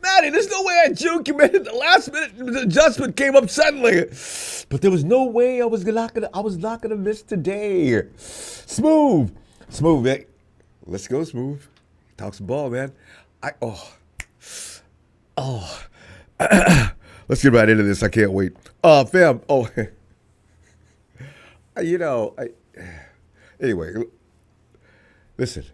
Matty, there's no way I juke you, man. The last minute adjustment came up suddenly. But there was no way I was not gonna miss today. Smooth. Smooth, man. Let's go, Smooth. Talk some ball, man. Let's get right into this. I can't wait. Fam. Anyway, listen.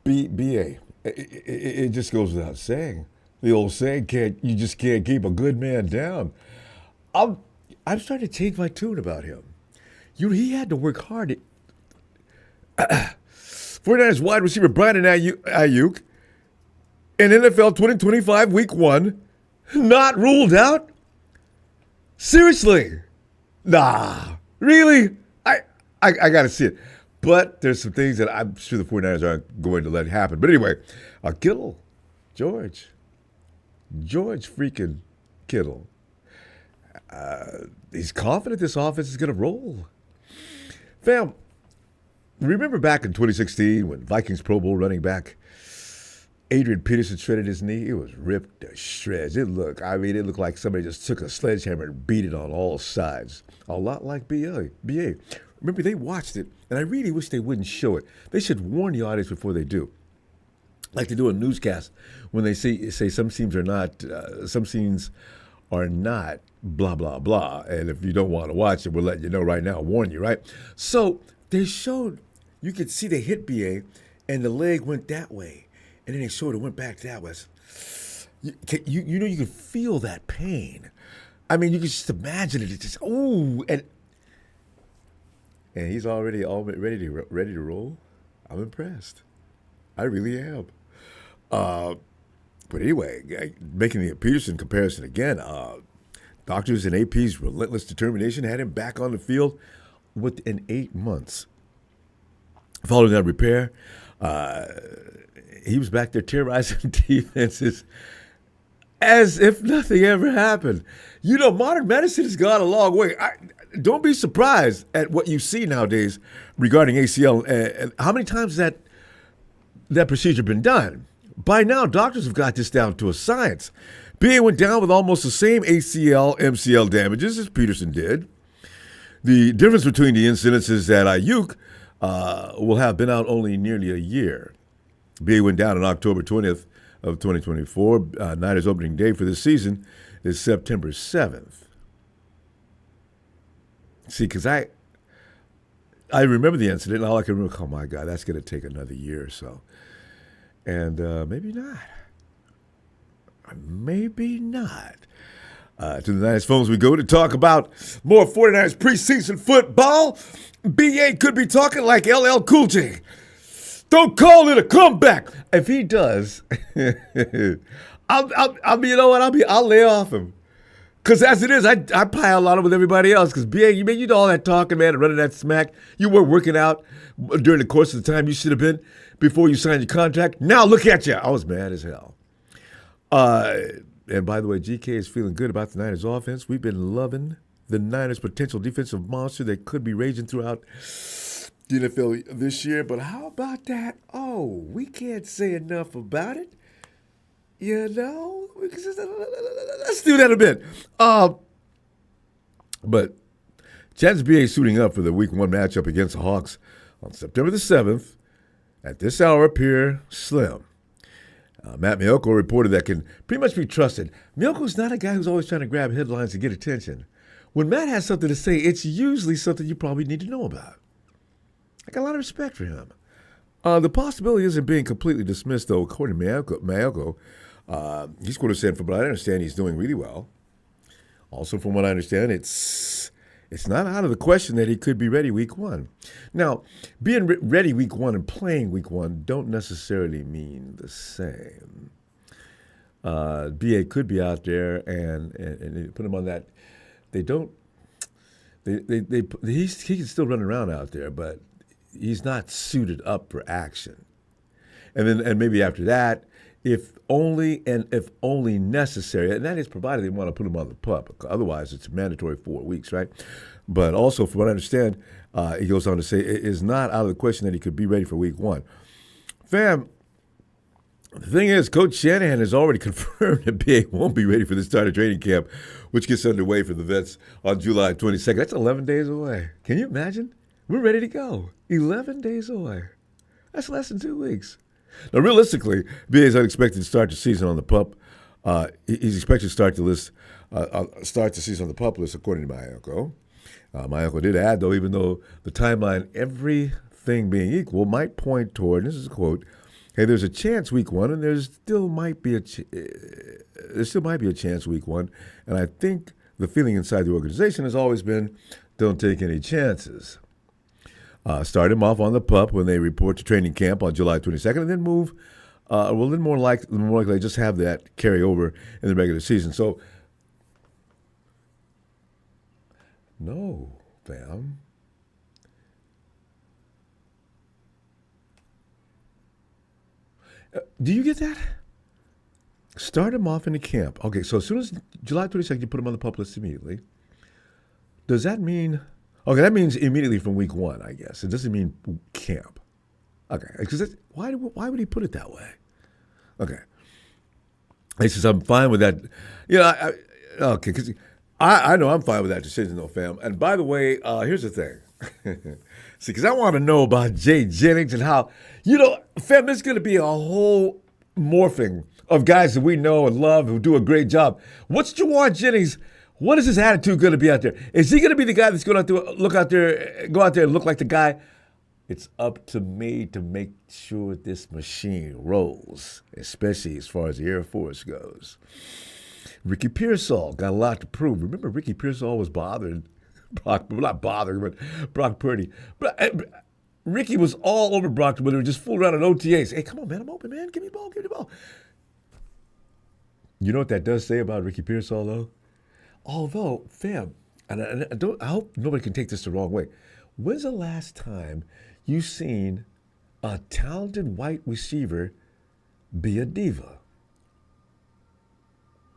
BA. It just goes without saying. The old saying, you just can't keep a good man down. I'm starting to change my tune about him. He had to work hard. 49ers wide receiver Brandon Ayuk in NFL 2025 Week 1, not ruled out? Seriously? Nah. Really? I got to see it. But there's some things that I'm sure the 49ers aren't going to let happen. But anyway, Kittle, George freaking Kittle. He's confident this offense is going to roll. Fam, remember back in 2016 when Vikings Pro Bowl running back Adrian Peterson shredded his knee? It was ripped to shreds. It looked like somebody just took a sledgehammer and beat it on all sides. A lot like BA. Remember, they watched it, and I really wish they wouldn't show it. They should warn the audience before they do. Like they do a newscast when they say some scenes are not, blah, blah, blah. And if you don't want to watch it, we'll let you know right now, warn you, right? So they showed, you could see they hit BA, and the leg went that way. And then they showed it went back that way. You could feel that pain. I mean, you could just imagine it. It's just, ooh, and he's already ready to roll. I'm impressed. I really am. But anyway, making the Peterson comparison again, doctors and AP's relentless determination had him back on the field within 8 months. Following that repair, he was back there terrorizing defenses as if nothing ever happened. Modern medicine has gone a long way. Don't be surprised at what you see nowadays regarding ACL and how many times that procedure been done. By now, doctors have got this down to a science. BA went down with almost the same ACL, MCL damages as Peterson did. The difference between the incidents is that Ayuk will have been out only nearly a year. BA went down on October 20th of 2024. Niners opening day for this season is September 7th. See, because I remember the incident, and all I can remember, oh my God, that's going to take another year or so. And maybe not. Maybe not. To the Niners phones we go to talk about more 49ers preseason football. BA could be talking like LL Cool J. Don't call it a comeback. If he does, I'll lay off him. Because as it is, I pile on it with everybody else. Because BA, you do all that talking, man, and running that smack. You were working out during the course of the time you should have been before you signed your contract. Now look at you. I was mad as hell. And by the way, GK is feeling good about the Niners offense. We've been loving the Niners' potential defensive monster that could be raging throughout the NFL this year. But how about that? Oh, we can't say enough about it. Let's do that a bit. But Chad's BA suiting up for the Week 1 matchup against the Hawks on September the 7th. At this hour appear slim. Matt Miraculously reported that can pretty much be trusted. Miraculousy's not a guy who's always trying to grab headlines to get attention. When Matt has something to say, it's usually something you probably need to know about. I got a lot of respect for him. The possibility isn't being completely dismissed, though, according to Mayoko. He's going to say, from what I understand, he's doing really well. Also, from what I understand, it's not out of the question that he could be ready Week 1. Now, being ready Week 1 and playing Week 1 don't necessarily mean the same. BA could be out there and put him on that. He can still run around out there, but he's not suited up for action. And maybe after that, if only necessary, and that is provided they want to put him on the pup. Otherwise, it's mandatory 4 weeks, right? But also, from what I understand, he goes on to say it is not out of the question that he could be ready for week 1. Fam, the thing is, Coach Shanahan has already confirmed that BA won't be ready for the start of training camp, which gets underway for the vets on July 22nd. That's 11 days away. Can you imagine? We're ready to go. 11 days away. That's less than 2 weeks. Now, realistically, BA is unexpected to start the season on the pup. He's expected to start the season on the pup list, according to my uncle. My uncle did add, though, even though the timeline, everything being equal, might point toward, and this is a quote, hey, there's a chance week 1, and there still might be a chance week 1, and I think the feeling inside the organization has always been, don't take any chances. Start him off on the pup when they report to training camp on July 22nd, and then move. Then more likely just have that carry over in the regular season. So, no, fam. Do you get that? Start him off in the camp. Okay, so as soon as July 22nd, you put him on the pup list immediately. Does that mean... Okay, that means immediately from week 1, I guess. It doesn't mean camp. Okay, because why would he put it that way? Okay. He says, I'm fine with that. Okay, because I know I'm fine with that decision, though, fam. And by the way, here's the thing. See, because I want to know about Jay Jennings and how, fam, there's going to be a whole morphing of guys that we know and love who do a great job. What's Jawar Jennings? What is his attitude going to be out there? Is he going to be the guy that's going to go out there and look like the guy? It's up to me to make sure this machine rolls, especially as far as the Air Force goes. Ricky Pearsall got a lot to prove. Remember, Ricky Pearsall was bothering Brock, not bothering, but Brock Purdy. Ricky was all over Brock when they were just fooling around on OTAs. Hey, come on, man, I'm open, man. Give me the ball. You know what that does say about Ricky Pearsall, though? Although, fam, and I hope nobody can take this the wrong way. When's the last time you've seen a talented white receiver be a diva?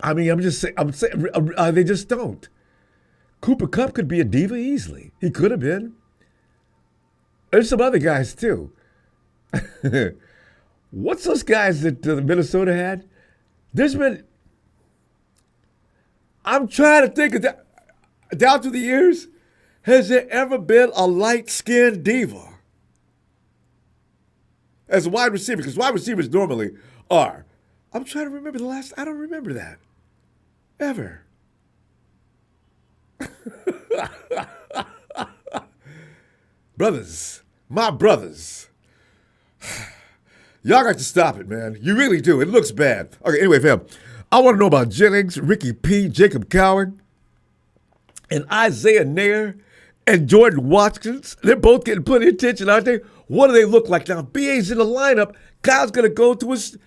I mean, I'm saying, they just don't. Cooper Kupp could be a diva easily. He could have been. There's some other guys, too. What's those guys that Minnesota had? I'm trying to think of that. Down through the years, has there ever been a light-skinned diva as a wide receiver? Because wide receivers normally are. I'm trying to remember the last. I don't remember that. Ever. Brothers, my brothers. Y'all got to stop it, man. You really do. It looks bad. Okay, anyway, fam. I want to know about Jennings, Ricky P., Jacob Coward, and Isaiah Nair, and Jordan Watkins. They're both getting plenty of attention, aren't they? What do they look like now? BA's in the lineup. Kyle's going to go to his...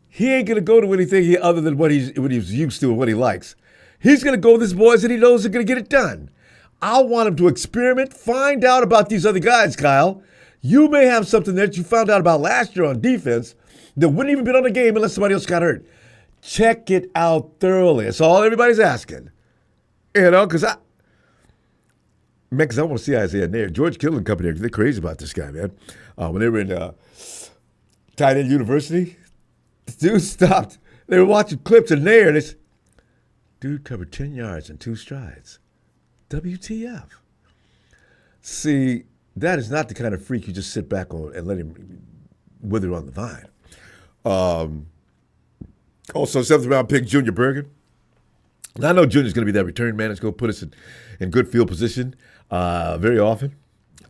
He ain't going to go to anything other than what he's used to and what he likes. He's going to go with his boys that he knows are going to get it done. I want him to experiment, find out about these other guys, Kyle. You may have something that you found out about last year on defense that wouldn't even been on the game unless somebody else got hurt. Check it out thoroughly. That's all everybody's asking. Because I want to see Isaiah Nair. George Kittle and company, they're crazy about this guy, man. When they were in tight end university, the dude stopped. They were watching clips of Nair, and dude covered 10 yards in 2 strides. WTF. See, that is not the kind of freak you just sit back on and let him wither on the vine. Also, 7th round pick, Junior Bergen. Now, I know Junior's going to be that return man that's going to put us in good field position very often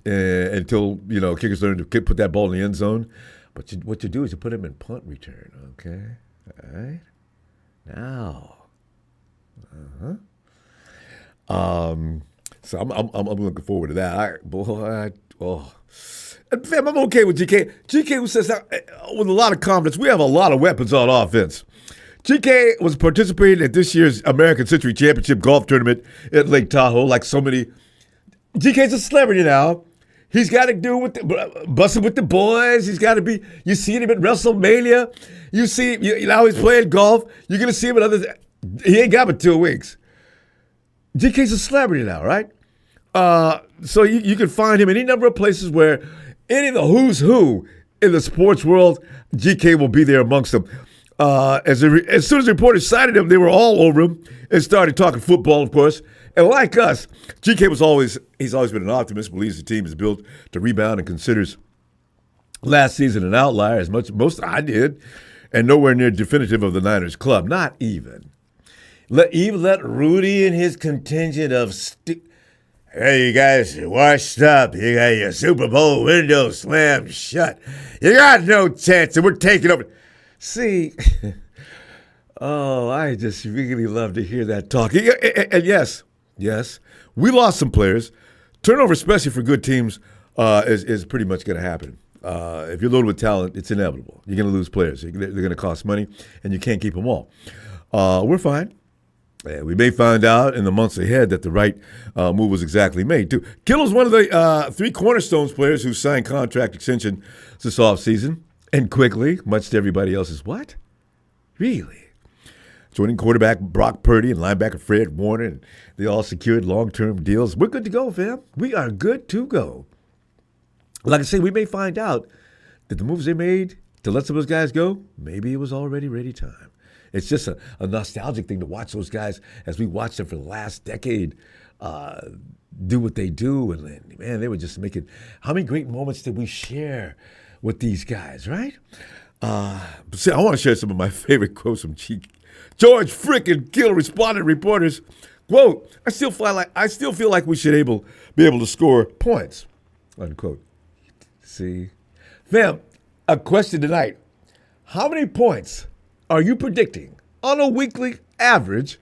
until, kickers learn to put that ball in the end zone. But what you do is you put him in punt return, okay? All right? Now. So I'm looking forward to that. And fam, I'm okay with GK. GK who says that with a lot of confidence, we have a lot of weapons on offense. GK was participating at this year's American Century Championship golf tournament at Lake Tahoe, like so many. GK's a celebrity now. He's got to do with busting with the boys. He's got to be. You see him at WrestleMania. You see, now he's playing golf. You're gonna see him at other. He ain't got but 2 weeks. GK's a celebrity now, right? So you can find him in any number of places where any of the who's who in the sports world, GK will be there amongst them. As soon as the reporters cited him, they were all over him and started talking football, of course. And like us, GK he's always been an optimist, believes the team is built to rebound and considers last season an outlier as most I did, and nowhere near definitive of the Niners club. Not even. Let Rudy and his contingent of hey, you guys, washed up. You got your Super Bowl window slammed shut. You got no chance, and we're taking over. See, I just really love to hear that talk. And yes, we lost some players. Turnover, especially for good teams, is pretty much going to happen. If you're loaded with talent, it's inevitable. You're going to lose players. They're going to cost money, and you can't keep them all. We're fine. We may find out in the months ahead that the right move was exactly made, too. Kittle's one of the 3 cornerstones players who signed contract extension this offseason, and quickly, much to everybody else's, what? Really? Joining quarterback Brock Purdy and linebacker Fred Warner, and they all secured long-term deals. We're good to go, fam. We are good to go. Like I say, we may find out that the moves they made to let some of those guys go, maybe it was already ready time. It's just a nostalgic thing to watch those guys as we watched them for the last decade do what they do. And, man, they were just making – how many great moments did we share with these guys, right? See, I want to share some of my favorite quotes from George frickin' Kittle responded to reporters. Quote, I still feel like we should be able to score points, unquote. See? Fam, a question tonight. How many points are you predicting on a weekly average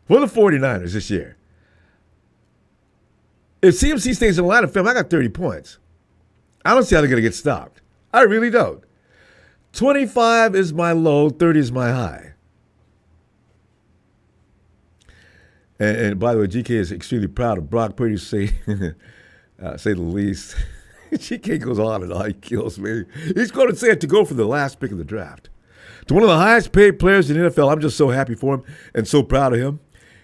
for the 49ers this year? If CMC stays in the lineup, fam, I got 30 points. I don't see how they're going to get stopped. I really don't. 25 is my low, 30 is my high. And by the way, GK is extremely proud of Brock Purdy, say the least. GK goes on and on. He kills me. He's going to say it to go for the last pick of the draft. To one of the highest paid players in the NFL, I'm just so happy for him and so proud of him.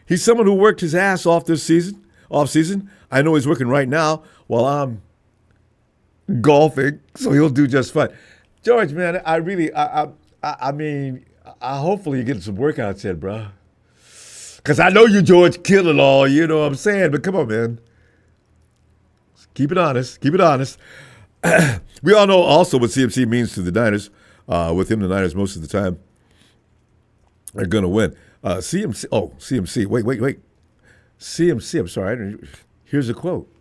He's someone who worked his ass off this off season. I know he's working right now while I'm golfing, so he'll do just fine. George, man, I mean, hopefully you get some workouts in, bro. Because I know you, George, kill it all, you know what I'm saying? But come on, man. Keep it honest. Keep it honest. We all know also what CMC means to the Niners. With him, the Niners most of the time are going to win. CMC. Wait. CMC, I'm sorry. Here's a quote.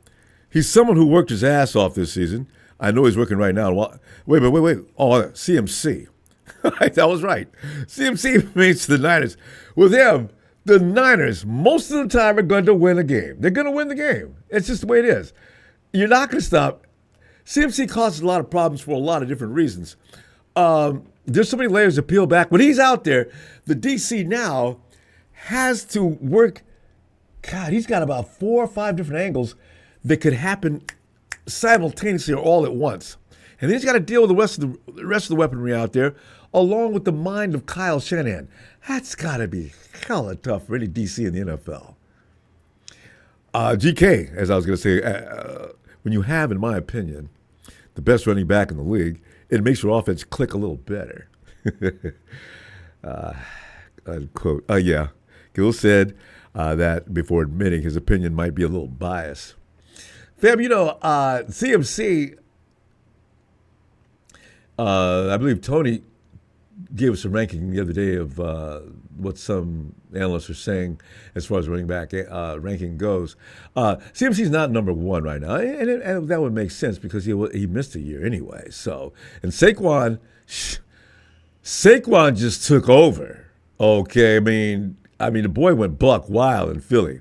He's someone who worked his ass off this season. I know he's working right now. Wait. Oh, CMC. That was right. CMC means to the Niners. With him, the Niners, most of the time, are going to win a game. They're going to win the game. It's just the way it is. You're not going to stop. CMC causes a lot of problems for a lot of different reasons. There's so many layers to peel back. When he's out there, the DC now has to work. God, he's got about 4 or 5 different angles that could happen simultaneously or all at once. And then he's got to deal with the rest of the weaponry out there, along with the mind of Kyle Shanahan. That's got to be hella tough for any DC in the NFL. GK, as I was going to say, when you have, in my opinion, the best running back in the league, it makes your offense click a little better. Unquote. Yeah. Gill said that before admitting his opinion might be a little biased. Fam, CMC, I believe Tony gave us a ranking the other day of what some analysts are saying as far as running back ranking goes. CMC's not number 1 right now, and that would make sense because he missed a year anyway. So, and Saquon just took over. Okay, I mean the boy went buck wild in Philly.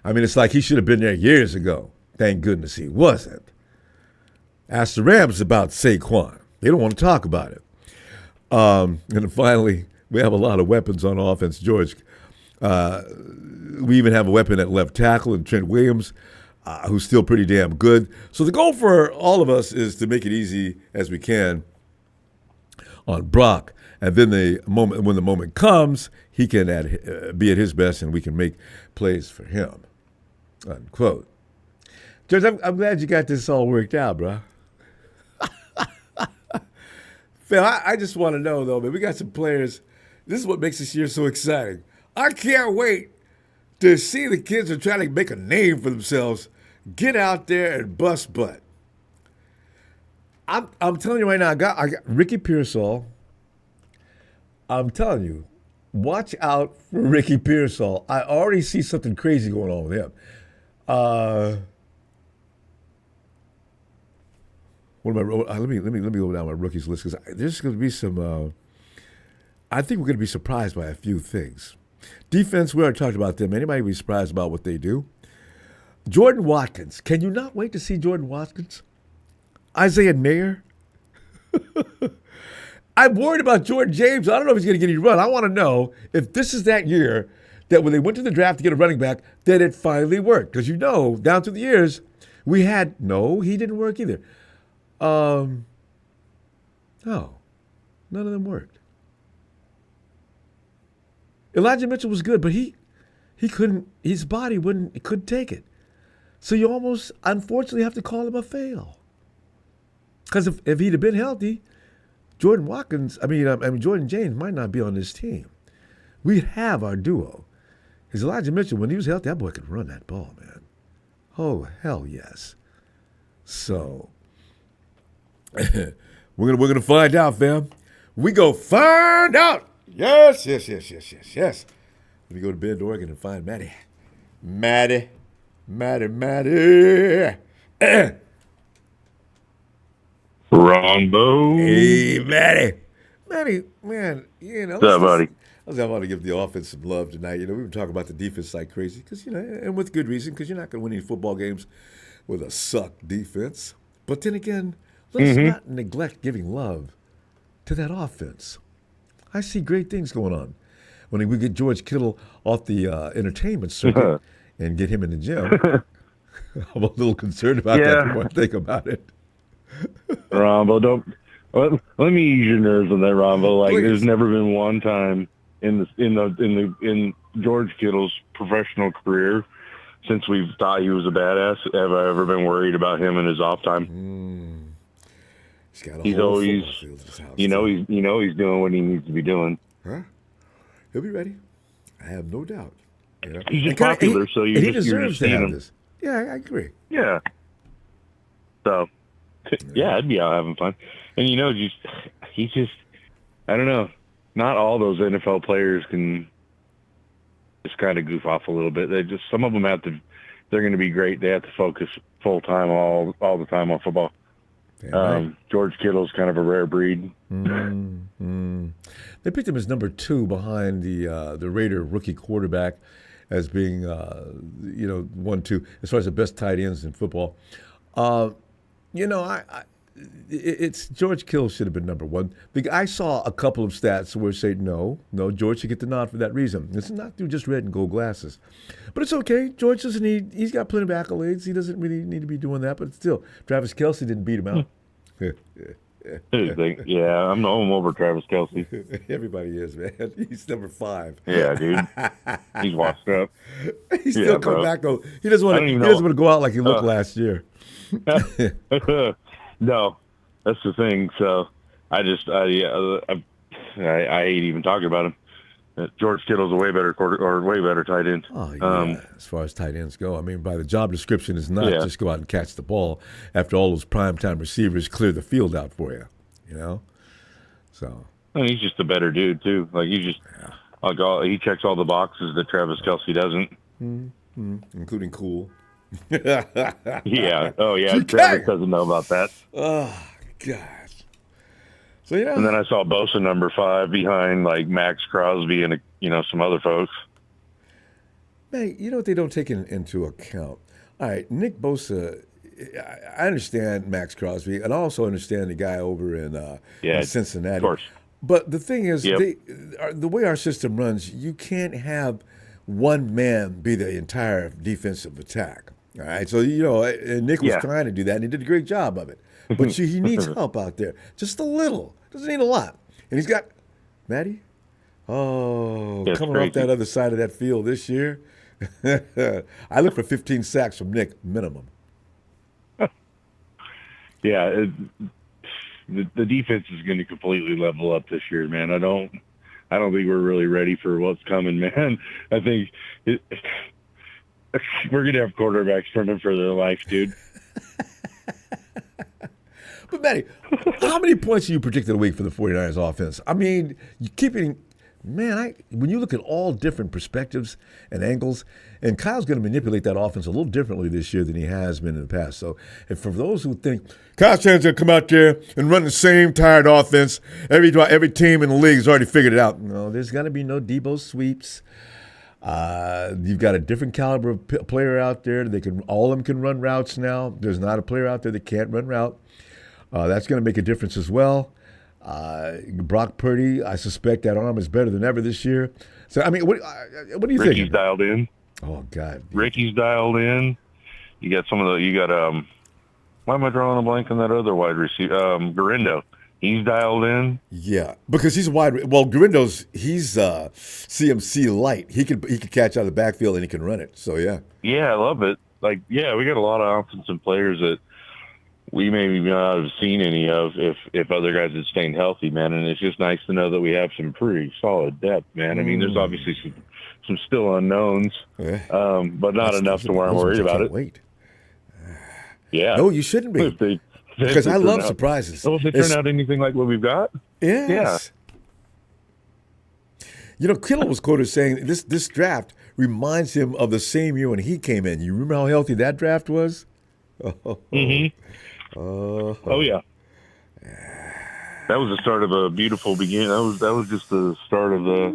I mean, it's like he should have been there years ago. Thank goodness he wasn't. Ask the Rams about Saquon. They don't want to talk about it. And then finally, we have a lot of weapons on offense, George. We even have a weapon at left tackle in Trent Williams. who's still pretty damn good. So the goal for all of us is to make it easy as we can on Brock. And then when the moment comes, he can be at his best and we can make plays for him. Unquote. George, I'm glad you got this all worked out, bro. Phil, I just want to know, though, man, we got some players. This is what makes this year so exciting. I can't wait to see the kids who are trying to make a name for themselves get out there and bust butt. I'm telling you right now, I got Ricky Pearsall. I'm telling you, watch out for Ricky Pearsall. I already see something crazy going on with him. Let me go down my rookies list because there's going to be some. I think we're going to be surprised by a few things. Defense, we already talked about them. Anybody be surprised about what they do? Jordan Watkins. Can you not wait to see Jordan Watkins? Isaiah Nair. I'm worried about Jordan James. I don't know if he's going to get any run. I want to know if this is that year that when they went to the draft to get a running back, that it finally worked. Because down through the years, he didn't work either. No, none of them worked. Elijah Mitchell was good, but he couldn't. His body couldn't take it. So you almost, unfortunately, have to call him a fail. Because if he'd have been healthy, Jordan James might not be on this team. We have our duo. Because Elijah Mitchell, when he was healthy, that boy could run that ball, man. Oh, hell yes. So we're gonna find out, fam. We go find out. Yes. Let me go to Bend, Oregon, and find Maddie. Maddie. Ronbo. Hey, Maddie, man, What's up, buddy? I want to give the offense some love tonight. We've been talking about the defense like crazy because, and with good reason, because you're not going to win any football games with a suck defense. But then again, let's not neglect giving love to that offense. I see great things going on. When we get George Kittle off the entertainment circuit and get him in the gym, I'm a little concerned about that the more I think about it. Ronbo, let me ease your nerves on that, Ronbo. Like, Please. There's never been one time in George Kittle's professional career since we've thought he was a badass have I ever been worried about him in his off time. He's always, he's doing what he needs to be doing. Huh? He'll be ready. I have no doubt. He's just popular, so he deserves to have this. Yeah, I agree. Yeah. So, yeah, I'd be out having fun. And, he's just, I don't know. Not all those NFL players can just kind of goof off a little bit. Some of them they're going to be great. They have to focus full time all the time on football. Right. George Kittle's kind of a rare breed. They picked him as number 2 behind the Raider rookie quarterback as being 1-2 as far as the best tight ends in football. It's George Kittle should have been number 1. I saw a couple of stats where say no, George should get the nod for that reason. It's not through just red and gold glasses, but it's okay. George doesn't need. He's got plenty of accolades. He doesn't really need to be doing that. But still, Travis Kelce didn't beat him out. Yeah, I'm over Travis Kelce. Everybody is, man. He's number 5. Yeah, dude. He's washed up. He's still come back though. He doesn't want to go out like he looked last year. No, that's the thing. So I hate even talking about him. George Kittle's a way better tight end. Oh yeah, as far as tight ends go, by the job description is not just go out and catch the ball after all those primetime receivers clear the field out for you. So. And he's just a better dude too. Like he checks all the boxes that Travis Kelce doesn't. Including cool. Yeah. Oh, yeah. Travis doesn't know about that. Oh, God. So, yeah. And then I saw Bosa number 5 behind, like, Max Crosby and, some other folks. Man, you know what they don't take into account? All right, Nick Bosa, I understand Max Crosby, and I also understand the guy over in Cincinnati. Of course. But the thing is, the way our system runs, you can't have one man be the entire defensive attack. All right, so and Nick was Yeah. trying to do that, and he did a great job of it. But he needs help out there, just a little. Doesn't need a lot. And he's got Matty. Oh, Yeah, it's coming off that crazy. other side of that field this year. I look for 15 sacks from Nick minimum. Yeah, the defense is going to completely level up this year, man. I don't think we're really ready for what's coming, man. I think we're going to have quarterbacks running for their life, dude. But Matty, how many points do you predicted a week for the 49ers offense? I mean, you keep it. Man, when you look at all different perspectives and angles, and Kyle's going to manipulate that offense a little differently this year than he has been in the past. So, if for those who think Kyle Shanahan's going to come out there and run the same tired offense, every team in the league has already figured it out. No, there's going to be no Debo sweeps. You've got a different caliber of player out there. All of them can run routes now. There's not a player out there that can't run route. That's going to make a difference as well. Brock Purdy, I suspect that arm is better than ever this year. So, I mean, what do you think? Ricky's dialed in. Oh, God. Ricky's dialed in. You got why am I drawing a blank on that other wide receiver? Garindo. He's dialed in. Yeah, because he's Garindo's, he's CMC light. He could catch out of the backfield and he can run it. So, yeah. Yeah, I love it. We got a lot of offensive players that we maybe not have seen any of if other guys had stayed healthy, man. And it's just nice to know that we have some pretty solid depth, man. I mean, there's obviously some still unknowns, but not enough to where I'm worried about it. Wait. Yeah. No, you shouldn't be. Because I love surprises. Well, if they turn out anything like what we've got? Yes. Yeah. Kittle was quoted saying this draft reminds him of the same year when he came in. You remember how healthy that draft was? Mm-hmm. Oh, yeah. That was the start of a beautiful beginning. That was just the start of the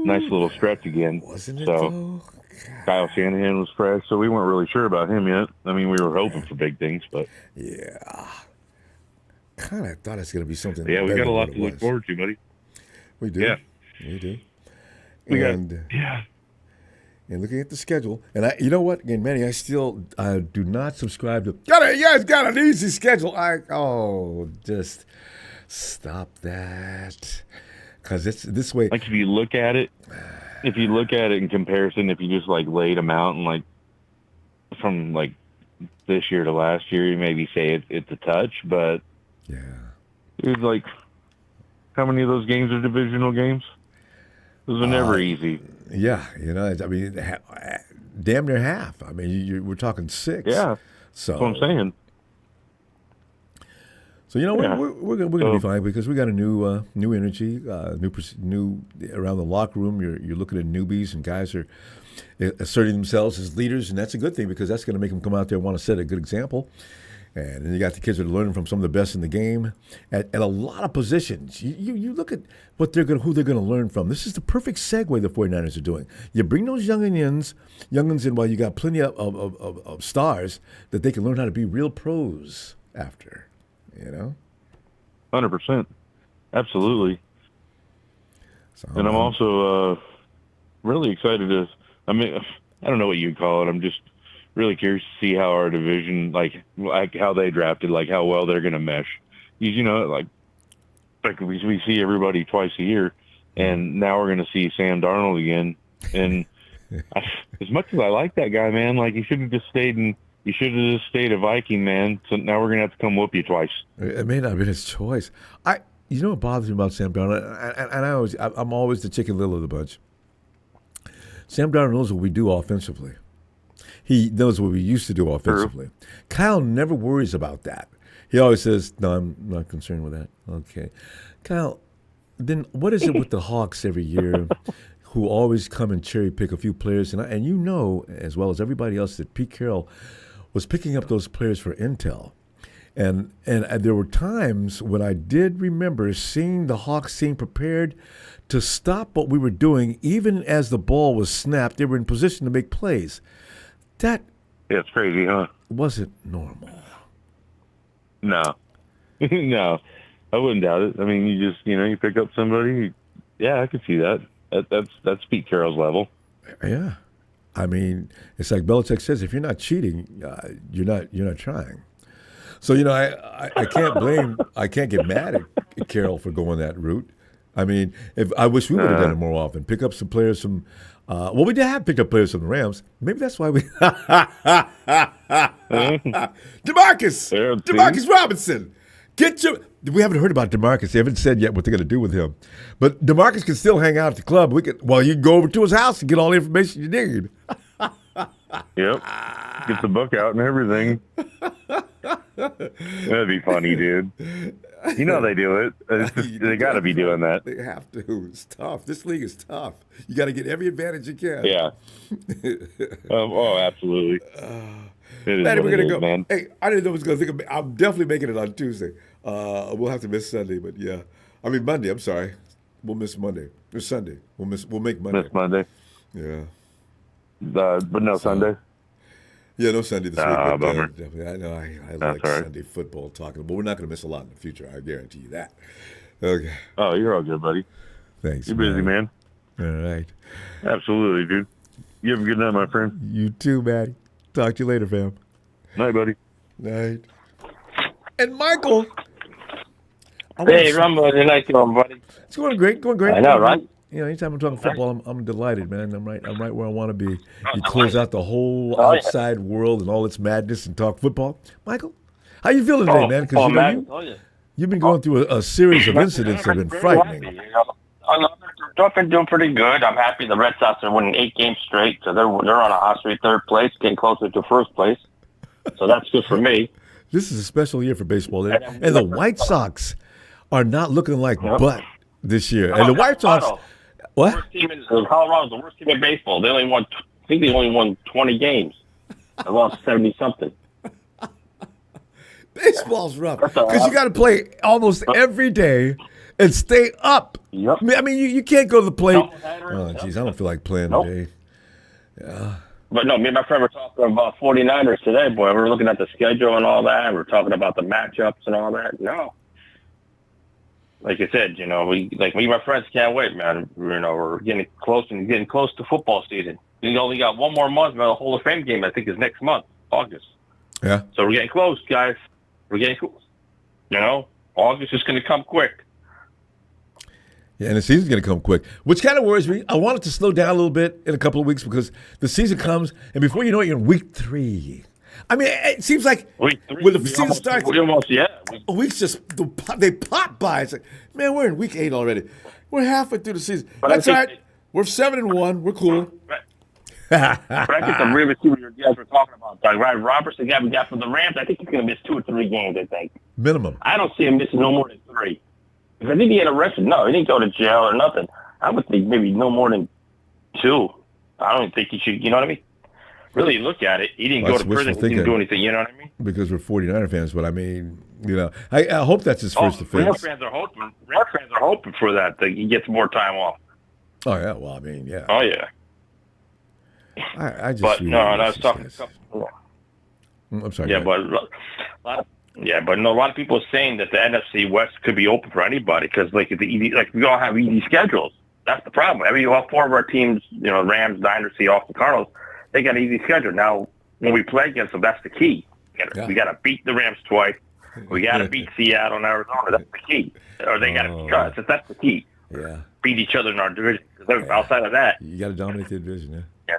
nice little stretch again. Wasn't it, so, though? Kyle Shanahan was fresh, so we weren't really sure about him yet. I mean, we were hoping for big things, but... Yeah. Kind of thought it's going to be something. Yeah, we got a lot to look forward to, buddy. We do. Yeah. We do. Yeah. And looking at the schedule, and you know what? Again, Manny, I still do not subscribe to. It's got an easy schedule. Just stop that, because it's this way. Like if you look at it in comparison, if you just laid them out and from this year to last year, you maybe say it's a touch, but yeah, it's how many of those games are divisional games? Those are never easy. Yeah, I mean, damn near half. I mean, we're talking 6. Yeah, so that's what I'm saying. So we're gonna be fine because we got a new energy, new around the locker room. You're looking at newbies and guys are asserting themselves as leaders, and that's a good thing because that's going to make them come out there and want to set a good example. And then you got the kids that are learning from some of the best in the game at a lot of positions. You look at who they're going to learn from. This is the perfect segue the 49ers are doing. You bring those youngins in while you got plenty of stars that they can learn how to be real pros after, 100%. Absolutely. So, and I'm also really excited I don't know what you'd call it. I'm just really curious to see how our division, like how they drafted, how well they're going to mesh. Because, we see everybody twice a year, and now we're going to see Sam Darnold again. And as much as I like that guy, man, he should have just stayed a Viking, man. So now we're going to have to come whoop you twice. It may not have been his choice. What bothers me about Sam Darnold, and I'm always the chicken little of the bunch. Sam Darnold knows what we do offensively. He knows what we used to do offensively. True. Kyle never worries about that. He always says, no, I'm not concerned with that. Okay. Kyle, then what is it with the Hawks every year who always come and cherry pick a few players? And as well as everybody else, that Pete Carroll was picking up those players for intel. And there were times when I did remember seeing the Hawks seem prepared to stop what we were doing, even as the ball was snapped. They were in position to make plays. That it's crazy, huh? Wasn't normal. No. No. I wouldn't doubt it. I mean, you just, you pick up somebody. Yeah, I could see that. That's Pete Carroll's level. Yeah. I mean, it's like Belichick says: if you're not cheating, you're not trying. So I can't get mad at Carroll for going that route. I mean, if I wish we would have done it more often, pick up some players from. Well, we did have picked up players from the Rams. Maybe that's why we. Demarcus Robinson, get your. We haven't heard about Demarcus. They haven't said yet what they're going to do with him. But Demarcus can still hang out at the club. You can go over to his house and get all the information you need. Yep. Get the book out and everything. That'd be funny, dude. You know they do it. They got to be doing that. They have to. It's tough. This league is tough. You got to get every advantage you can. Yeah. Absolutely. Maddie, we're gonna go. Man. Hey, I didn't know I was gonna think of. I'm definitely making it on Tuesday. We'll have to miss Sunday, but yeah. I mean Monday. I'm sorry. We'll miss Monday. Or Sunday. We'll make Monday. Miss Monday. Yeah. But no Sunday. Yeah, no Sunday this week. But, bummer. Definitely. I know. I like right. Sunday football talking, but we're not going to miss a lot in the future. I guarantee you that. Okay. Oh, you're all good, buddy. Thanks. You're busy, man. All right. Absolutely, dude. You have a good night, my friend. You too, Maddie. Talk to you later, fam. Night, buddy. Night. And Michael. Hey, Ronbo, how's night going, buddy? It's going great. I know, right? Anytime I'm talking football, I'm delighted, man. I'm right where I want to be. You close out the whole outside world and all its madness and talk football. Michael, how you feeling today, man? Because you've been going through a series of incidents that have been frightening. I've been doing pretty good. I'm happy the Red Sox are winning 8 games straight, so they're on a hot streak, third place, getting closer to first place. So that's good for me. This is a special year for baseball, and the White Sox are not looking like butt this year. And the White Sox. What? Colorado's the worst team in baseball. They only won. I think they only won 20 games. They lost 70-something. Baseball's rough because you got to play almost every day and stay up. Yep. I mean, you can't go to the plate. Oh, jeez, I don't feel like playing today. Yeah. But no, me and my friend were talking about 49ers today, boy. We were looking at the schedule and all that. We were talking about the matchups and all that. No. Like I said, me and my friends can't wait, man. We're getting close to football season. We only got one more month. The Hall of Fame game, I think, is next month, August. Yeah. So we're getting close, guys. We're getting close. August is going to come quick. Yeah, and the season's going to come quick, which kind of worries me. I want it to slow down a little bit in a couple of weeks because the season comes, and before you know it, you're in week 3. I mean, it seems like when the season starts, weeks just they pop by. It's like, man, we're in week 8 already. We're halfway through the season. That's all right. We're 7-1. We're cool. But I think the real issue you guys were talking about, like Ryan Robertson, the guy we got from the Rams, I think he's going to miss 2 or 3 games. I think minimum. I don't see him missing no more than 3. If I think he had arrested, no, he didn't go to jail or nothing. I would think maybe no more than 2. I don't think he should. You know what I mean? Really look at it. He didn't go to prison. He didn't do anything. You know what I mean? Because we're 49er fans, but I mean, I hope that's his first offense. Real fans are hoping for that he gets more time off. Oh yeah, well, I mean, yeah. Oh yeah. I just. But no, I was talking. I'm sorry. Yeah, but a lot of people are saying that the NFC West could be open for anybody because, we all have easy schedules. That's the problem. All 4 of our teams, Rams, Niners, Seahawks, and Cardinals. They got an easy schedule. Now, when we play against them, that's the key. We got to beat the Rams twice. We got to beat Seattle and Arizona. That's the key. Or they got to beat us. That's the key. Yeah. Beat each other in our division. Outside of that, you got to dominate the division, yeah.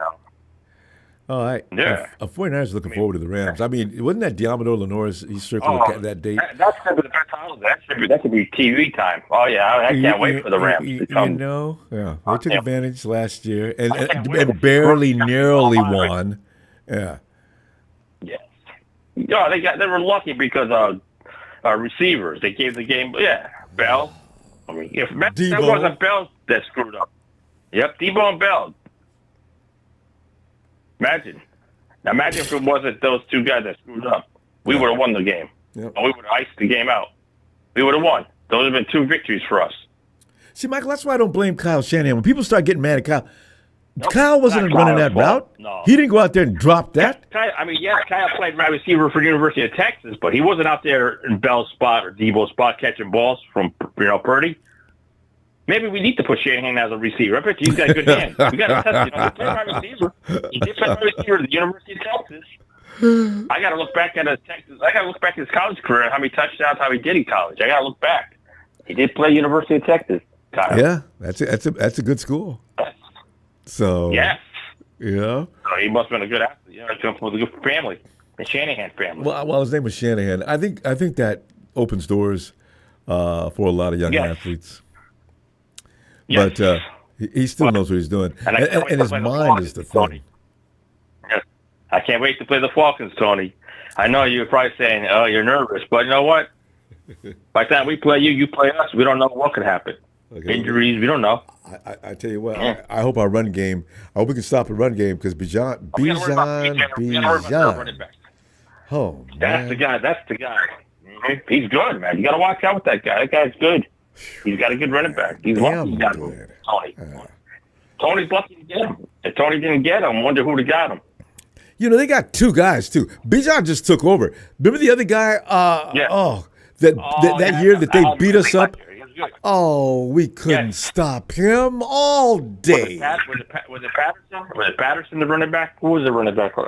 All right. Yeah. A 49ers looking forward to the Rams. I mean, wasn't that Diamondor Lenore's? He circled that date. That's going to be the best holiday. That should be TV time. Oh yeah, I can't wait for the Rams to come. Yeah, they took advantage last year and barely, narrowly won. Yeah. Yes. They were lucky because receivers. They gave the game. Yeah, Bell. I mean, if that wasn't Bell that screwed up. Yep, Debo and Bell. Imagine if it wasn't those 2 guys that screwed up. We would have won the game. Yep. Or we would have iced the game out. We would have won. Those would have been 2 victories for us. See, Michael, that's why I don't blame Kyle Shanahan. When people start getting mad at Kyle wasn't running that route. No. He didn't go out there and drop that. Kyle played wide receiver for the University of Texas, but he wasn't out there in Bell's spot or Debo's spot catching balls from Purdy. Maybe we need to put Shanahan as a receiver. I bet he's got good hands. We got to test him. He played wide receiver. He did play wide receiver at the University of Texas. I got to look back at his Texas. I got to look back at his college career and how many touchdowns, how he did in college. I got to look back. He did play University of Texas. Kyle. Yeah, that's a good school. So yes, yeah. So he must have been a good athlete. You know, come from a good family, the Shanahan family. Well, his name was Shanahan. I think that opens doors for a lot of young athletes. Yes. But he still knows what he's doing, and his mind is the thing. Yes. I can't wait to play the Falcons, Tony. I know you're probably saying, "Oh, you're nervous," but you know what? By the time we play you, you play us. We don't know what could happen. Okay. Injuries, we don't know. I tell you what, I hope our run game. I hope we can stop the run game because Bijan. Oh, man. That's the guy. Mm-hmm. He's good, man. You got to watch out with that guy. That guy's good. He's got a good running back. He's lucky he got him. Tony's lucky to get him. If Tony didn't get him, wonder who'd have got him. You know, they got two guys, too. Bijan just took over. Remember the other guy? That year that they beat us up? Oh, we couldn't stop him all day. Was it Patterson? Was it Patterson, the running back? Who was the running back? I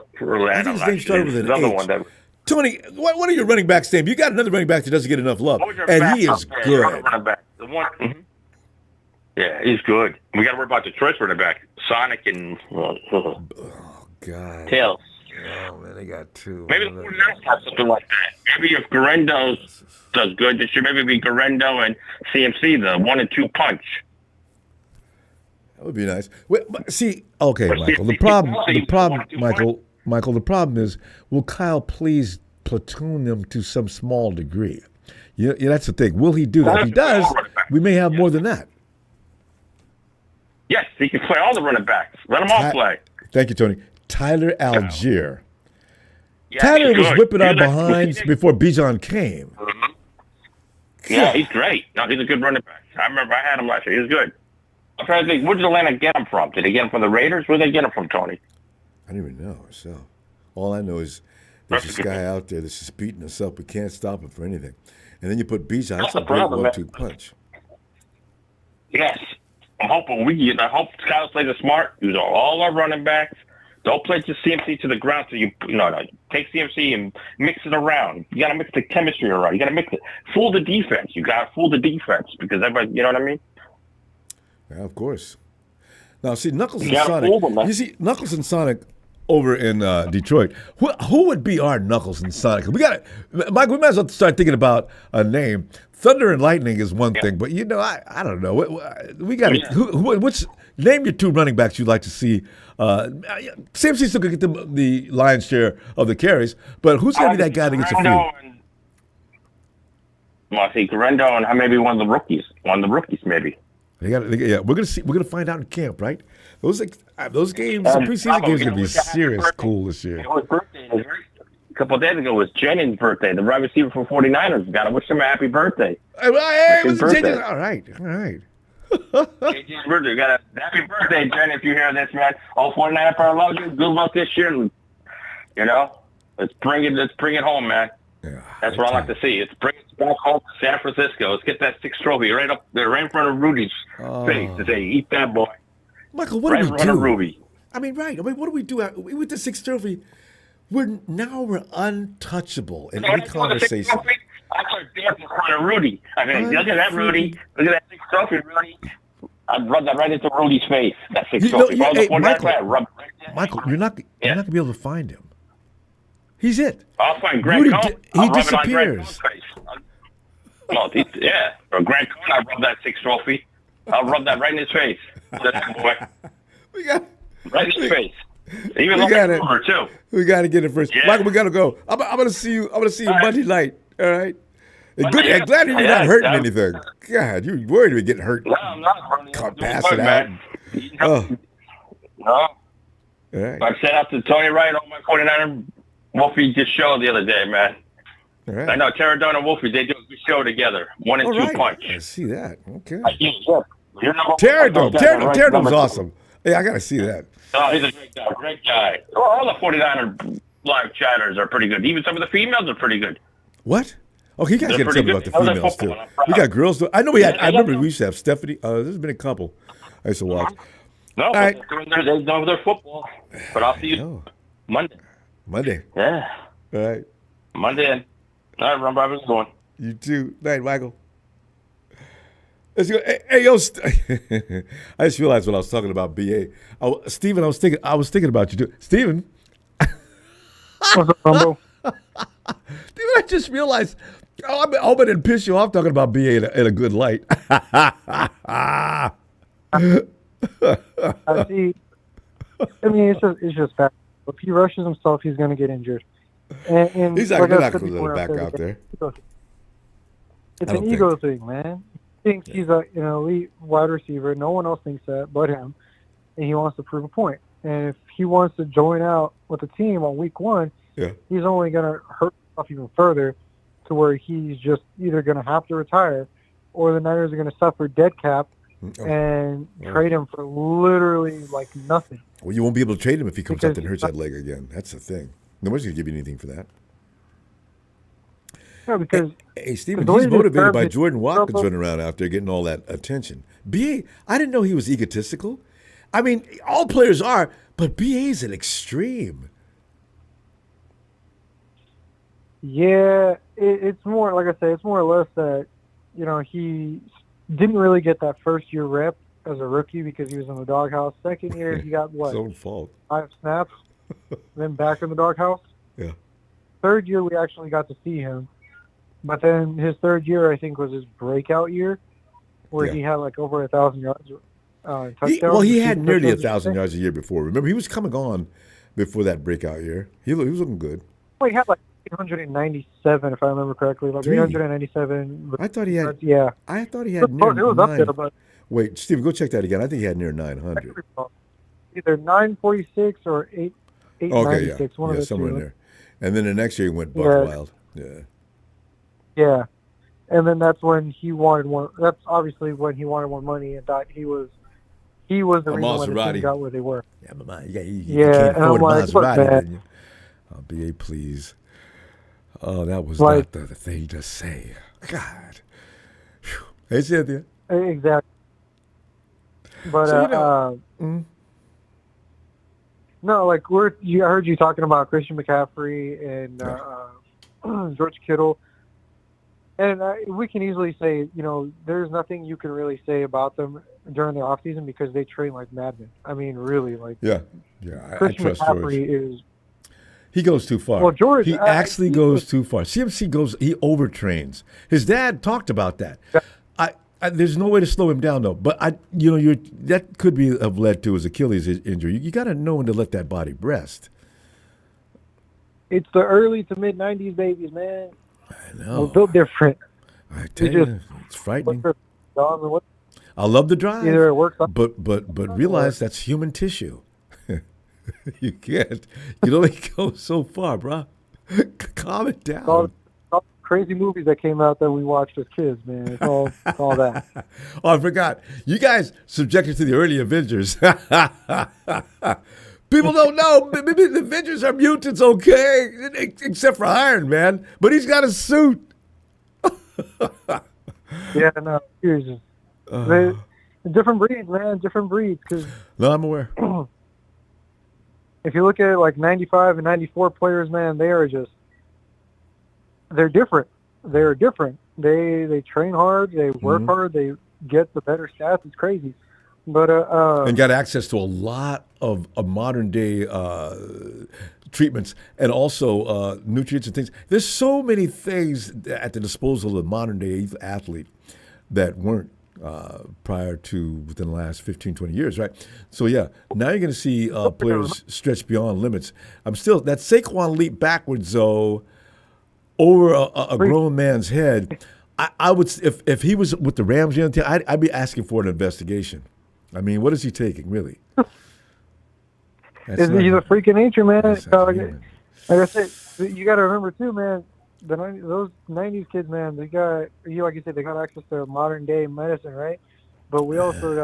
think his name started with an H. Tony, what are your running backs' name? You got another running back that doesn't get enough love, and he is good. The one. Mm-hmm. Yeah, he's good. We got to worry about Detroit's running back, Sonic and oh God, Tails. Oh man, they got two. Maybe the 49ers have something like that. Maybe if Garendo does good, it should maybe be Garendo and CMC, the 1 and 2 punch. That would be nice. Wait, see, okay, Michael. The problem, Michael. The problem is, will Kyle please platoon them to some small degree? Yeah, that's the thing. Will he do that? If he does, we may have more than that. Yes, he can play all the running backs. Let them all play. Thank you, Tony. Tyler Algier. Yeah, Tyler was whipping our behinds before Bijan came. Mm-hmm. Yeah, he's great. No, he's a good running back. I remember I had him last year. He was good. I'm trying to think, where did Atlanta get him from? Did they get him from the Raiders? Where did they get him from, Tony? I don't even know. So, all I know is there's this guy out there that's just beating us up. We can't stop him for anything. And then you put Bijan. That's a great 1-2 punch. Yes. I'm hoping I hope Kyle plays it smart. Use all our running backs. Don't play just CMC to the ground. So you take CMC and mix it around. You got to mix the chemistry around. You got to mix it. Fool the defense. You got to fool the defense because everybody, you know what I mean? Yeah, of course. Now, see, Knuckles and Sonic. You see, Knuckles and Sonic over in Detroit. Who would be our Knuckles and Sonic? Mike, we might as well start thinking about a name. Thunder and Lightning is one thing, but I don't know. We got to. Name your two running backs you'd like to see. CMC still could get the lion's share of the carries, but who's going to be that guy that gets a few? I think Garendo and maybe one of the rookies. Maybe. We're gonna find out in camp, right? Those games, the preseason games, are gonna be serious cool this year. It was birthday. A couple of days ago was Jennings' birthday. The wide receiver for 49ers. Got to wish him a happy birthday. Hey, it was birthday. All right. JJ's birthday. Got a happy birthday, Jen. If you hear this, man. All 49ers for love you. Good luck this year. Let's bring it home, man. Yeah, that's what I like to see. It's bring it back home to San Francisco. Let's get that 6th trophy right up there, right in front of Rudy's face to say, "Eat that, boy." Michael, what do we do? Ruby. I mean, what do we do with the 6th trophy? We're untouchable in any conversation. I could dance in front of Rudy. I mean, look at that, Rudy. Look at that 6th trophy, Rudy. I'd rub that right into Rudy's face. That 6th trophy. Michael, you're not gonna be able to find him. He's it. I'll find Grant Cohn. He disappears. Or Grant Cohn, I'll rub that 6th trophy. I'll rub that right in his face. That boy. Right in his face. Even we got it. Too. We got to get it first. Yeah. Michael, we got to go. I'm going to see you. I'm going to see you Monday night. All right. I'm glad you're not hurting anything. God, you're worried about getting hurt. No, I'm not. Pass it out. No. All right. I said out to Tony Wright on my 49er Wolfie just show the other day, man. All right. I know Terradona and Wolfie, they do a good show together. 1 and 2 punch. I see that. Okay. Terradone's awesome. Yeah, I got to see that. Oh, he's a great guy. All the 49er live chatters are pretty good. Even some of the females are pretty good. What? Okay, you guys They're got to tell pretty me about good. the I was at females football, too. and I'm proud. We got girls. I know we had. I I got remember them. we used to have Stephanie. There's been a couple I used to watch. No, All but right. they're doing their football. But I'll see you No, Monday. Monday. Yeah, All right. Monday. All right, Ronbo, how's it going? You too. Night, Michael. Let's go. Hey, yo, I just realized when I was talking about BA. Steven, I was thinking about you too. Steven, What's up, Ronbo? Steven, I just realized. I hope I didn't piss you off talking about BA in a good light. I see. I mean, it's just fact. If he rushes himself, he's going to get injured. And He's not like going I to said go before, back out there. It's I don't an ego thing, man. He thinks he's a elite wide receiver. No one else thinks that but him, and he wants to prove a point. And if he wants to join out with the team on week 1, Yeah. he's only going to hurt himself even further, to where he's just either going to have to retire, or the Niners are going to suffer dead cap and trade him for literally like nothing. Well, you won't be able to trade him if he comes Because out and hurts that leg again. That's the thing. Nobody's going to give you anything for that. No, because Hey, Steven, the way he's they motivated by serve it- Jordan Watkins running around out there getting all that attention. BA, I didn't know he was egotistical. I mean, all players are, but BA's an extreme. yeah, it's more, like I say, it's more or less that, he didn't really get that first year rep as a rookie because he was in the doghouse. Second year, he got His own fault. 5 snaps, then back in the doghouse. Yeah. Third year, we actually got to see him. But then his third year, I think, was his breakout year, where he had like over 1,000 yards. Touchdowns. He had nearly touchdowns. 1,000 yards a year before. Remember, he was coming on before that breakout year. He was looking good. Well, he had like 897, if I remember correctly. Like Three. 897. I thought he had. Yeah. I thought he It had near was up there, 9. but Wait, Steven, go check that again. I think he had near 900. either 946 or 896. Okay, One of the somewhere two. in there. And then the next year he went buck Yeah. wild. Yeah. Yeah. And then that's when he wanted more. That's obviously when he wanted more money and thought he was the reason why the Maserati. team got where they were. Yeah, but you Yeah, can't and afford a I'm like, look, Maserati, man. didn't you? Oh, BA, please. Oh, that was Like- not the thing to say. God. Whew. Hey, Cynthia. Exactly. But So, no, like I heard you talking about Christian McCaffrey and George Kittle, and we can easily say, there's nothing you can really say about them during the offseason because they train like madmen. I mean, really, like Yeah. I Christian trust George. McCaffrey is. He goes too far. Well, George, he actually goes too far. CMC he overtrains. His dad talked about that. There's no way to slow him down though. But that could have led to his Achilles injury. You got to know when to let that body rest. It's the early to mid '90s babies, man. I know. We're built different. I tell They you, it's frightening. I love the drive, Either it works. but realize that's human tissue. You can't. You can only go so far, bro. Calm it down. All the crazy movies that came out that we watched as kids, man. It's all that. Oh, I forgot. You guys subjected to the early Avengers. People don't know. The Avengers are mutants, okay? Except for Iron Man. But he's got a suit. Yeah, no, seriously. Different breeds, man. Different breeds. Because No, I'm aware. if you look at like 95 and 94 players, man, they're different. They're different. They train hard. They work hard. They get the better stats. It's crazy. But and got access to a lot of modern day treatments and also nutrients and things. There's so many things at the disposal of the modern day athlete that weren't prior to within the last 15, 20 years, right? So, yeah, now you're going to see players stretch beyond limits. That Saquon leap backwards, though, over a grown man's head. I would, if he was with the Rams, I'd be asking for an investigation. I mean, what is he taking, really? he's a freak of nature, man. That's not human. Like I said, you got to remember too, man. Those '90s kids, man, they got like you said, they got access to modern day medicine, right? But we also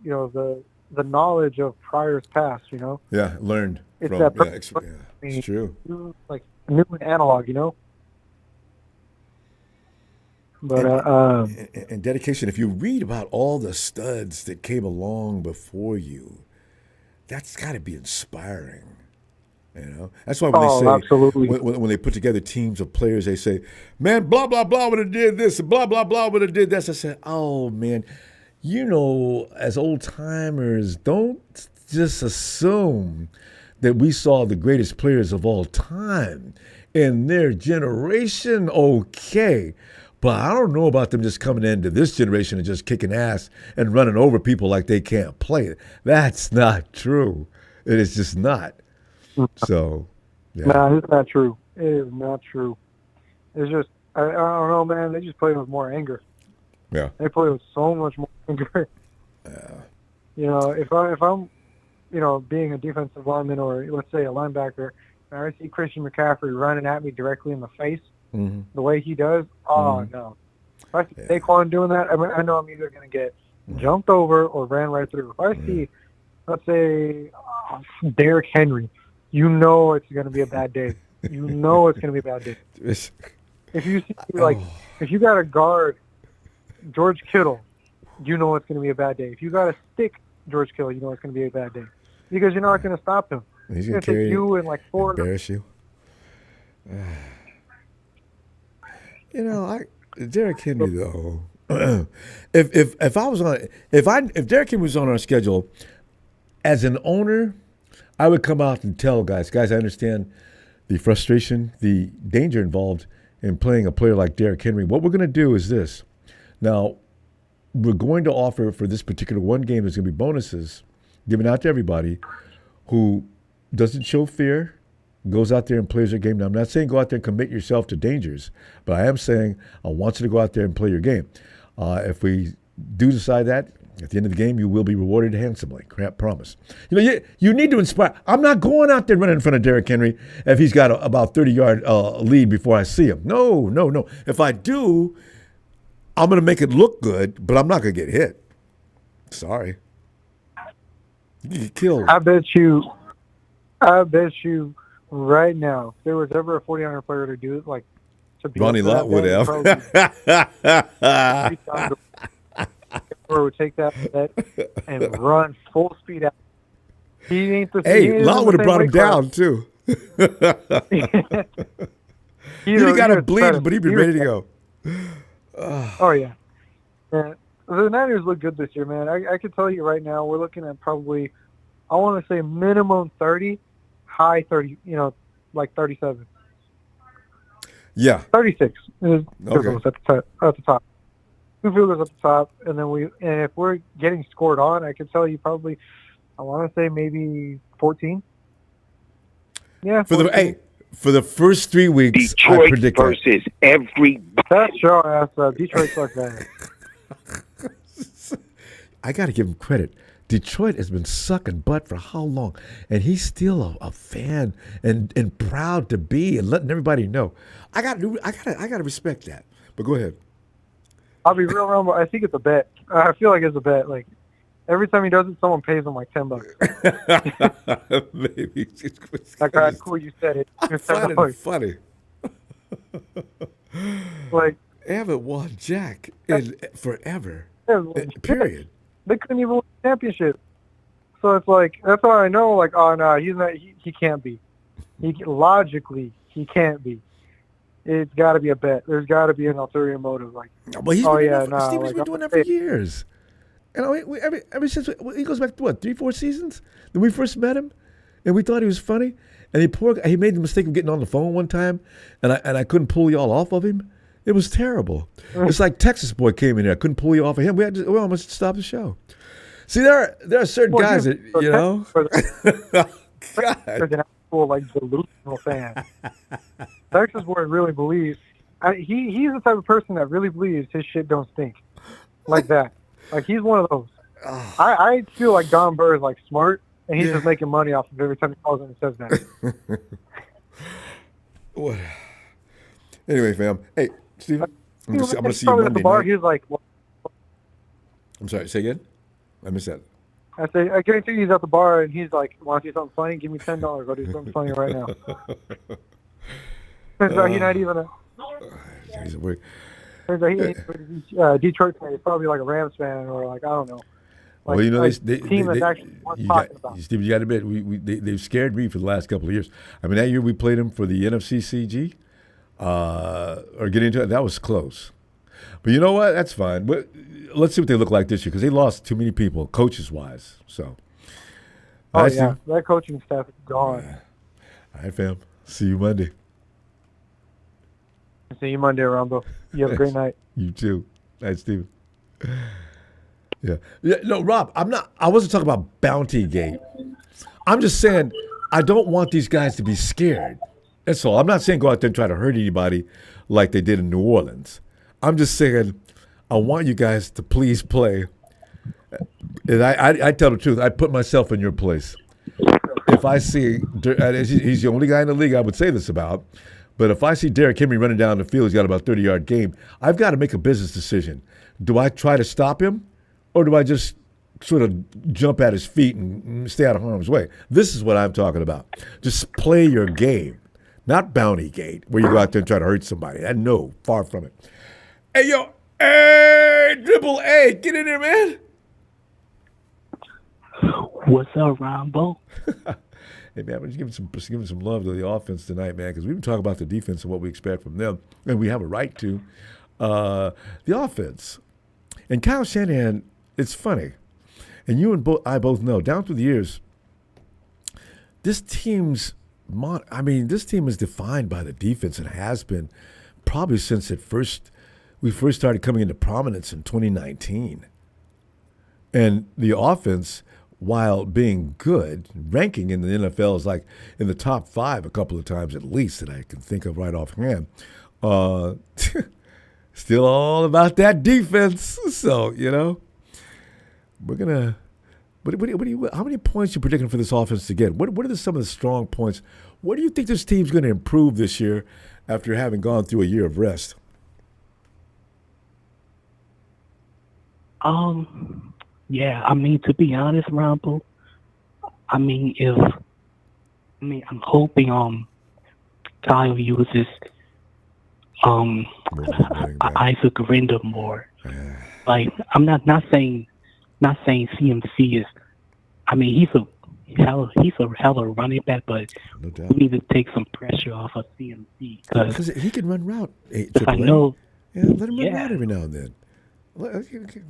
got the knowledge of priors past, Yeah, learned. It's from, that yeah, it's true. Like new analog, But and dedication. If you read about all the studs that came along before you, that's got to be inspiring. You know, that's why when they say absolutely. when they put together teams of players, they say, "Man, blah blah blah would have did this, and blah blah blah would have did this." I said, "Oh man, you know, as old timers, don't just assume that we saw the greatest players of all time in their generation. Okay." But I don't know about them just coming into this generation and just kicking ass and running over people like they can't play. That's not true. It is just not. So, yeah. No, it's not true. It is not true. It's just, I don't know, man. They just play with more anger. Yeah. They play with so much more anger. Yeah. You know, if I'm, you know, being a defensive lineman or let's say a linebacker, and I see Christian McCaffrey running at me directly in the face, the way he does, no. If I see Saquon doing that, I know I'm either going to get jumped over or ran right through. If I see, let's say, Derrick Henry, you know it's going to be a bad day. You know it's going to be a bad day. If you see, if you got to guard George Kittle, you know it's going to be a bad day. If you got to stick George Kittle, you know it's going to be a bad day. Because you're not going to stop him. He's going to take you and like four. Embarrass you. You know, Derrick Henry though. if I was on, if Derrick Henry was on our schedule, as an owner, I would come out and tell guys, I understand the frustration, the danger involved in playing a player like Derrick Henry. What we're going to do is this. Now, we're going to offer for this particular one game, there's going to be bonuses given out to everybody who doesn't show fear, goes out there and plays their game. Now, I'm not saying go out there and commit yourself to dangers, but I am saying I want you to go out there and play your game. If we do decide that, at the end of the game, you will be rewarded handsomely. Promise. You know, you need to inspire. I'm not going out there running in front of Derrick Henry if he's got about 30-yard lead before I see him. No. If I do, I'm going to make it look good, but I'm not going to get hit. Sorry. You get killed. I bet you right now, if there was ever a 49er player to do it, like to be Ronnie Lott would have. Or would take that bet and run full speed out. He ain't the Lott would have brought him down too. He'd got to bleed, but he'd be ready to go. Oh yeah. The Niners look good this year, man. I can tell you right now, we're looking at probably, I want to say minimum 30, high 30, you know, like 37. Yeah. 36 is okay. at the top. 2 field goals at the top, and then if we're getting scored on, I can tell you probably, I want to say maybe 14. Yeah. 14. For the first 3 weeks, Detroit I predict versus every. That's your ass up. Detroit sucks bad. I got to give him credit. Detroit has been sucking butt for how long? And he's still a fan and proud to be and letting everybody know. I got to respect that. But go ahead. I'll be real, Ronbo. I think it's a bet. I feel like it's a bet. Like every time he does it, someone pays him like $10. Maybe. Like, that's cool. You said it. I find it funny. Like they haven't won jack in forever. Period. They couldn't even win the championship. So it's like that's how I know. Like, oh no, he's not. He can't be. Logically, he can't be. It's got to be a bet. There's got to be an ulterior motive. Like, Steve's been doing that for years. And ever since he goes back to what 3-4 seasons. Then we first met him, and we thought he was funny. And he made the mistake of getting on the phone one time, and I couldn't pull y'all off of him. It was terrible. It's like Texas boy came in there. I couldn't pull you off of him. We almost stopped the show. See, there are certain guys that you know. God. Like delusional fan. Texas boy really believes. He's the type of person that really believes his shit don't stink, like that. Like he's one of those. I feel like Don Burr is like smart, and he's just making money off of every time he calls him and says that. What? Anyway, fam. Hey, Steve, I'm going to see you at Monday the bar. night. He's like, I'm sorry. Say again. I missed that. I guarantee you he's at the bar and he's like, want to see something funny? Give me $10. I'll do something funny right now. So he's not even a... Detroit fan is probably like a Rams fan or like I don't know. Like, well, you know, team that's actually worth talking about. Steve, you got to admit, they've scared me for the last couple of years. I mean, that year we played them for the NFC CG, or getting into it, that was close. But you know what? That's fine. But let's see what they look like this year because they lost too many people, coaches-wise. So. Oh, yeah. That coaching staff is gone. Yeah. All right, fam. See you Monday. See you Monday, Ronbo. You have a great night. You too. Night, Steven. Yeah. No, Rob, I wasn't talking about Bounty Gate. I'm just saying I don't want these guys to be scared. That's all. I'm not saying go out there and try to hurt anybody like they did in New Orleans. I'm just saying I want you guys to please play. And I tell the truth. I put myself in your place. If I see, he's the only guy in the league I would say this about, but if I see Derrick Henry running down the field, he's got about a 30-yard game, I've got to make a business decision. Do I try to stop him, or do I just sort of jump at his feet and stay out of harm's way? This is what I'm talking about. Just play your game, not Bounty Gate, where you go out there and try to hurt somebody. No, far from it. Hey, yo, hey, Triple A, get in there, man. What's up, Ronbo? Hey, man, we're just giving some love to the offense tonight, man, because we've been talking about the defense and what we expect from them, and we have a right to. The offense. And Kyle Shanahan, it's funny, and you and I both know, down through the years, this team is defined by the defense and has been probably since we first started coming into prominence in 2019. And the offense, while being good, ranking in the NFL is like in the top 5 a couple of times at least that I can think of right offhand. Still all about that defense. So, you know, we're going to – how many points are you predicting for this offense to get? What are some of the strong points? What do you think this team's going to improve this year after having gone through a year of rest? Yeah, I mean, to be honest, Ronbo, I'm hoping Kyle uses Isaac Renda more. Like, I'm not saying CMC is. I mean, he's a hella running back, but no doubt. we need to take some pressure off of CMC because he can run route. I know. Yeah, let him run route every now and then.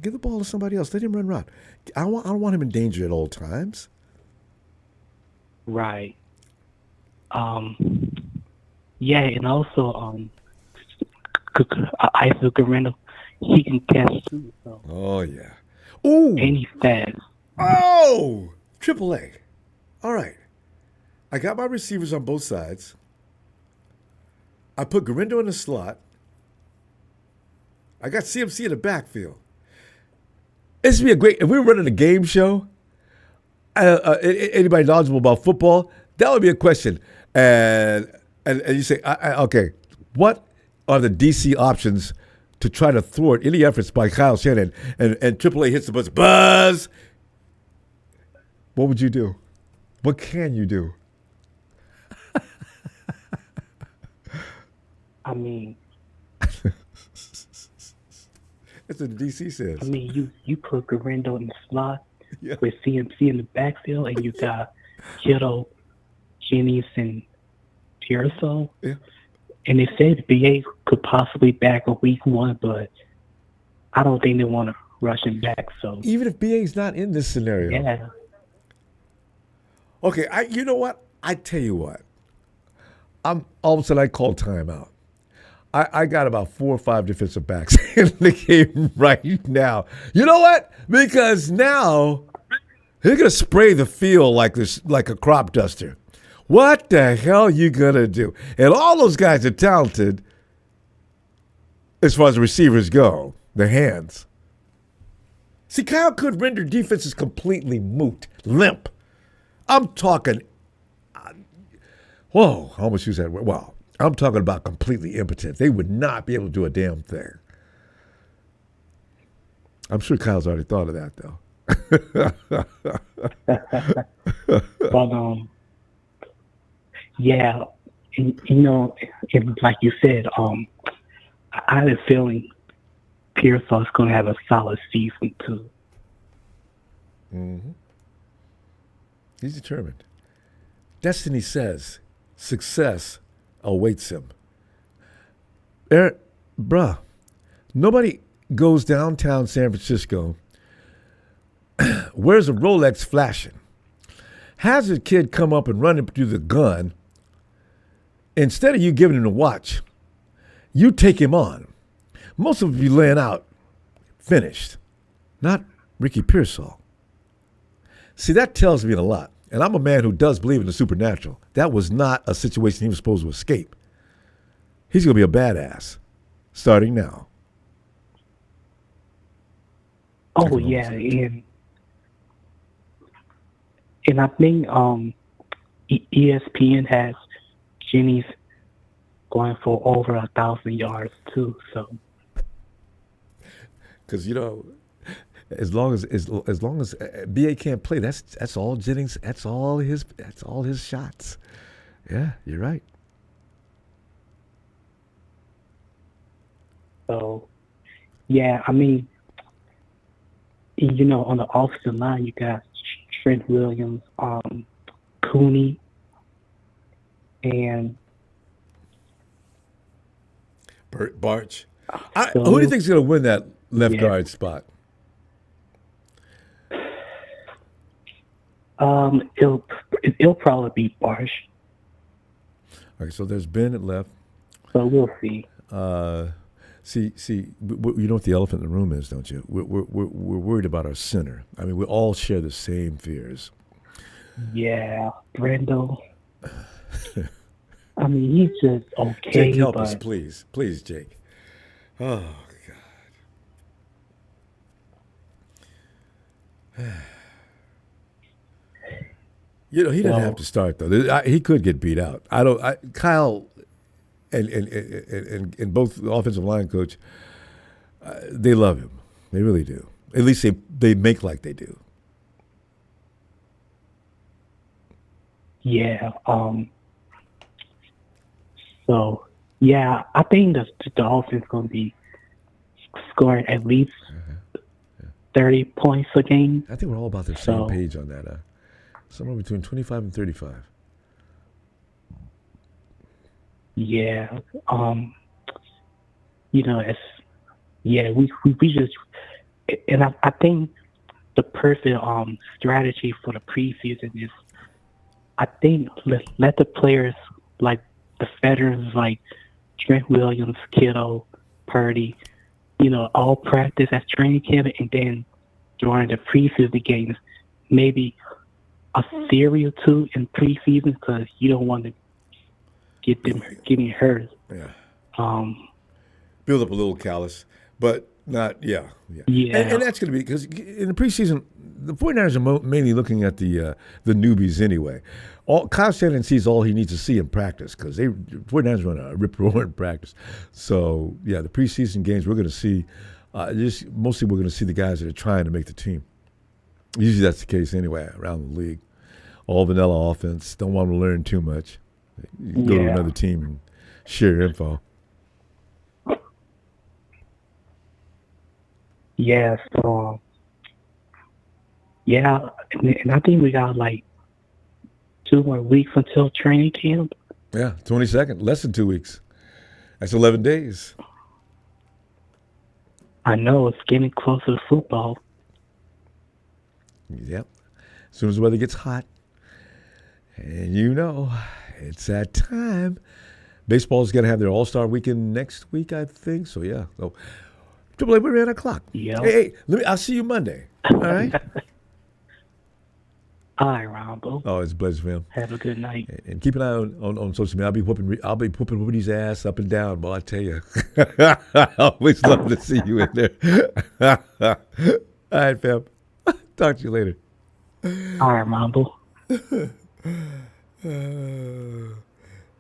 Give the ball to somebody else. Let him run route. I don't want him in danger at all times. Right. Yeah, and also Isaac Guerrero, he can catch too. So. Oh yeah. Ooh. And he's fast. Oh, Triple A. All right. I got my receivers on both sides. I put Guerrero in the slot. I got CMC in the backfield. This would be a great, if we were running a game show, anybody knowledgeable about football, that would be a question. And you say, okay, what are the DC options to try to thwart any efforts by Kyle Shanahan? And AAA hits the buzz. What would you do? What can you do? I mean, that's what the DC says. I mean, you put Guerrero in the slot with CMC in the backfield, and you got Kittle, Jennings, and Pearson. Yeah. And they said BA could possibly back a week 1, but I don't think they want to rush him back. So even if BA's not in this scenario. Yeah. Okay, you know what? I tell you what. All of a sudden I call timeout. I got about 4 or 5 defensive backs in the game right now. You know what? Because now they're gonna spray the field like a crop duster. What the hell you gonna do? And all those guys are talented as far as the receivers go, their hands. See, Kyle could render defenses completely moot, limp. I'm talking, whoa, I almost used that word. Wow. I'm talking about completely impotent. They would not be able to do a damn thing. I'm sure Kyle's already thought of that, though. But, yeah, and, you know, and like you said, I had a feeling Pearson is going to have a solid season too. Mm-hmm. He's determined. Destiny says success awaits him. Bruh, nobody goes downtown San Francisco, wears a Rolex flashing, has a kid come up and run him through the gun. Instead of you giving him a watch, you take him on. Most of you laying out, finished. Not Ricky Pearsall. See, that tells me a lot. And I'm a man who does believe in the supernatural. That was not a situation he was supposed to escape. He's going to be a badass starting now. Oh, yeah. And I think ESPN has Jennings going for over 1,000 yards too. So, because as long as BA can't play, that's all Jennings. That's all his shots. Yeah, you're right. So, yeah, I mean, on the offensive line, you got Trent Williams, Cooney, and Barch. Who do you think is going to win that left guard spot? It'll probably be Barch. Okay, so there's Ben at left. So we'll see. See, you know what the elephant in the room is, don't you? We're worried about our center. I mean, we all share the same fears. Yeah, Brando. I mean, he's just okay. Jake, help us, please, Jake. Oh God. He didn't have to start though. He could get beat out. Kyle and both the offensive line coach, they love him. They really do. At least they make like they do. Yeah. So yeah, I think the offense is going to be scoring at least 30 points a game. I think we're all about the same page on that. Somewhere between 25 and 35. Yeah. We just, and I think the perfect strategy for the preseason is, I think let the players like the veterans like Trent Williams, Kittle, Purdy, all practice at training camp, and then during the preseason games, maybe a series or two in preseason, because you don't want to get them getting hurt. Yeah. Build up a little callus, but not, yeah. Yeah. And that's going to be, because in the preseason, the 49ers are mainly looking at the newbies anyway. Kyle Shanahan sees all he needs to see in practice, because the 49ers run a rip-roaring practice. So, yeah, the preseason games, we're going to see, mostly we're going to see the guys that are trying to make the team. Usually that's the case anyway around the league. All vanilla offense, don't want to learn too much. You can go to another team and share your info. Yeah, so, and I think we got like 2 more weeks until training camp. Yeah, 22nd, less than 2 weeks. That's 11 days. I know, it's getting closer to football. Yep. As soon as the weather gets hot, and it's that time. Baseball's going to have their All-Star weekend next week, I think. So, yeah. So, we're at 8:00. Yeah. Hey, I'll see you Monday. All right? All right, Ronbo. Oh, it's a pleasure, fam. Have a good night. And keep an eye on social media. I'll be whooping Woody's ass up and down, boy, I tell you. I always love to see you in there. All right, fam. Talk to you later. All right, Ronbo.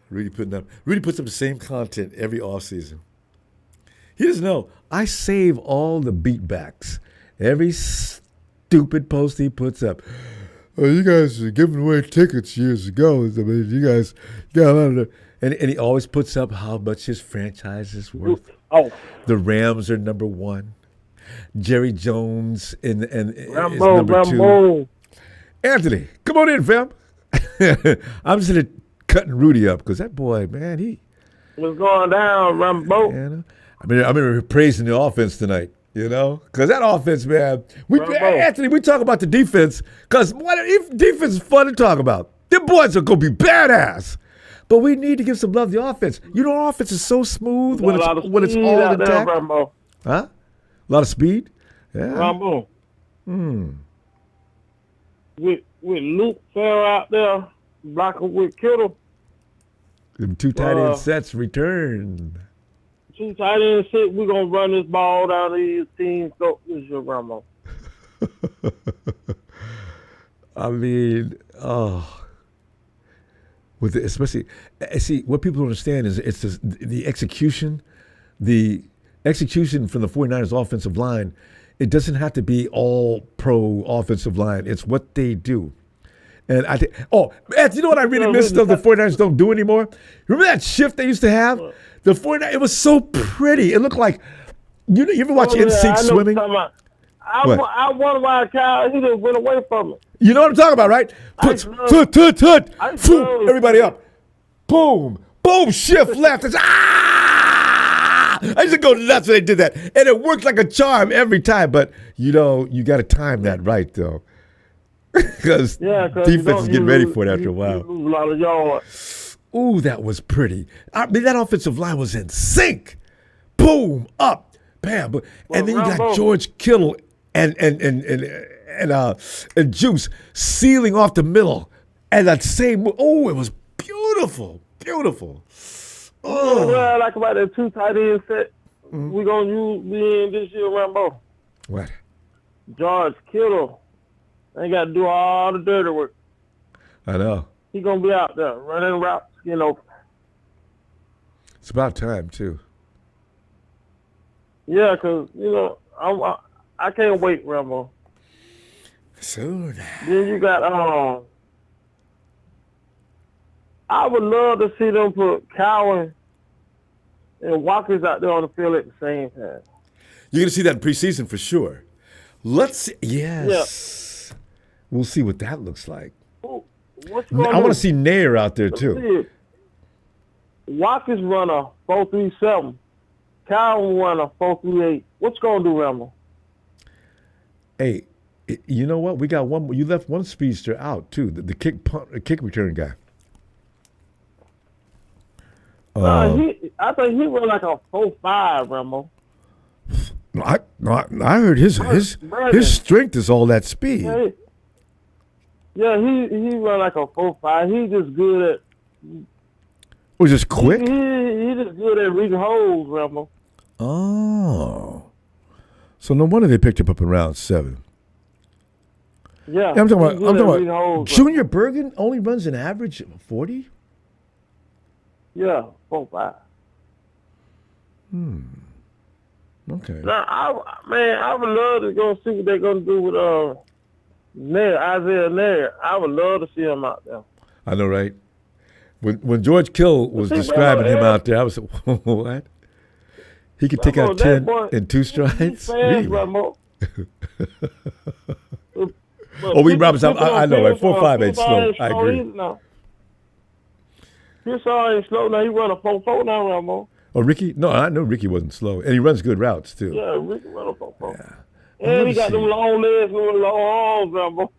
Rudy puts up the same content every offseason. He doesn't know. I save all the beatbacks. Every stupid post he puts up. Oh, you guys are giving away tickets years ago. I mean, you guys got a lot of and he always puts up how much his franchise is worth. Oh, The Rams are number 1. Jerry Jones is Ronbo, number 2. Ronbo. Anthony, come on in, fam. I'm just gonna cutting Rudy up because that boy, man, he. What's going down, Ronbo? You know, I mean, praising the offense tonight. You know, because that offense, man. Anthony, we talk about the defense because defense is fun to talk about. Them boys are gonna be badass. But we need to give some love to the offense. You know, our offense is so smooth when it's all intact. Ronbo. Huh? A lot of speed. Yeah. Ronbo. With Luke Farrell out there blocking with Kittle. Them 2 tight end sets return. 2 tight end sets. We're gonna run this ball down to these teams. Go, this is your Ronbo. I mean, especially, see, what people don't understand is it's the execution, from the 49ers offensive line. It doesn't have to be all pro offensive line. It's what they do. And I think, Ed, you know what I really miss though the 49ers don't do anymore? Remember that shift they used to have? The 49ers, it was so pretty. It looked like, you ever watch NSYNC swimming? I wonder why Kyle, he just went away from it. You know what I'm talking about, right? Everybody up. Boom. Boom. Shift left. I used to go nuts when they did that. And it worked like a charm every time. But, you got to time that right, though. Because defense is getting ready for it after a while. You lose a lot of yards. Ooh, that was pretty. I mean, that offensive line was in sync. Boom. Up. Bam. And then you got George Kittle and Juice sealing off the middle. And that same, it was beautiful. Beautiful. Oh, what I like about that 2 tight end set we're going to use this year, Ronbo. What? George Kittle ain't got to do all the dirty work. I know. He's going to be out there running routes, It's about time, too. Yeah, because, I can't wait, Ronbo. Soon. Then you got, I would love to see them put Cowan and Watkins out there on the field at the same time. You're going to see that in preseason for sure. Let's see. Yes. Yeah. We'll see what that looks like. I want to see Nair out there, too. Watkins run a 4.37. Cowan run a 4.38. What's going to do, Rambo? Hey, you know what? We got one. You left one speedster out, too, the kick return guy. I think he run like a 4.5, Rambo. I heard his strength is all that speed. Yeah, he run like a 4.5. He just good at. Was just quick? He just good at reading holes, Rambo. Oh, so no wonder they picked him up in round 7. Yeah, I'm talking about holes, Junior Bergen only runs an average of 40. Yeah, 4.5. Okay. Now, I would love to go see what they're going to do with Isaiah Nair. I would love to see him out there. I know, right? When George Kittle was describing him out there, I was like, what? He could take out 10 in 2 strides? Really? We Robinson, I know, right? 4.5 ain't slow. I agree. Pearson ain't slow now. He run a 4.4 now, Rambo. Oh, Ricky? No, I know Ricky wasn't slow. And he runs good routes, too. Yeah, Ricky run a 4.4. Yeah. And he got them long legs and them long arms, Rambo.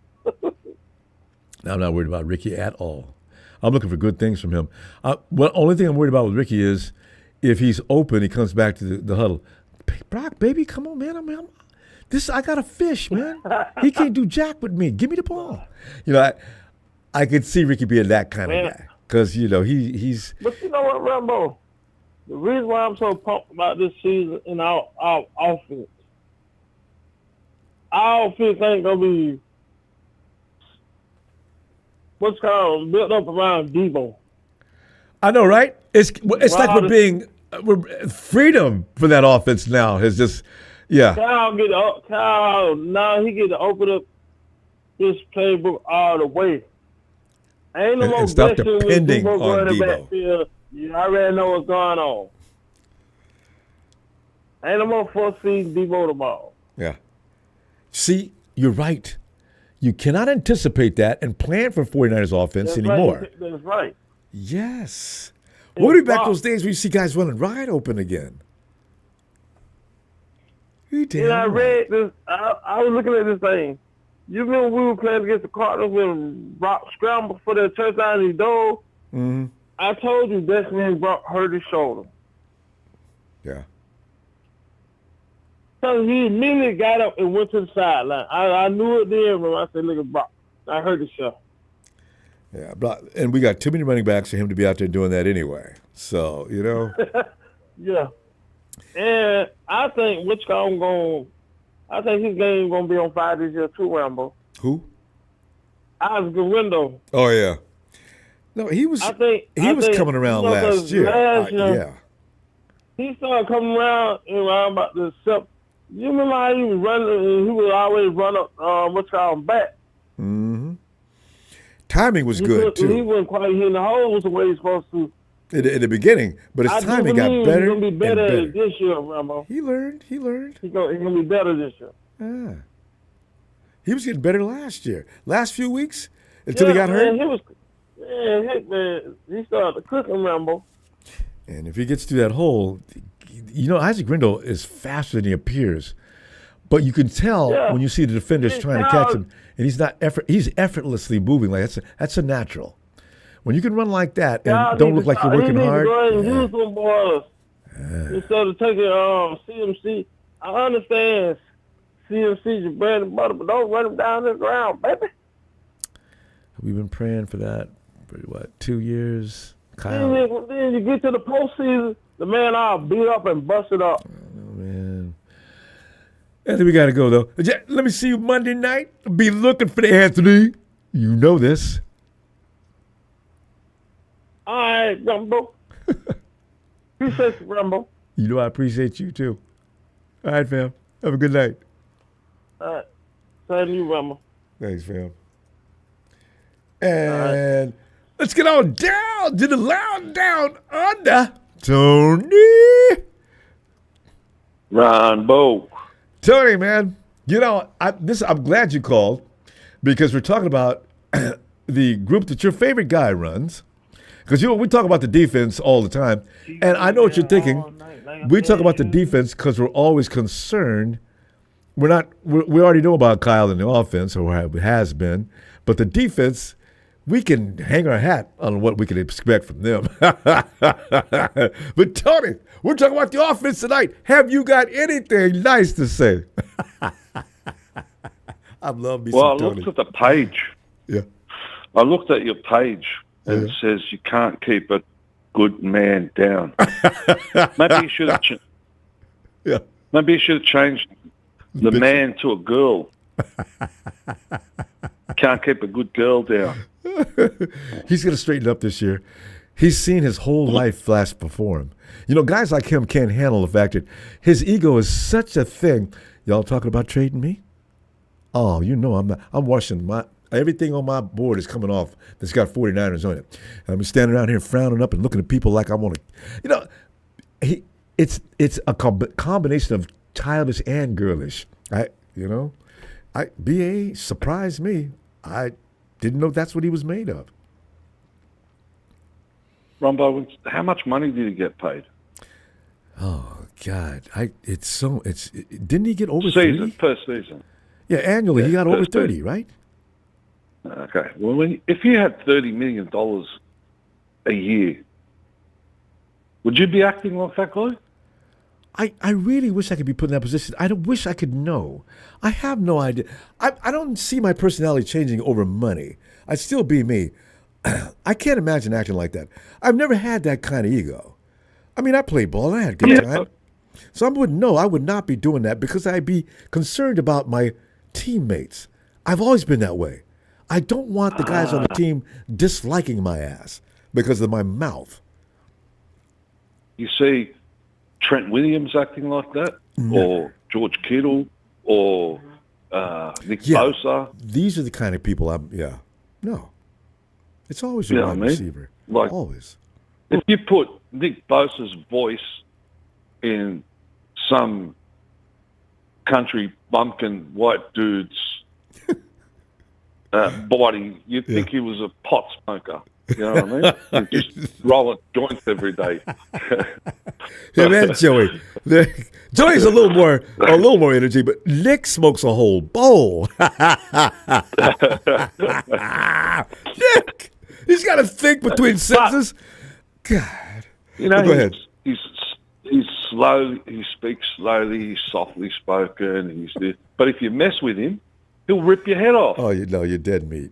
I'm not worried about Ricky at all. I'm looking for good things from him. Only thing I'm worried about with Ricky is if he's open, he comes back to the huddle. Brock, baby, come on, man. I got a fish, man. He can't do jack with me. Give me the ball. I could see Ricky being that kind of guy. Because, he's... But you know what, Rambo? The reason why I'm so pumped about this season in our offense ain't going to be what's called built up around Debo. I know, right? It's like we're freedom for that offense now has just, yeah. Kyle now he get to open up his playbook all the way. Ain't no more stop depending on Debo. Backfield. You already know what's going on. Ain't no more first season Debo tomorrow. Yeah. See, you're right. You cannot anticipate that and plan for 49ers offense That's anymore. Right. That's right. Yes. We'll be back Brock- those days where you see guys running wide open again. You damn And I right. read this. I was looking at this thing. You remember we were playing against the Cardinals when Brock scrambled for that touchdown and he dove? Mm-hmm. I told you that's when Brock hurt his shoulder. Yeah. So he immediately got up and went to the sideline. I knew it then when I said, look at Brock. I heard the show. Yeah. And we got too many running backs for him to be out there doing that anyway. So, you know. Yeah. And I think I think his game going to be on fire this year too, Rambo. Who? Oscar Window. Oh, yeah. No, he was coming around last year. Yeah. He started coming around about the self. You remember how he was running? He would always run up, back. Mm-hmm. Timing was good, too. He wasn't quite hitting the holes the way he's supposed to. In the beginning, but his timing got better. He's going to be better and better this year, Rambo. He learned. He's going to be better this year. Yeah. He was getting better last year. Last few weeks until he got hurt. He started cooking, Rambo. And if he gets through that hole, you know, Isaac Grindle is faster than he appears. But you can tell when you see the defenders trying to catch him, and he's effortlessly moving. Like that's a natural. When you can run like that and don't look like you're working hard. Use them boys instead of taking CMC. I understand CMC's your bread and butter, but don't run him down the ground, baby. We've been praying for that for 2 years? Kyle. Then you get to the postseason, the man all beat up and busted up. Oh, man. Anthony, we got to go, though. Let me see you Monday night. Be looking for the Anthony. You know this. All right, Ronbo. Appreciate you, Ronbo. You know I appreciate you, too. All right, fam. Have a good night. All right. Same to you, Ronbo. Thanks, fam. And let's get on down to the loud down under. Tony. Ronbo. Tony, man. You know, I'm glad you called because we're talking about the group that your favorite guy runs. Because, you know, we talk about the defense all the time. And I know what you're thinking. We talk about the defense because we're always concerned. We already know about Kyle in the offense, or has been. But the defense, we can hang our hat on what we can expect from them. But, Tony, we're talking about the offense tonight. Have you got anything nice to say? I love me Well, some I Tony. looked at the page. Yeah. I looked at your page, and it says you can't keep a good man down. Maybe you should have. Yeah. Maybe you should have changed the man to a girl. Can't keep a good girl down. He's going to straighten up this year. He's seen his whole life flash before him. You know, guys like him can't handle the fact that his ego is such a thing. Y'all talking about trading me? Oh, you know I'm washing everything on my board is coming off that's got 49ers on it. And I'm standing around here frowning up and looking at people like I want to, you know, it's a combination of childish and girlish. BA surprised me. I didn't know that's what he was made of. Ronbo, how much money did he get paid? Oh God, didn't he get over season 30? Per season? Yeah, annually he got over 30, right? Okay. Well, if you had $30 million a year, would you be acting like that guy? I really wish I could be put in that position. I wish I could know. I have no idea. I don't see my personality changing over money. I'd still be me. I can't imagine acting like that. I've never had that kind of ego. I mean, I played ball. I had a good time. So I wouldn't know. I would not be doing that because I'd be concerned about my teammates. I've always been that way. I don't want the guys on the team disliking my ass because of my mouth. You see Trent Williams acting like that, or George Kittle, or Nick Bosa. These are the kind of people no. It's always a wide receiver. Like, always. If you put Nick Bosa's voice in some country bumpkin white dude's body, you'd think he was a pot smoker. You know what I mean? He'd just rolling joints every day. Yeah, man, Joey. Joey's a little more energy, but Nick smokes a whole bowl. Nick, he's got to think between sentences. God, you know, go ahead. He's slow. He speaks slowly. He's softly spoken. But if you mess with him, he'll rip your head off. Oh, you're dead meat.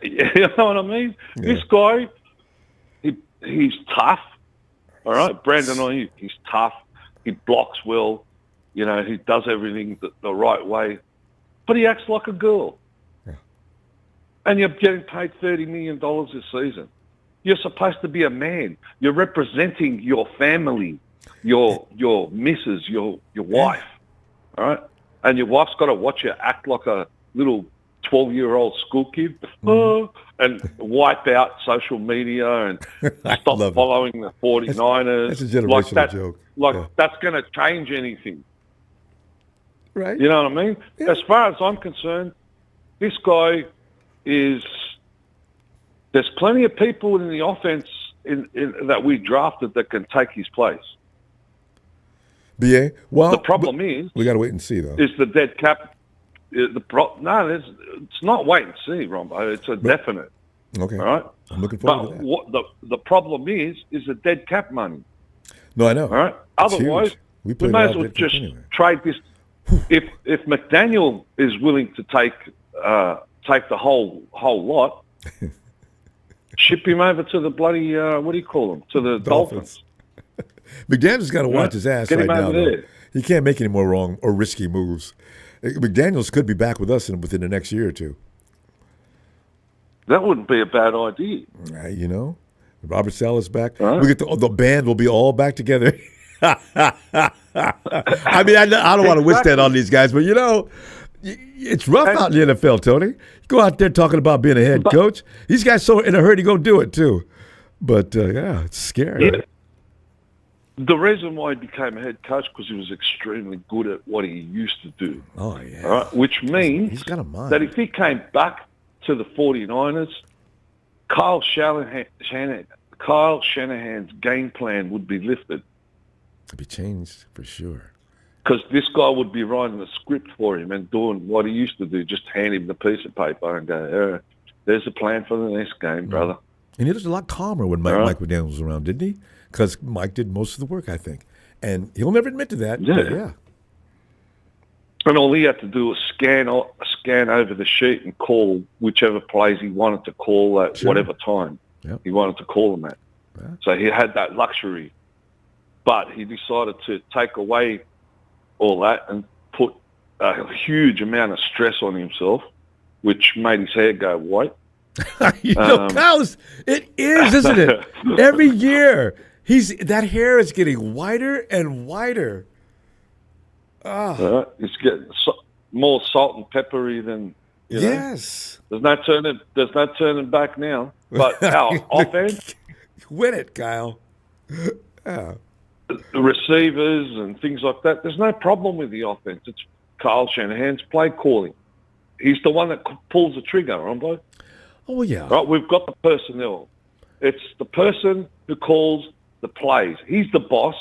You know what I mean? Yeah. This guy, he's tough. All right, Brandon Ayuk, he's tough. He blocks well. You know, he does everything the right way. But he acts like a girl. Yeah. And you're getting paid $30 million this season. You're supposed to be a man. You're representing your family, your missus, your wife. All right? And your wife's got to watch you act like a little 12-year-old school kid and wipe out social media and stop following the 49ers. That's a generational joke. That's going to change anything. Right. You know what I mean? Yeah. As far as I'm concerned, this guy is... There's plenty of people in the offense that we drafted that can take his place. BA? Well, the problem is... We got to wait and see, though. Is the dead cap... No, it's not wait and see, Ronbo. It's a definite. Okay. All right? I'm looking forward to that. What the problem is the dead cap money. No, I know. All right? It's Otherwise, huge. we may as well just trade this. If McDaniel is willing to take the whole lot, ship him over to the bloody, what do you call them? To the Dolphins. McDaniel's got to watch his ass Get right him now. over there. He can't make any more wrong or risky moves. McDaniels could be back with us within the next year or two. That wouldn't be a bad idea. You know, Robert Saleh's back. Right. We get the band will be all back together. I mean, I don't want to wish that on these guys, but you know, it's rough out in the NFL, Tony. You go out there talking about being a head coach. These guys so in a hurry to go do it too. But yeah, it's scary. Yeah. The reason why he became a head coach because he was extremely good at what he used to do. Oh, yeah. All right? Which means he's got a mind. that if he came back to the 49ers, Kyle Shanahan's game plan would be lifted. It'd be changed for sure. Because this guy would be writing the script for him and doing what he used to do, just hand him the piece of paper and go, there's a plan for the next game, brother. And he was a lot calmer when Mike McDaniel was around, didn't he? Because Mike did most of the work, I think. And he'll never admit to that. Yeah. And all he had to do was scan over the sheet and call whichever plays he wanted to call at whatever time he wanted to call them at. Yeah. So he had that luxury. But he decided to take away all that and put a huge amount of stress on himself, which made his hair go white. You know, Kyle, it is, isn't it? Every year, that hair is getting whiter and whiter. It's getting more salt and peppery than you know. Yes. There's no turning back now. But our offense, win it, Kyle. Yeah. The receivers and things like that. There's no problem with the offense. It's Kyle Shanahan's play calling. He's the one that pulls the trigger, Ronbo. Oh, yeah. Right, we've got the personnel. It's the person who calls the plays. He's the boss.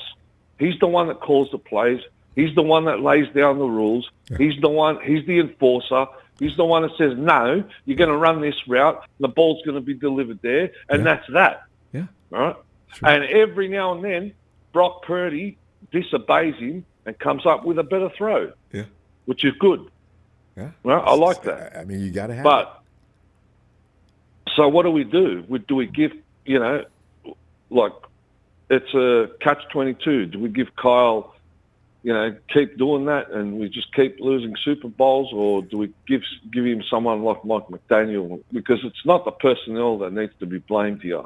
He's the one that calls the plays. He's the one that lays down the rules. Yeah. He's the enforcer. He's the one that says, no, you're going to run this route. The ball's going to be delivered there. And that's that. Yeah. All right? Sure. And every now and then, Brock Purdy disobeys him and comes up with a better throw. Yeah. Which is good. Yeah. Well, I like that. I mean, you got to have it. So what do? Do we give, like it's a catch-22. Do we give Kyle, keep doing that and we just keep losing Super Bowls, or do we give him someone like Mike McDaniel? Because it's not the personnel that needs to be blamed here.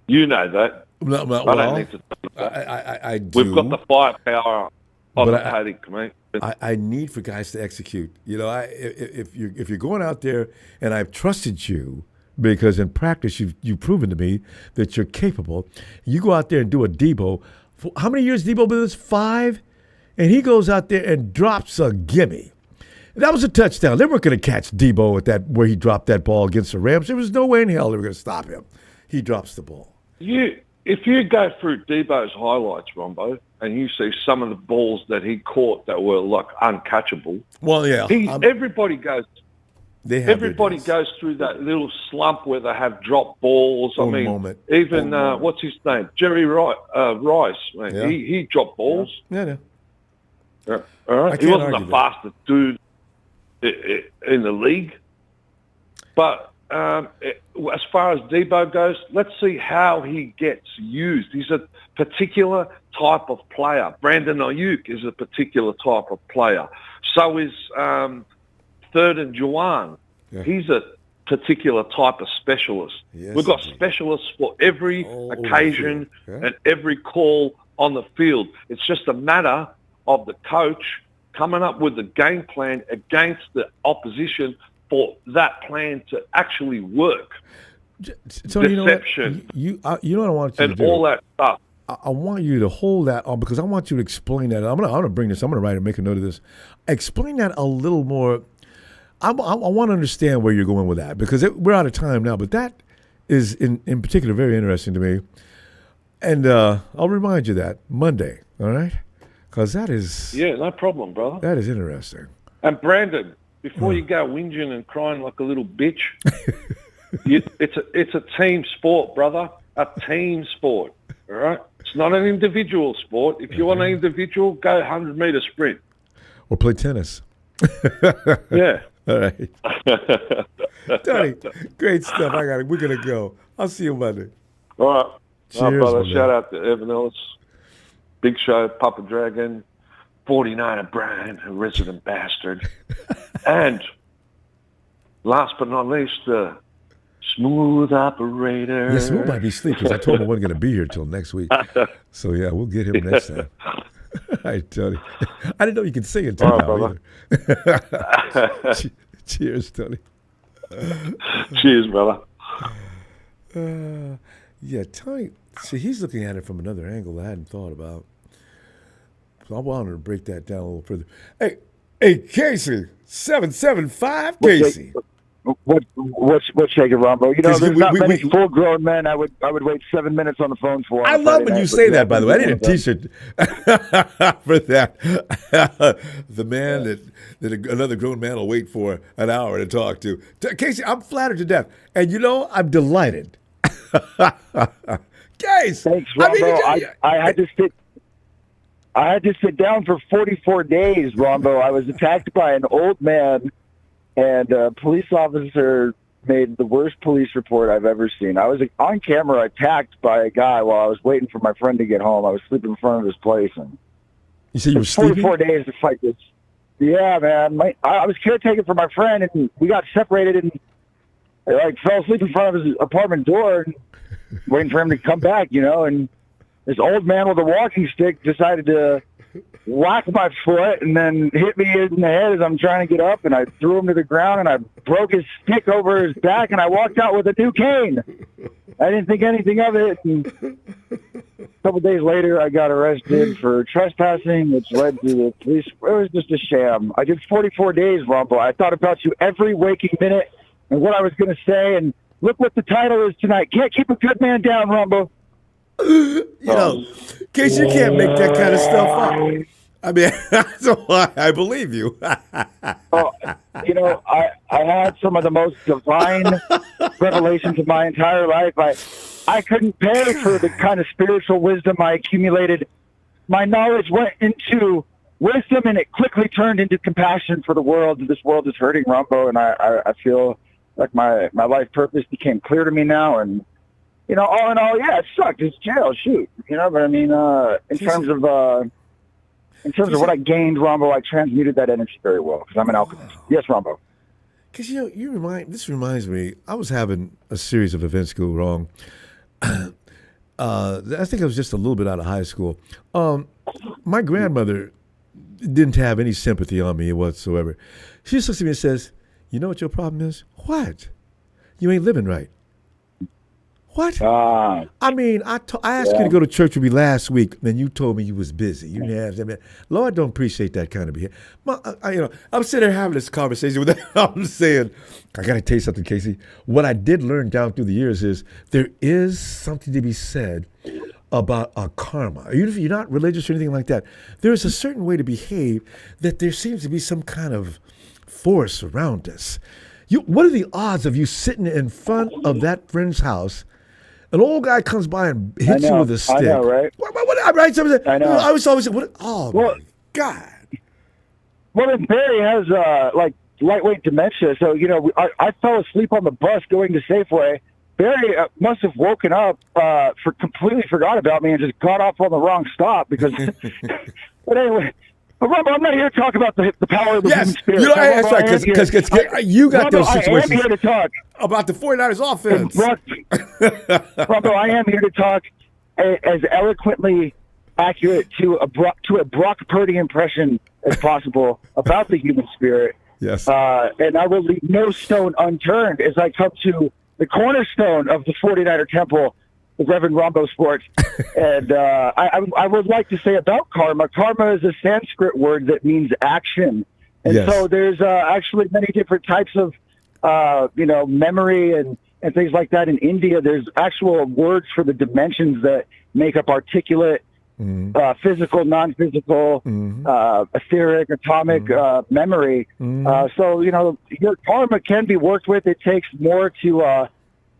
You know that. I don't need to do that. I do. We've got the firepower on the paddock, mate. I need for guys to execute. If you're going out there, and I've trusted you because in practice you've proven to me that you're capable. You go out there and do a Debo, How many years Debo been this? 5? And he goes out there and drops a gimme. That was a touchdown. They weren't going to catch Debo at that where he dropped that ball against the Rams. There was no way in hell they were going to stop him. He drops the ball. If you go through Debo's highlights, Ronbo, and you see some of the balls that he caught that were like uncatchable. Well, yeah. Everybody goes through that little slump where they have dropped balls. Even what's his name? Jerry Rice. Man, Yeah. he dropped balls. Yeah. All right. He wasn't the fastest dude in the league. But as far as Debo goes, let's see how he gets used. He's a particular type of player. Brandon Ayuk is a particular type of player. So is Third and Juwan. Yeah. He's a particular type of specialist. Yes, we've got specialists for every occasion and every call on the field. It's just a matter of the coach coming up with a game plan against the opposition for that plan to actually work. So deception. You know what I want you and to do? All that stuff. I want you to hold that on because I want you to explain that. I'm gonna bring this. I'm gonna write and make a note of this. Explain that a little more. I want to understand where you're going with that because we're out of time now. But that is in particular very interesting to me, and I'll remind you that Monday. All right, because that is no problem, brother. That is interesting. And Brandon, before you go whinging and crying like a little bitch, it's a team sport, brother. A team sport. All right. It's not an individual sport. If you want an individual, go 100-meter sprint. Or play tennis. Yeah. All right. Tony, great stuff. We're going to go. I'll see you Monday. All right. Cheers, brother. Shout out to Evan Ellis. Big Show, Papa Dragon, 49er Brian, a resident bastard. And last but not least, Smooth Operator. Yeah, Smooth might be asleep because I told him I wasn't going to be here till next week. So, yeah, we'll get him next time. All right, Tony. I didn't know you could sing it now either. Cheers, Tony. Cheers, brother. Yeah, Tony, see, he's looking at it from another angle I hadn't thought about. So I wanted to break that down a little further. Hey, Casey, 775, Casey. What's shaking, Ronbo? You know, there's not many full-grown men I would wait 7 minutes on the phone for. I love when you say that, by the way. I need a T-shirt for that. The man that another grown man will wait for an hour to talk to. Casey, I'm flattered to death. And, you know, I'm delighted. Casey. Thanks, Ronbo. I had to sit down for 44 days, Ronbo. I was attacked by an old man. And a police officer made the worst police report I've ever seen. I was on camera attacked by a guy while I was waiting for my friend to get home. I was sleeping in front of his place. And you said you were sleeping? 44 days to fight this. Yeah, man. I was caretaking for my friend, and we got separated, and I fell asleep in front of his apartment door, and waiting for him to come back, you know. And this old man with a walking stick decided to whack my foot and then hit me in the head as I'm trying to get up, and I threw him to the ground, and I broke his stick over his back, and I walked out with a new cane. I didn't think anything of it. And a couple of days later, I got arrested for trespassing, which led to the police. It was just a sham. I did 44 days, Ronbo. I thought about you every waking minute and what I was going to say, and look what the title is tonight. Can't keep a good man down, Ronbo. You know, Casey, you can't make that kind of stuff up. I mean, so I believe you. You know, I had some of the most divine revelations of my entire life. I couldn't pay for the kind of spiritual wisdom I accumulated. My knowledge went into wisdom, and it quickly turned into compassion for the world. This world is hurting, Ronbo, and I feel like my life purpose became clear to me now. And you know, all in all, yeah, it sucked. It's jail, shoot. You know, but I mean, in terms of what I gained, Ronbo, I transmuted that energy very well because I'm an alchemist. Yes, Ronbo. Because this reminds me. I was having a series of events go wrong. I think I was just a little bit out of high school. My grandmother didn't have any sympathy on me whatsoever. She just looks at me and says, "You know what your problem is? What? You ain't living right." What? Ah, I mean, I asked you to go to church with me last week, and you told me you was busy. You didn't have. I mean, Lord, don't appreciate that kind of behavior. I'm sitting there having this conversation with them. I'm saying, I got to tell you something, Casey. What I did learn down through the years is there is something to be said about karma. Even if you're not religious or anything like that, there is a certain way to behave that there seems to be some kind of force around us. What are the odds of you sitting in front of that friend's house? An old guy comes by and hits you with a stick. I know, right? Right? I know. I was always, my God. Well, and Barry has lightweight dementia, so I fell asleep on the bus going to Safeway. Barry must have woken up, completely forgot about me, and just got off on the wrong stop because. But anyway. But Ronbo, I'm not here to talk about the power of the human spirit. That's right, because you got those situations. I am here to talk about the 49ers offense. Ronbo, I am here to talk as eloquently accurate to a Brock Purdy impression as possible about the human spirit. Yes. And I will leave no stone unturned as I come to the cornerstone of the 49er temple, the Reverend Ronbo Sports. And I would like to say about karma. Karma is a Sanskrit word that means action. And so there's actually many different types of, memory and things like that. In India, there's actual words for the dimensions that make up articulate, physical, non-physical, etheric, atomic memory. So, your karma can be worked with. It takes more to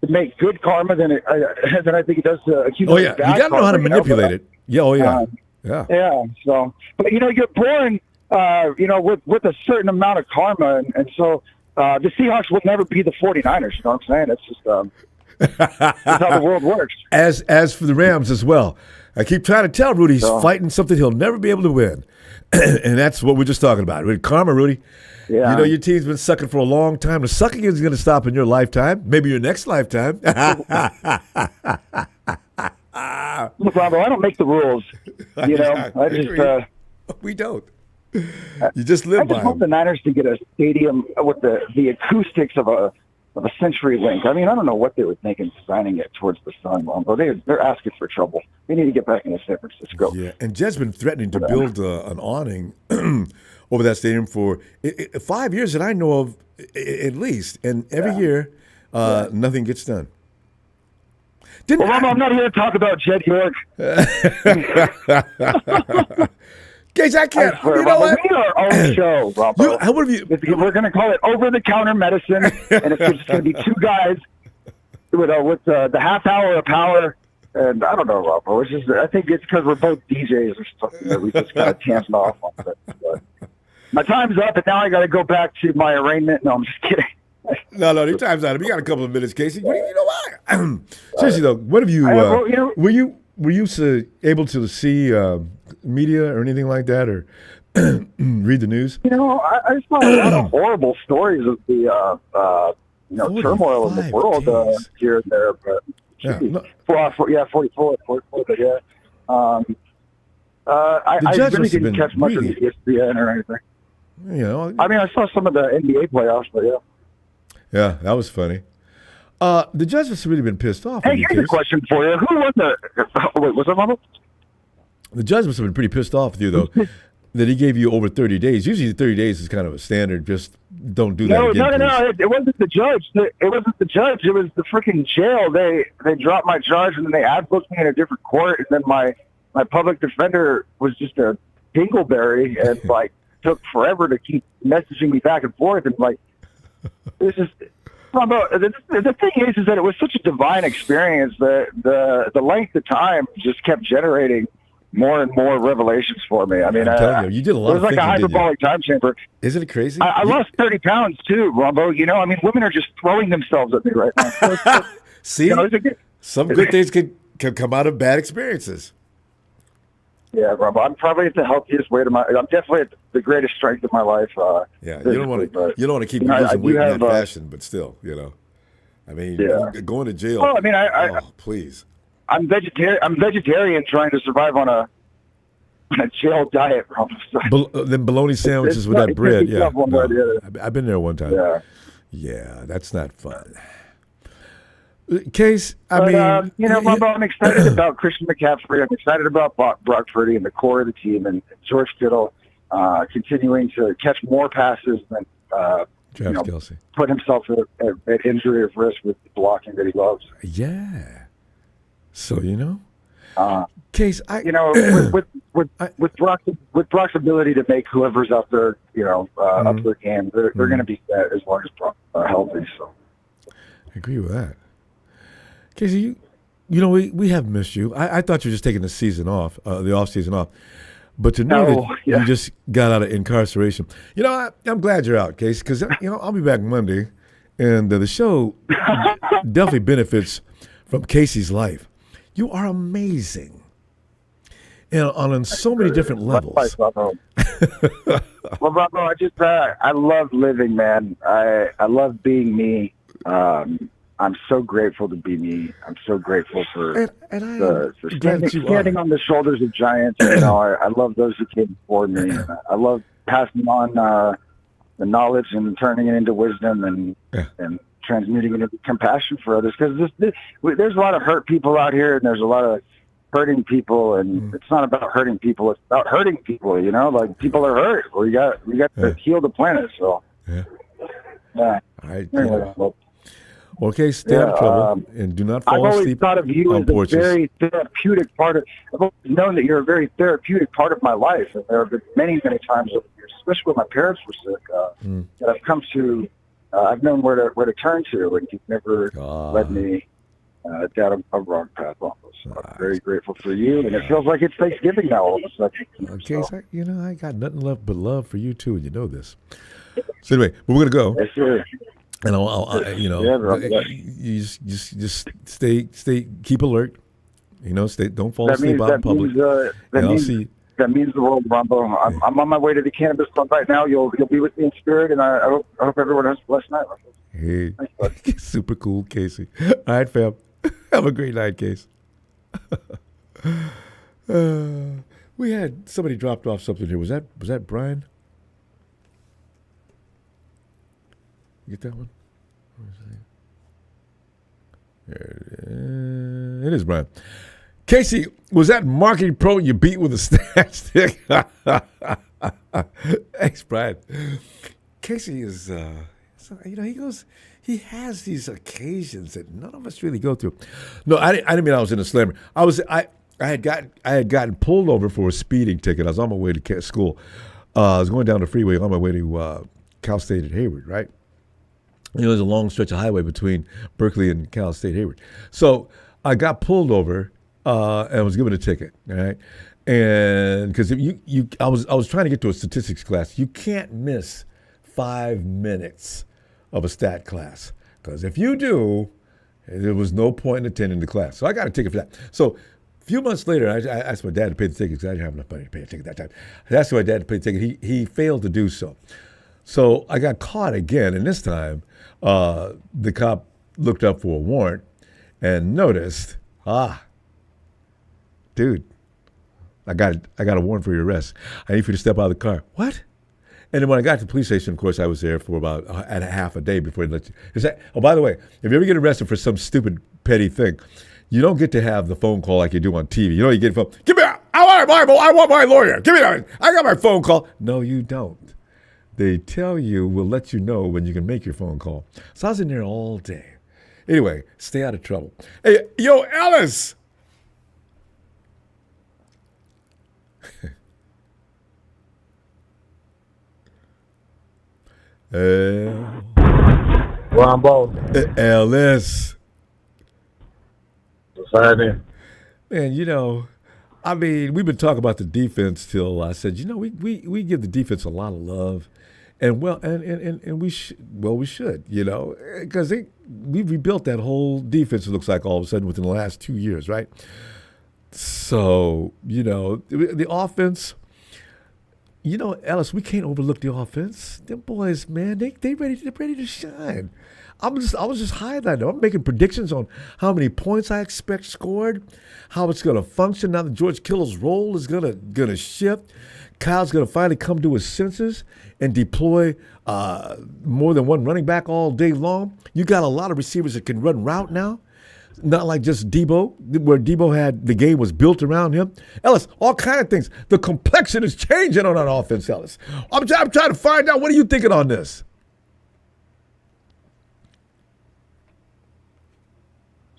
make good karma than I think it does to accumulate bad karma. You got to know how to manipulate it. Yeah, Yeah. So, but you're born, with a certain amount of karma, and so the Seahawks will never be the 49ers. You know what I'm saying? It's just that's how the world works. As for the Rams as well, I keep trying to tell Rudy he's fighting something he'll never be able to win, and that's what we're just talking about. With karma, Rudy. Yeah. Your team's been sucking for a long time. The sucking isn't going to stop in your lifetime. Maybe your next lifetime. Look, Ronbo, I don't make the rules. We don't. You just live by I just want the Niners to get a stadium with the acoustics of a CenturyLink. I mean, I don't know what they were thinking signing it towards the sun, Ronbo. They're asking for trouble. They need to get back into San Francisco. Yeah, and Jed's been threatening to build an awning over that stadium for 5 years that I know of, at least. And every year, nothing gets done. I'm not here to talk about Jed York. Gage, I can't. You know what? We are our own show, Ronbo. We're going to call it over-the-counter medicine, and it's just going to be two guys with the half hour of power. And I don't know, Ronbo. It's just, I think it's because we're both DJs or something that we just kind of tamped off on it. But my time's up, and now I got to go back to my arraignment. No, I'm just kidding. No, your time's out. You got a couple of minutes, Casey. You know what? Seriously though, what have you? Were you able to see media or anything like that, or read the news? I saw a lot of horrible stories of the turmoil in the world here and there, but. 44. But yeah. I really didn't catch much of the ESPN or anything. I mean, I saw some of the NBA playoffs, but yeah. Yeah, that was funny. The judges have really been pissed off. Hey, here's a question for you. Who won the? Wait, what's up, Mama? The judge must have been pretty pissed off with you, though, that he gave you over 30 days. Usually 30 days is kind of a standard. Just don't do that again. No. It wasn't the judge. It wasn't the judge. It was the freaking jail. They dropped my charge, and then they ad-booked me in a different court, and then my public defender was just a dingleberry and, took forever to keep messaging me back and forth. And, it's just... The thing is that it was such a divine experience that the length of time just kept generating more and more revelations for me. I mean, you did a lot. It was like a hyperbolic time chamber. Isn't it crazy? I lost 30 pounds too, Ronbo. I mean, women are just throwing themselves at me right now. See, some good things can come out of bad experiences. Yeah, Ronbo. I'm probably at the healthiest weight of I'm definitely at the greatest strength of my life. You don't want to keep losing weight in that fashion, but still, I mean, going to jail. Well, I mean, please. I'm vegetarian trying to survive on a jail diet. Then bologna sandwiches with that bread. Yeah, I've been there one time. Yeah, that's not fun. Case, But, Ronbo, I'm excited about Christian McCaffrey. I'm excited about Brock Purdy and the core of the team, and George Kittle continuing to catch more passes than Kelsey. put himself at injury of risk with the blocking that he loves. Yeah. So Case, with Brock's ability to make whoever's out there, up their game, they're going to be set as long as Brock healthy. So I agree with that. Casey, we have missed you. I thought you were just taking the season off, the off season off, but to know that you just got out of incarceration, I'm glad you're out, Casey, because I'll be back Monday, and the show definitely benefits from Casey's life. You are amazing. On so many different levels. Well, Ronbo, I love living, man. I love being me. I'm so grateful to be me. I'm so grateful for standing on the shoulders of giants. I love those who came before me. I love passing on the knowledge and turning it into wisdom and transmuting it into compassion for others. Because there's a lot of hurt people out here, and there's a lot of hurting people, and it's not about hurting people. It's about hurting people. Like people are hurt. We got to heal the planet. So Okay, stay out of trouble and do not fall asleep. I've always thought of you as a very therapeutic part of. I've always known that you're a very therapeutic part of my life, and there have been many, many times over the years, especially when my parents were sick, that I've come to. I've known where to turn to, and you've never led me down a wrong path. So I'm very grateful for you, and it feels like it's Thanksgiving now all of a sudden. Okay, so, I got nothing left but love for you too, and you know this. So anyway, we're gonna go. Yes, sir. And you just stay, keep alert. Don't fall asleep out in public. That means the world, Ronbo. I'm on my way to the Cannabis Club right now. You'll be with me in spirit, and I hope everyone has a blessed night. Hey, thanks, super cool, Casey. All right, fam. Have a great night, Case. We had somebody dropped off something here. Was that Brian? You get that one? There it is, Brian. Casey, was that marketing pro you beat with a snatch stick? Thanks, Brian. Casey is, he has these occasions that none of us really go through. No, I didn't mean I was in a slammer. I had gotten pulled over for a speeding ticket. I was on my way to school. I was going down the freeway on my way to Cal State at Hayward, right? There's a long stretch of highway between Berkeley and Cal State Hayward. So I got pulled over and was given a ticket, all right? And because I was trying to get to a statistics class. You can't miss 5 minutes of a stat class, because if you do, there was no point in attending the class. So I got a ticket for that. So a few months later, I asked my dad to pay the ticket because I didn't have enough money to pay a ticket that time. I asked my dad to pay the ticket. He failed to do so. So I got caught again, and this time the cop looked up for a warrant and noticed, dude, I got a warrant for your arrest. I need for you to step out of the car. What? And then when I got to the police station, of course, I was there for about a half a day before they let you. By the way, if you ever get arrested for some stupid, petty thing, you don't get to have the phone call like you do on TV. You get a phone. Give me I want my lawyer. Give me that. I got my phone call. No, you don't. They tell you, we'll let you know when you can make your phone call. So I was in there all day. Anyway, stay out of trouble. Hey, yo, Ellis. Ronbo. Ellis. What's happening? Man, we've been talking about the defense till I said, we give the defense a lot of love. And we should, because we rebuilt that whole defense, it looks like, all of a sudden within the last 2 years, right? So, the offense, Ellis, we can't overlook the offense. Them boys, man, they're ready to shine. I was just highlighting. I'm making predictions on how many points I expect scored, how it's going to function now that George Kittle's role is gonna shift. Kyle's going to finally come to his senses and deploy more than one running back all day long. You got a lot of receivers that can run route now. not like just Debo, where Debo had the game was built around him. Ellis, all kind of things. The complexion is changing on that offense, Ellis. I'm trying to find out, what are you thinking on this?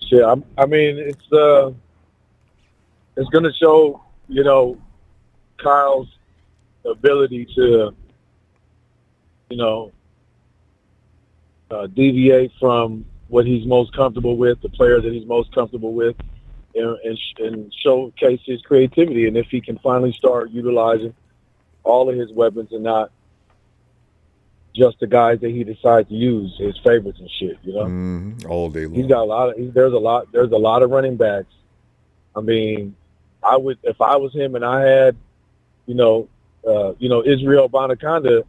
Yeah, I mean, it's going to show, Kyle's ability to, deviate from what he's most comfortable with, the player that he's most comfortable with, and showcase his creativity. And if he can finally start utilizing all of his weapons and not just the guys that he decides to use, his favorites and shit, All day long. He's got there's a lot of running backs. I mean, if I was him and I had, Israel Bonaconda,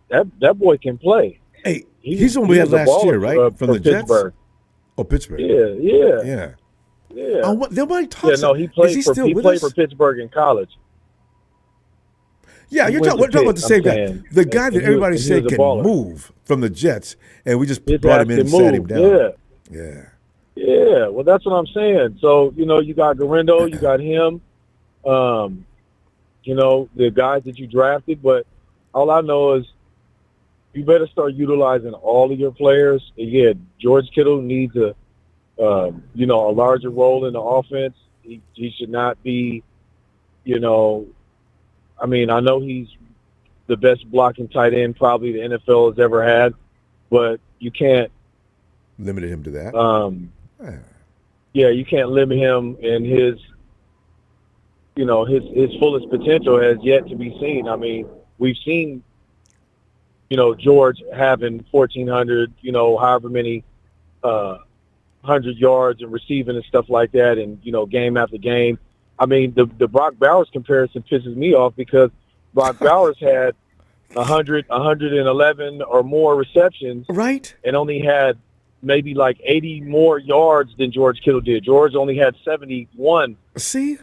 that boy can play. Hey, he's what we had last year, right? From the Pittsburgh. Jets? Oh, Pittsburgh. Yeah. Nobody talks. Yeah, no, he played for Pittsburgh in college. Yeah, we're talking about the same guy. The guy that everybody said can move from the Jets, and we just brought him in and sat him down. Yeah, well, that's what I'm saying. So, you got Garendo, you got him, the guys that you drafted. But all I know is you better start utilizing all of your players. And yeah, George Kittle needs a larger role in the offense. He should not be, I mean, I know he's the best blocking tight end probably the NFL has ever had, but you can't limit him to that. You can't limit him, and his fullest potential has yet to be seen. I mean, we've seen, George having 1,400, however many 100 yards and receiving and stuff like that, and game after game. I mean, the Brock Bowers comparison pisses me off because Brock Bowers had 100, 111 or more receptions, right, and only had maybe like 80 more yards than George Kittle did. George only had 71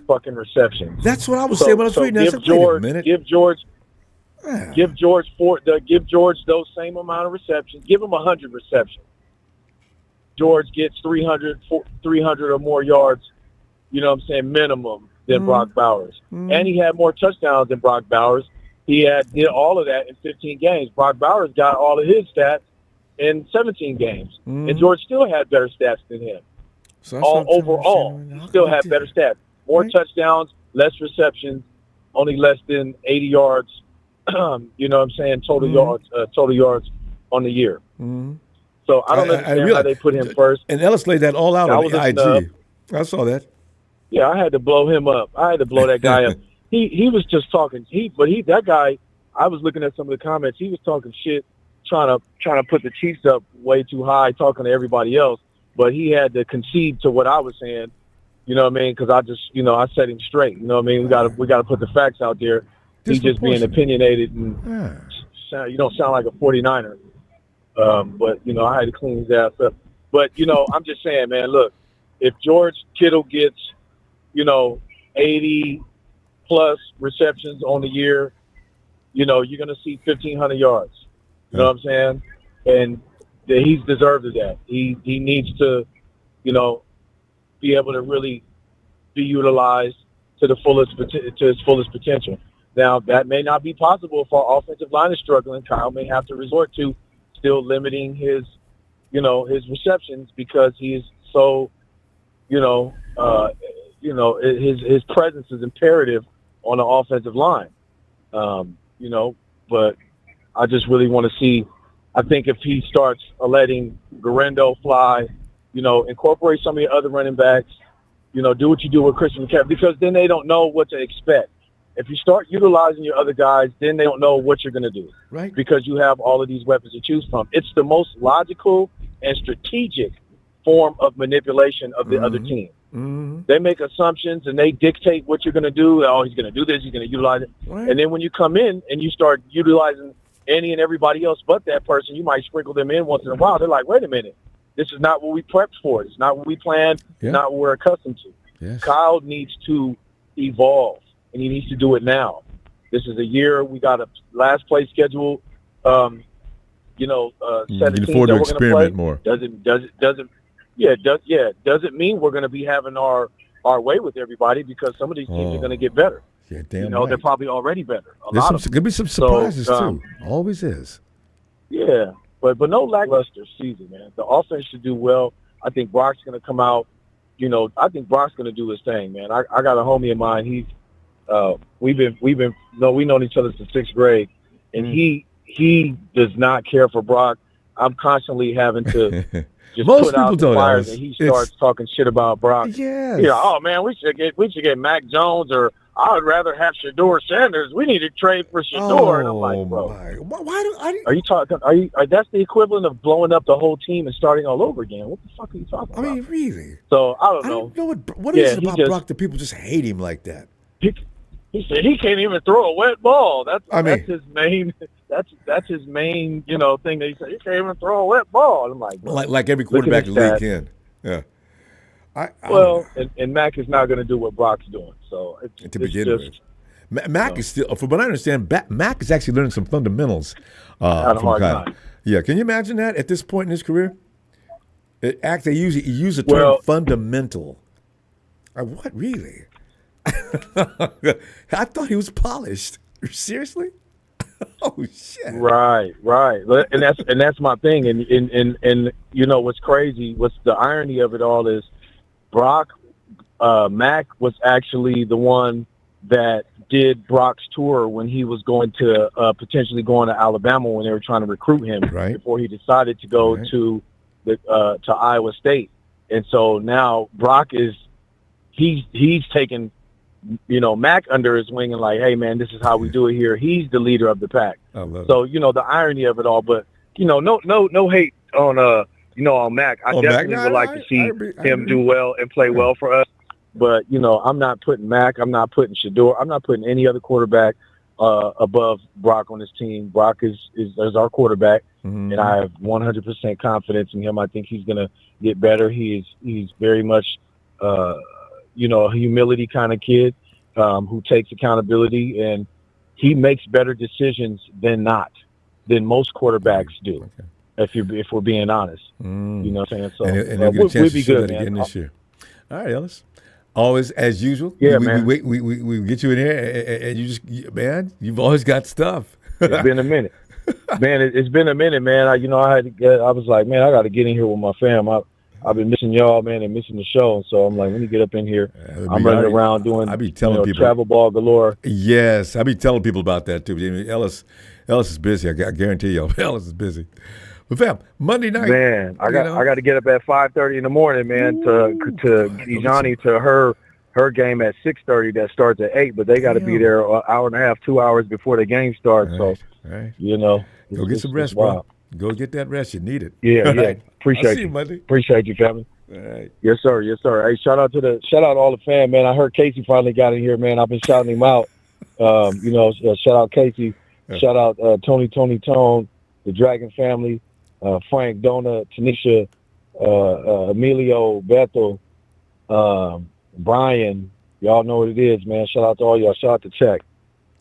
fucking receptions. That's what I was saying when I was reading that. Give George those same amount of receptions. Give him 100 receptions. George gets 300 or more yards, minimum than Brock Bowers. And he had more touchdowns than Brock Bowers. He did all of that in 15 games. Brock Bowers got all of his stats in 17 games. And George still had better stats than him. So overall, he still had better stats. More touchdowns, less receptions, only less than 80 yards, total yards on the year. So I don't understand how they put him first. And Ellis laid that all out on the IG. I saw that. Yeah, I had to blow him up. I had to blow that guy up. He was just talking. That guy. I was looking at some of the comments. He was talking shit, trying to put the Chiefs up way too high, talking to everybody else. But he had to concede to what I was saying. You know what I mean? Because I just, I set him straight. You know what I mean? We got to put the facts out there. He's just being opinionated and you don't sound like a 49er. But I had to clean his ass up. But I'm just saying, man. Look, if George Kittle gets 80 plus receptions on the year, you're going to see 1,500 yards. You know what I'm saying? And he's deserved of that. He needs to, be able to really be utilized to his fullest potential. Now, that may not be possible if our offensive line is struggling. Kyle may have to resort to still limiting his receptions because he's so, his presence is imperative on the offensive line. But I just really want to see. I think if he starts letting Garendo fly, incorporate some of your other running backs, do what you do with Christian McCaffrey, because then they don't know what to expect. If you start utilizing your other guys, then they don't know what you're going to do, right? Because you have all of these weapons to choose from. It's the most logical and strategic form of manipulation of the other team. They make assumptions and they dictate what you're going to do. Oh, he's going to do this. He's going to utilize it. Right. And then when you come in and you start utilizing any and everybody else but that person, you might sprinkle them in once in a while. They're like, wait a minute. This is not what we prepped for. It's not what we planned. Yeah. Not what we're accustomed to. Yes. Kyle needs to evolve, and he needs to do it now. This is a year. We got a last play schedule. Set you can afford to experiment more. Doesn't doesn't mean we're going to be having our way with everybody, because some of these teams are going to get better. Yeah, damn They're probably already better. There's going to be some surprises too. Always is. Yeah, but no lackluster season, man. The offense should do well. I think Brock's going to come out. I think Brock's going to do his thing, man. I got a homie of mine. He's we've known each other since 6th grade, and he does not care for Brock. I'm constantly having to just put out the fires, and he starts talking shit about Brock. Yes. Oh man, we should get Mac Jones, or I would rather have Shador Sanders. We need to trade for Shador. And I'm like, bro, are you talking? That's the equivalent of blowing up the whole team and starting all over again. What the fuck are you talking about? I mean, really? So I don't know. What is it about Brock that people just hate him like that? He said he can't even throw a wet ball. That's his main. That's his main, thing that he said. He can't even throw a wet ball. And I'm like, bro, like every quarterback in the league can. Yeah. And Mac is not going to do what Brock's doing. So to begin with, Mac is still, from what I understand, Mac is actually learning some fundamentals from Kyle. Yeah, can you imagine that at this point in his career? They use the term fundamental. What really? I thought he was polished. Seriously? Oh shit! Right, and that's my thing. And what's crazy? What's the irony of it all is, Mac was actually the one that did Brock's tour when he was going to potentially going to Alabama when they were trying to recruit him before he decided to go to Iowa State. And so now Brock he's taken Mac under his wing and like, hey man, this is how we do it here. He's the leader of the pack. So the irony of it all, but no hate on on Mac. I definitely would like to see him do well and play well for us. But I'm not putting Mac. I'm not putting Shador. I'm not putting any other quarterback above Brock on this team. Brock is our quarterback, and I have 100% confidence in him. I think he's going to get better. He's very much a humility kind of kid who takes accountability, and he makes better decisions than most quarterbacks do. Okay. If we're being honest, you know what I'm saying. So and he'll get a chance to show that again this year. All right, Ellis. Always as usual. Yeah, man. We get you in here, and you've always got stuff. It's been a minute, man. It's been a minute, man. I was like, man, I got to get in here with my fam. I've been missing y'all, man, and missing the show. And so I'm like, let me get up in here. I'm running around doing people travel ball galore. Yes, I be telling people about that too. Ellis is busy. I guarantee you, Ellis is busy. But fam, Monday night, man, I got to get up at 5:30 in the morning, man, to get Johnny to her game at 6:30 that starts at 8. But they got to be there an hour and a half, 2 hours before the game starts. Right, so go get some rest, bro. Go get that rest. You need it. Yeah. Appreciate you. Monday. Appreciate you, family. All right. Yes, sir. Hey, shout out to all the fam, man. I heard Casey finally got in here, man. I've been shouting him out. Shout out Casey. Yeah. Shout out Tony Tone, the Dragon family, Frank, Donna, Tanisha, Emilio, Bethel, Brian. Y'all know what it is, man. Shout out to all y'all. Shout out to Check.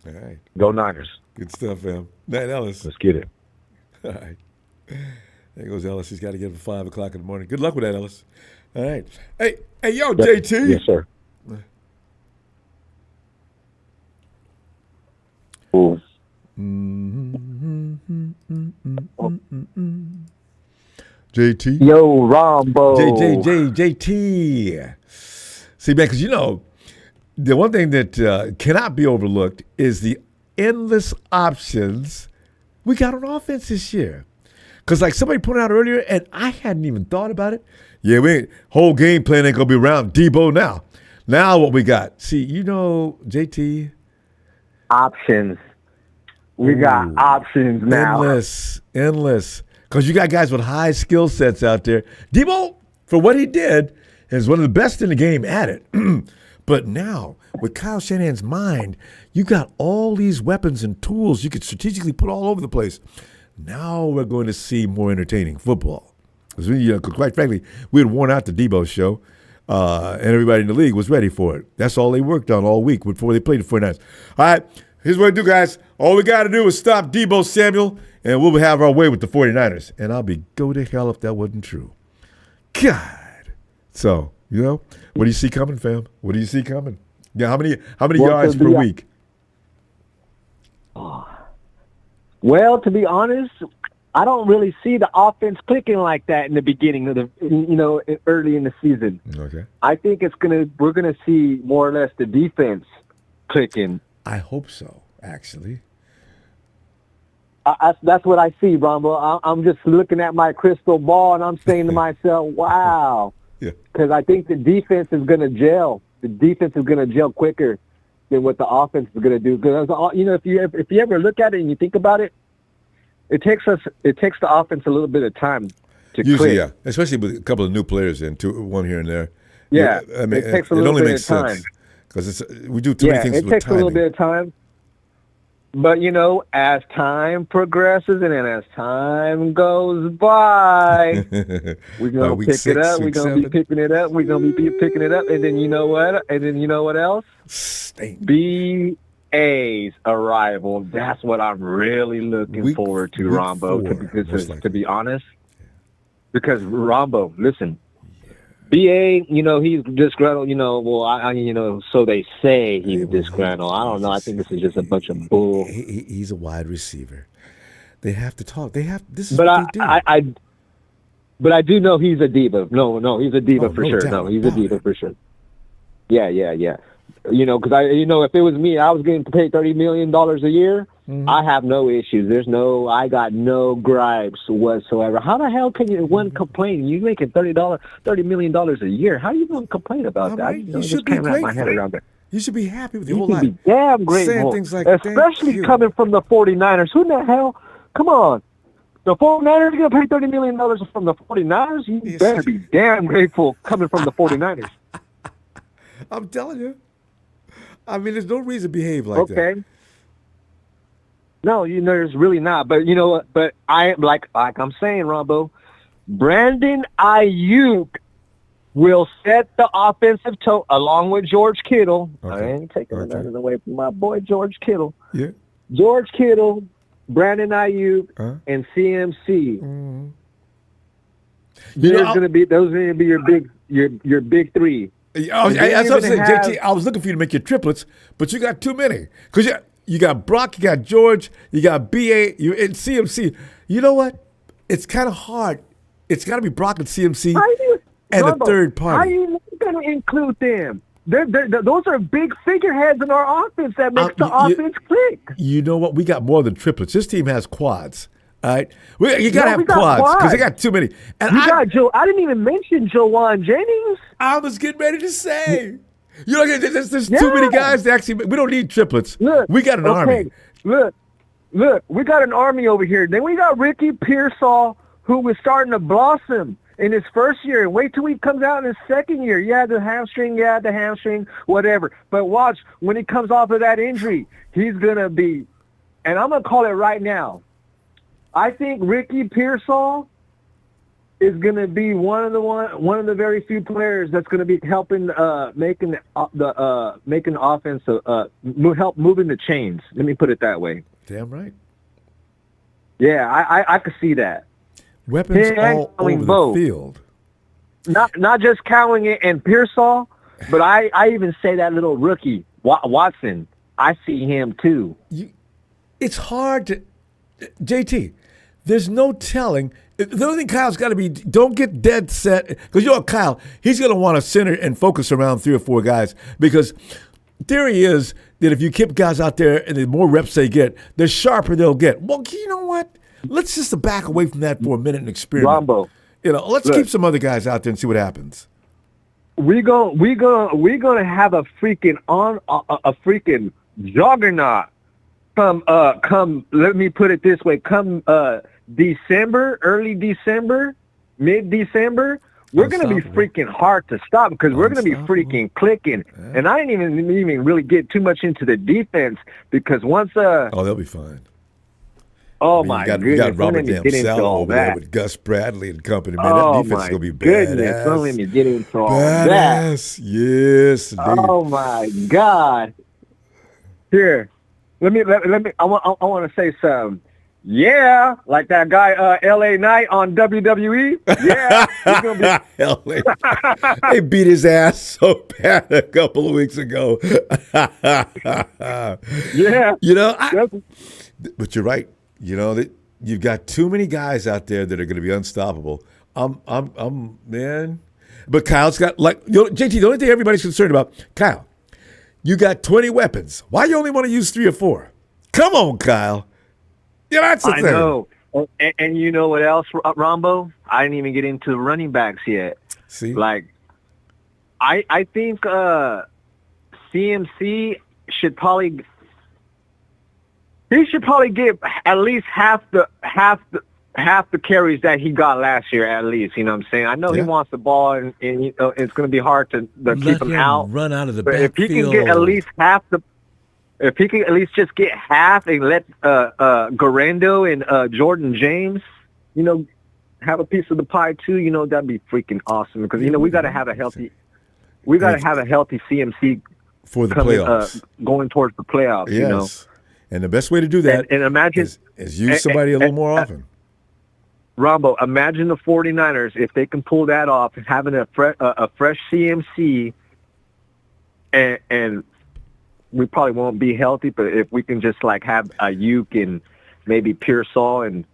All right. Go Niners. Good stuff, fam. Night, Ellis. Let's get it. All right. There goes Ellis. He's got to get up at 5 o'clock in the morning. Good luck with that, Ellis. All right. Hey, yo, JT. Yes, sir. Ooh. JT. Yo, Ronbo. JT. See, man, because the one thing that cannot be overlooked is the endless options we got on offense this year. Because like somebody put out earlier, and I hadn't even thought about it. Yeah, whole game plan ain't going to be around Debo now. Now what we got? See, JT. Options. We got options now. Endless. Because you got guys with high skill sets out there. Debo, for what he did, is one of the best in the game at it. But now, with Kyle Shanahan's mind, you got all these weapons and tools you could strategically put all over the place. Now we're going to see more entertaining football. Because quite frankly, we had worn out the Debo show, and everybody in the league was ready for it. That's all they worked on all week before they played the 49ers. All right, here's what we do, guys. All we got to do is stop Debo Samuel, and we'll have our way with the 49ers. And I'll go to hell if that wasn't true. God. So, what do you see coming, fam? What do you see coming? Yeah, how many Well, yards to per be- week? Well, to be honest, I don't really see the offense clicking like that in the beginning of early in the season. Okay. I think we're gonna see more or less the defense clicking. I hope so, actually. That's what I see, Ronbo. I'm just looking at my crystal ball and I'm saying to myself, wow. Yeah. Because I think the defense is going to gel. The defense is going to gel quicker than what the offense is going to do. Because if you ever look at it and you think about it, it takes the offense a little bit of time to Usually, click. yeah. Especially with a couple of new players in, one here and there. Yeah, I mean, it takes a little only bit makes of time. sense because we do too many things it with takes timing. a little bit of time. But, as time progresses and then as time goes by, we're going to pick it up. We're going to be picking it up. We're going to be picking it up. And then you know what? Else? BA's arrival. That's what I'm really looking forward to, Ronbo, to be honest. Because, Ronbo, listen. BA, he's disgruntled, so they say he's disgruntled. I don't know. I think this is just a bunch of bull. He's a wide receiver. They have to talk. This is but what they do. But I do know he's a diva. No, he's a diva for no sure. doubt No, he's a about diva it. for sure. Yeah. Because if it was me, I was getting paid $30 million a year. Mm-hmm. I have no issues. I got no gripes whatsoever. How the hell can you complain? You making $30 million a year. How you going to complain about that? Right. You should just be can't wrap my head grateful. around that. You should be happy with your You whole should life. be damn grateful. Saying things like, especially "Thank you." coming from the 49ers. Who the hell? Come on. The 49ers going to pay $30 million from the 49ers? You better be damn grateful coming from the 49ers. I'm telling you. I mean, there's no reason to behave like that. Okay. No, there's really not. But you know what? But I like I'm saying, Ronbo, Brandon Ayuk will set the offensive tone along with George Kittle. Okay. I ain't taking nothing away from my boy George Kittle. Yeah. George Kittle, Brandon Ayuk, and CMC. Mm-hmm. Those are going to be your big three. That's what I'm saying, JT. I was looking for you to make your triplets, but you got too many. Because you got Brock, you got George, you got BA, you in CMC. You know what? It's kind of hard. It's got to be Brock and CMC and a third party. How are you going to include them? Those are big figureheads in our offense that makes the offense click. You know what? We got more than triplets. This team has quads. All right, you gotta have quads because they got too many. And got Joe. I didn't even mention Joanne Jennings. I was getting ready to say, there's too many guys to actually. We don't need triplets. Look, we got an army. Look, we got an army over here. Then we got Ricky Pearsall, who was starting to blossom in his first year. Wait till he comes out in his second year. You had the hamstring, whatever. But watch when he comes off of that injury, he's gonna be. And I'm gonna call it right now. I think Ricky Pearsall is going to be one of the very few players that's going to be helping making the offense help moving the chains. Let me put it that way. Damn right. Yeah, I could see that. Weapons all over the field. Not just Cowing and Pearsall, but I even say that little rookie Watson. I see him too. It's hard to JT. There's no telling. The only thing Kyle's got to be, don't get dead set. Because Kyle, he's going to want to center and focus around 3 or 4 guys. Because theory is that if you keep guys out there and the more reps they get, the sharper they'll get. Well, you know what? Let's just back away from that for a minute and experiment. Ronbo. Let's keep some other guys out there and see what happens. We're gonna have a freaking juggernaut come. Let me put it this way: come December, early December, mid-December, we're going to be freaking hard to stop because we're going to be freaking clicking. Yeah. And I didn't even really get too much into the defense because once they'll be fine. Oh, my goodness. You got Robert Damsell over there with Gus Bradley and company. Man, that defense is going to be badass. Don't let me get into all badass. that. Yes. Indeed. Oh, my God. Here, let me. I want to say something. Yeah, like that guy L.A. Knight on WWE. Yeah, he's gonna be. LA. They beat his ass so bad a couple of weeks ago. Yeah, You know, that's- but you're right. You know that you've got too many guys out there that are going to be unstoppable. Man. But Kyle's got JT. The only thing everybody's concerned about, Kyle. You got 20 weapons. Why you only want to use 3 or 4? Come on, Kyle. Yeah, that's the thing. I know. And you know what else, Rombo? I didn't even get into the running backs yet. See, Like, I think CMC should probably get at least half the carries that he got last year. At least, you know what I'm saying. I know he wants the ball, and you know, it's going to be hard to keep him out. Run out of the But backfield. if he can get at least half the. If he can at least just get half and let Garando and Jordan James, you know, have a piece of the pie too, you know, that'd be freaking awesome. Because you know we got to have a healthy CMC for the playoffs, going towards the playoffs. Yes. You know, and the best way to do that and imagine is use somebody a little more often. Rombo, imagine the 49ers if they can pull that off, having a fresh CMC, and we probably won't be healthy, but if we can just like have Ayuk and maybe Pearsall and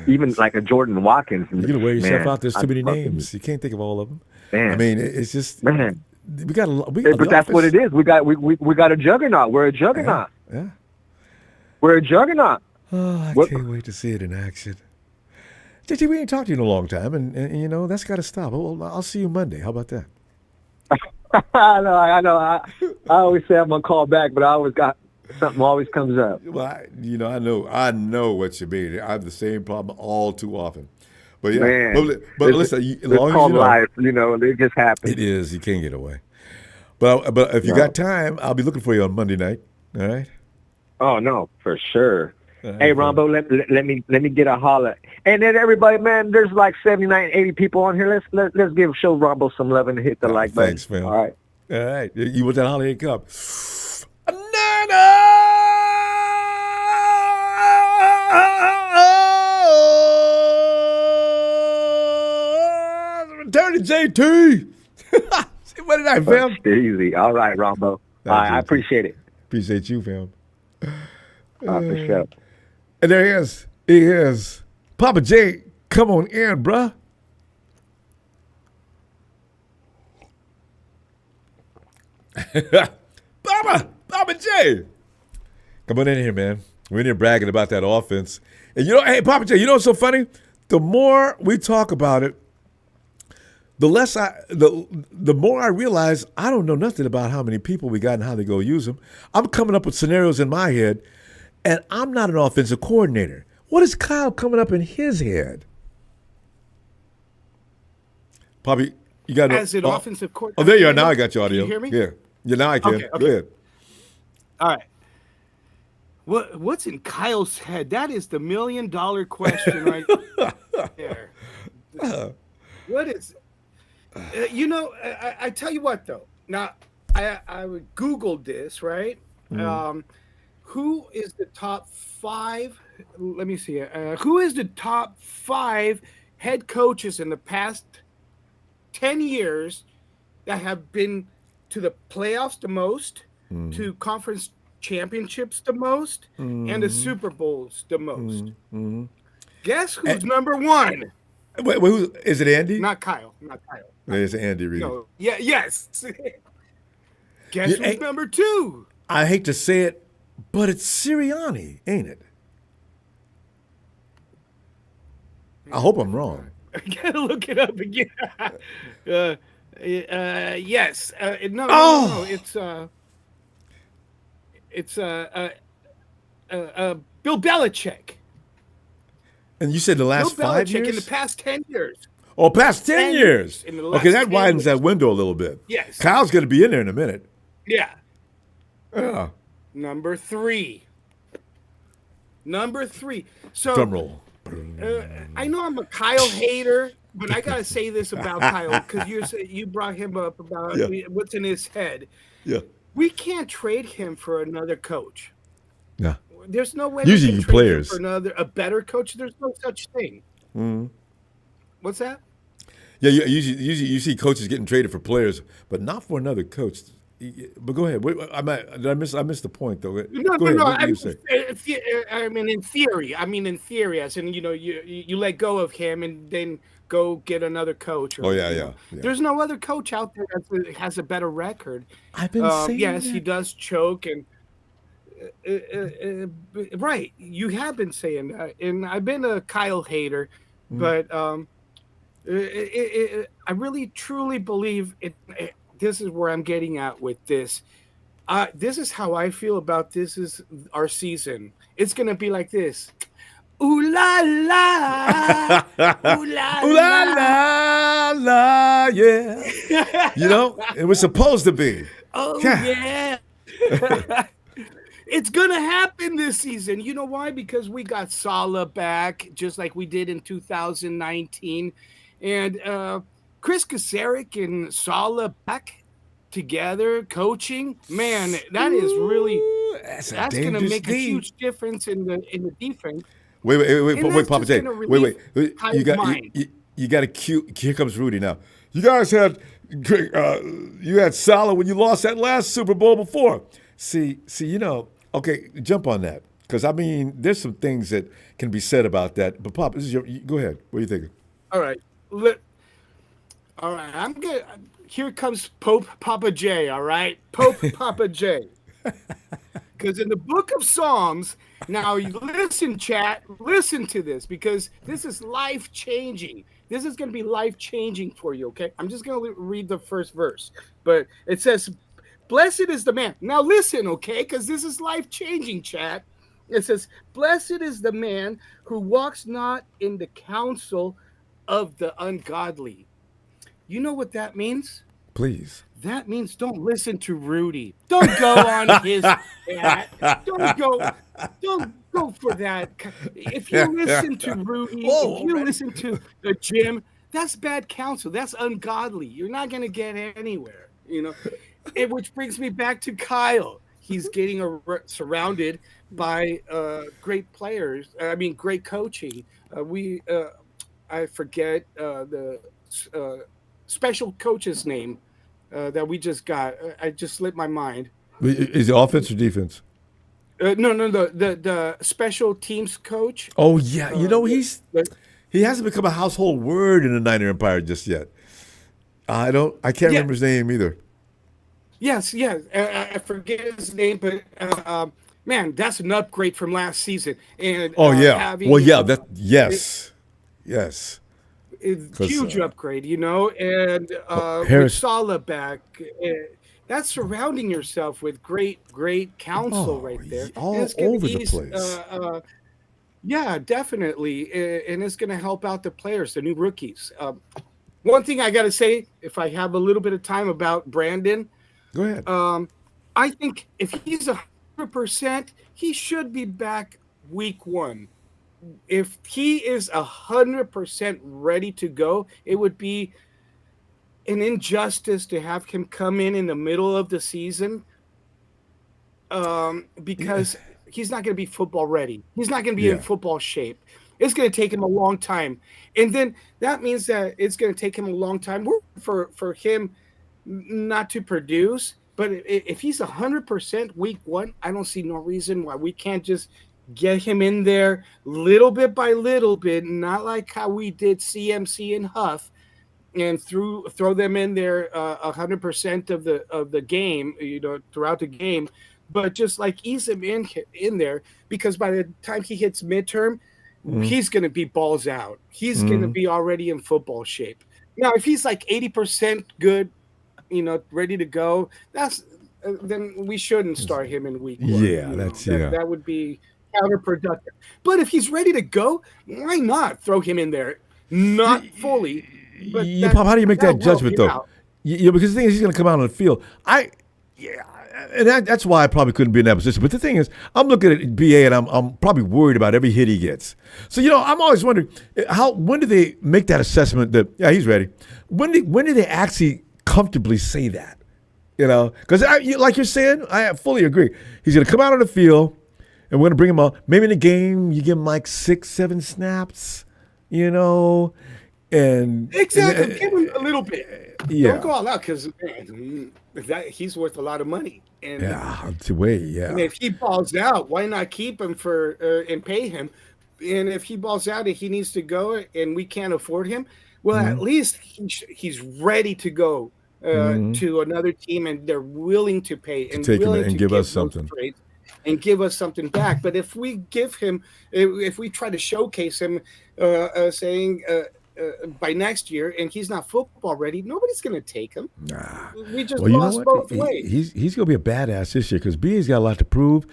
even like a Jordan Watkins. You're gonna wear yourself out. There's too many names. You can't think of all of them. Man. I mean, it's just Man. we got. But that's what it is. We got a juggernaut. We're a juggernaut. Yeah. We're a juggernaut. Oh, I can't wait to see it in action. JT, we ain't talked to you in a long time, and you know that's got to stop. Well, I'll see you Monday. How about that? I know. I always say I'm gonna call back, but I always got something always comes up. Well, I know what you mean. I have the same problem all too often. But yeah, Man, but listen, as long as called you know, life. You know, it just happens. it is. You can't get away. But if you got time, I'll be looking for you on Monday night. All right. Oh no, for sure. Right, Hey, Ronbo, let me get a holler. And then everybody, man, there's like 79, 80 people on here. Let's show Ronbo some love and hit the like button. Thanks, man. All right. All right. You want that holiday cup? Return to JT. What did I, fam? Easy. All right, Ronbo. All right, I appreciate it. Appreciate you, fam. For sure. And there he is. He is. Papa J, come on in, bruh. Papa J. Come on in here, man. We're in here bragging about that offense. And you know, hey, Papa J, you know what's so funny? The more we talk about it, the more I realize I don't know nothing about how many people we got and how they go use them. I'm coming up with scenarios in my head, and I'm not an offensive coordinator. What is Kyle coming up in his head? Bobby, you got as an offensive coordinator. Oh, there you are. Now I got your audio. Can you hear me? Yeah. Yeah, now I can. Okay. Go ahead. All right. What's in Kyle's head? That is the $1 million question right there. What is? I tell you what though. Now I Googled this, right? Who is the top 5? Let me see. Who is the top 5 head coaches in the past 10 years that have been to the playoffs the most, to conference championships the most, and the Super Bowls the most? Guess who's number 1? Wait, who is it? Andy? Not Kyle. It's Andy Reid. No. Yeah. Yes. Guess who's number 2? I hate to say it, but it's Sirianni, ain't it? I hope I'm wrong. I gotta look it up again. Yes. No. It's Bill Belichick. And you said the last Bill 5 Belichick years? in the past 10 years. Oh, past 10 years. In the last Okay, that 10 widens years. that window a little bit. Yes. Kyle's going to be in there in a minute. Yeah. Yeah. Number 3. So Drum roll. I know I'm a Kyle hater, but I gotta say this about Kyle because you brought him up about what's in his head. Yeah. We can't trade him for another coach. Yeah. there's no way Usually we can trade him players. for a better coach. There's no such thing. What's that? Yeah, usually you see coaches getting traded for players, but not for another coach. But go ahead. Did I miss the point though? No, Go ahead. no. What do you say? I mean, in theory, as in, you let go of him and then go get another coach. Oh yeah. There's no other coach out there that has a better record. I've been saying yes, that. he does choke, and right, you have been saying that, and I've been a Kyle hater, but I really truly believe it. This is where I'm getting at with this. This is how I feel about this is our season. It's gonna be like this. Ooh la la, ooh la Ooh la la la, yeah. It was supposed to be. Oh yeah. It's gonna happen this season. You know why? Because we got Salah back, just like we did in 2019, and Chris Kasarik and Salah back together coaching. Man, that is really that's going to make a huge difference in the defense. Wait, Papa J. Wait. You got a cue. Here comes Rudy now. You guys had Salah when you lost that last Super Bowl before. See, okay, jump on that, because I mean, there's some things that can be said about that. But Papa, go ahead. What are you thinking? All right. All right, I'm good. Here comes Pope Papa J, all right? Pope Papa J. Because in the book of Psalms, now you listen, chat, listen to this, because this is life-changing. This is going to be life-changing for you, okay? I'm just going to read the first verse. But it says, blessed is the man. Now listen, okay? Because this is life-changing, chat. It says, blessed is the man who walks not in the counsel of the ungodly. You know what that means? Please. That means don't listen to Rudy. Don't go on his chat. Don't go for that. If you listen to Rudy, if you listen to the Jim, that's bad counsel. That's ungodly. You're not going to get anywhere, which brings me back to Kyle. He's getting surrounded by great players. I mean, great coaching. I forget the special coach's name that we just got. I just slipped my mind. Is it offense or defense? No, the special teams coach. Oh yeah, he hasn't become a household word in the Niner Empire just yet. I can't remember his name either. Yes, I forget his name, but man, that's an upgrade from last season. And yes. Huge upgrade, and with Salah back, that's surrounding yourself with great counsel right there. All over the place. Yeah, definitely, and it's going to help out the players, the new rookies. One thing I got to say, if I have a little bit of time, about Brandon, go ahead. I think if he's 100%, he should be back week 1. If he is 100% ready to go, it would be an injustice to have him come in the middle of the season, because he's not going to be football ready. He's not going to be in football shape. It's going to take him a long time. And then that means that it's going to take him a long time for him not to produce. But if he's 100% week 1, I don't see no reason why we can't just get him in there little bit by little bit, not like how we did CMC and Huff, and throw them in there 100% of the game, throughout the game, but just like ease him in there, because by the time he hits midterm, he's going to be balls out. He's going to be already in football shape. Now, if he's like 80% good, ready to go, then we shouldn't start him in week 1. Yeah, that would be counterproductive. But if he's ready to go, why not throw him in there? Not fully. But Pop, how do you make that judgment, though? Because the thing is, he's going to come out on the field. And that's why I probably couldn't be in that position. But the thing is, I'm looking at BA, and I'm probably worried about every hit he gets. So, I'm always wondering, when do they make that assessment that, he's ready? When do they actually comfortably say that? Because like you're saying, I fully agree. He's going to come out on the field. and we're going to bring him out. Maybe in a game, you give him like 6, 7 snaps, you know, and Exactly. Give him a little bit. Yeah. Don't go all out because he's worth a lot of money. And, yeah. And if he balls out, why not keep him for and pay him? And if he balls out and he needs to go and we can't afford him, well, at least he's ready to go to another team, and they're willing to pay and willing to give us something. And give us something back. But if we give him, if we try to showcase him, saying by next year, and he's not football ready, nobody's going to take him. Nah. We just lost both ways. He's going to be a badass this year because BA's got a lot to prove.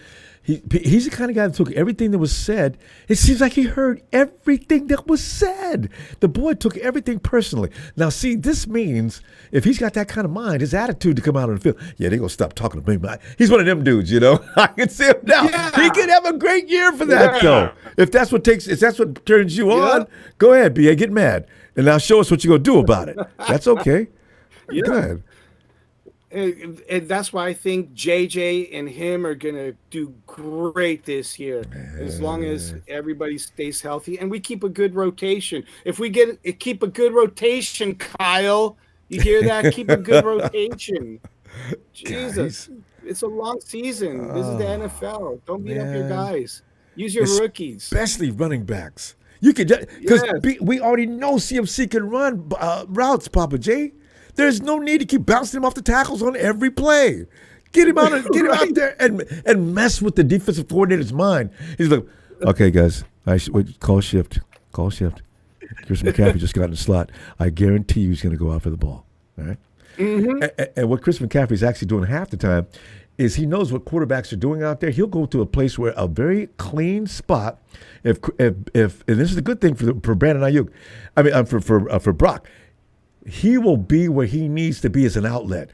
He's the kind of guy that took everything that was said. It seems like he heard everything that was said. The boy took everything personally. Now, see, this means if he's got that kind of mind, his attitude to come out on the field, they're going to stop talking to me. He's one of them dudes, you know. I can see him now. Yeah. He could have a great year for that, though. If that's what turns you on, go ahead, BA, get mad. And now show us what you're going to do about it. That's okay. Go ahead. And that's why I think JJ and him are going to do great this year, as long as everybody stays healthy and we keep a good rotation. If we keep a good rotation, Kyle, you hear that? Keep a good rotation. Jesus, it's a long season. This is the NFL. Don't beat up your guys. Use your rookies, especially running backs. You could because we already know CMC can run routes, Papa J. There's no need to keep bouncing him off the tackles on every play. Get him out there and mess with the defensive coordinator's mind. He's like, okay, guys, call shift. Christian McCaffrey just got in the slot. I guarantee you he's going to go out for the ball. All right? And what Chris McCaffrey is actually doing half the time is he knows what quarterbacks are doing out there. He'll go to a place where a very clean spot. If and this is a good thing for Brandon Ayuk. I mean, for Brock. He will be where he needs to be as an outlet.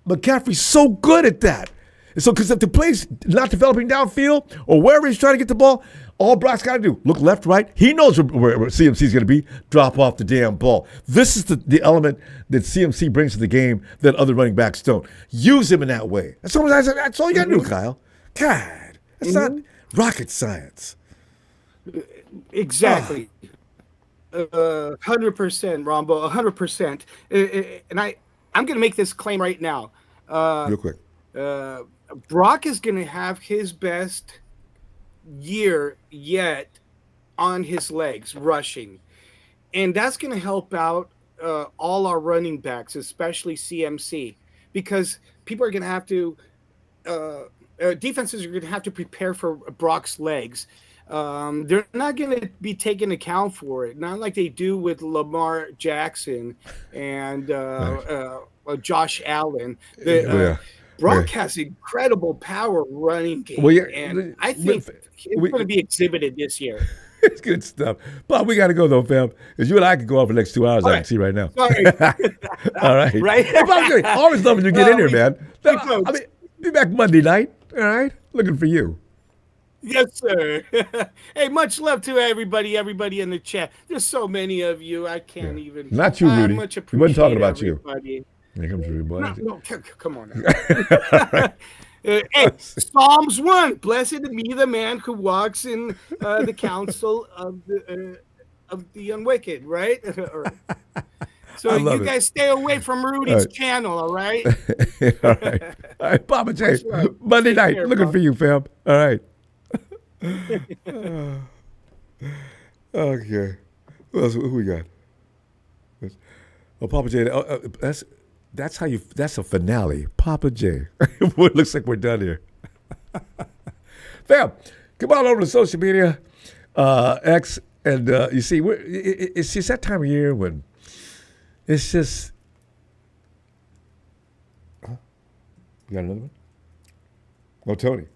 McCaffrey's so good at that. And so, because if the play's not developing downfield or wherever he's trying to get the ball, all Brock's got to do, look left, right. He knows where CMC's going to be, drop off the damn ball. This is the element that CMC brings to the game that other running backs don't. Use him in that way. That's all you got to do, Kyle. God, that's not rocket science. Exactly. 100%, Ronbo, 100%. And I'm going to make this claim right now. Real quick. Brock is going to have his best year yet on his legs rushing. And that's going to help out all our running backs, especially CMC, because people are going to have to defenses are going to have to prepare for Brock's legs. They're not going to be taking account for it, not like they do with Lamar Jackson and Josh Allen. Brock has incredible power running game, and I think it's going to be exhibited this year. It's good stuff. But we got to go, though, fam, because you and I could go on for the next 2 hours. I can see right now. Sorry. All right. Right? Hey, always loving you get in here, man. I mean, be back Monday night, all right? Looking for you. Yes, sir. Hey, much love to everybody in the chat. There's so many of you. I can't even. Not you, Rudy. Much he wasn't talking about everybody. You. Here comes Rudy, boy. No, come on now. Hey, Psalms 1. Blessed be the man who walks in the counsel of the unwicked, right? So you guys stay away from Rudy's channel, all right? All right, Papa J. Monday night. Looking for you, fam. All right. Okay. Who we got? Oh, Papa J. That's a finale. Papa J. It looks like we're done here. Fam, come on over to social media, X, and you see, it's just that time of year when it's just. Oh, you got another one? Oh, Tony.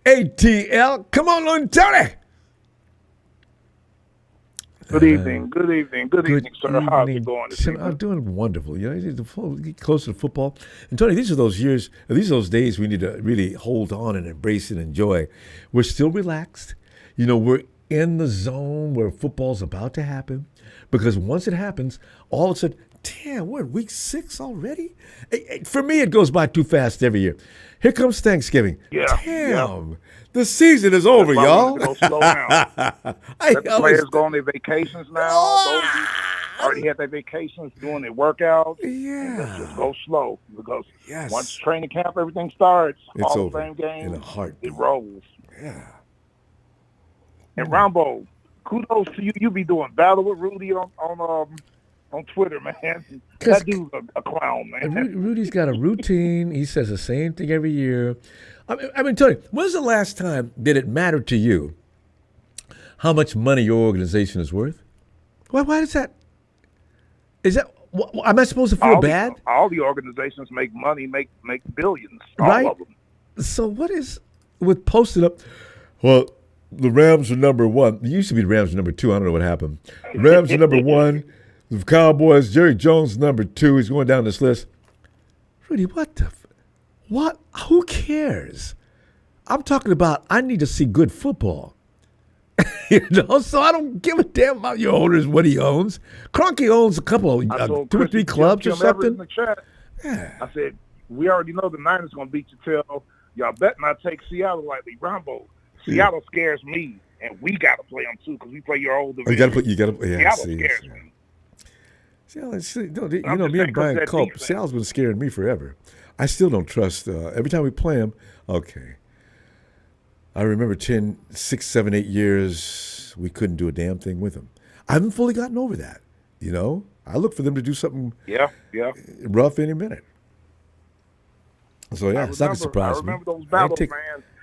ATL, come on, Tony. Good evening, sir. How's it going? I'm doing wonderful. You know, get closer to football. And Tony, these are those days we need to really hold on and embrace and enjoy. We're still relaxed. You know, we're in the zone where football's about to happen, because once it happens, all of a sudden, Damn, we're in week 6 already? For me, it goes by too fast every year. Here comes Thanksgiving. Yeah. Damn. The season is over, That's why y'all. we need to go slow down. Let the players go on their vacations now. Those who already had their vacations, doing their workouts. And let's just go slow because once training camp, everything starts. It's all over the same games. in a heartbeat. It rolls. Yeah. And Ronbo, kudos to you. You be doing battle with Rudy on Twitter, man. That dude's a clown, man. Rudy's got a routine. He says the same thing every year. I mean, Tony, when's the last time did it matter to you how much money your organization is worth? Why is that? Am I supposed to feel bad? All the organizations make money, make billions. Right? All of them. So what is with posting up? Well, the Rams are number 1. It used to be the Rams are number 2. I don't know what happened. The Rams are number 1. The Cowboys, Jerry Jones number 2. He's going down this list. Rudy, what? Who cares? I'm talking about I need to see good football. So I don't give a damn about your owners, what he owns. Kroenke owns a couple of 2 or 3 clubs or something. In the chat, I said, we already know the Niners going to beat you till y'all bet not take Seattle lightly. Ronbo, Seattle scares me, and we got to play them too because we play your old division. Seattle scares me. Me and Brian Culp, Seattle's been scaring me forever. I still don't trust. Every time we play them, okay. I remember 10, 6, 7, 8 years, we couldn't do a damn thing with them. I haven't fully gotten over that, I look for them to do something rough any minute. So, it's not a surprise. I remember those battles, man.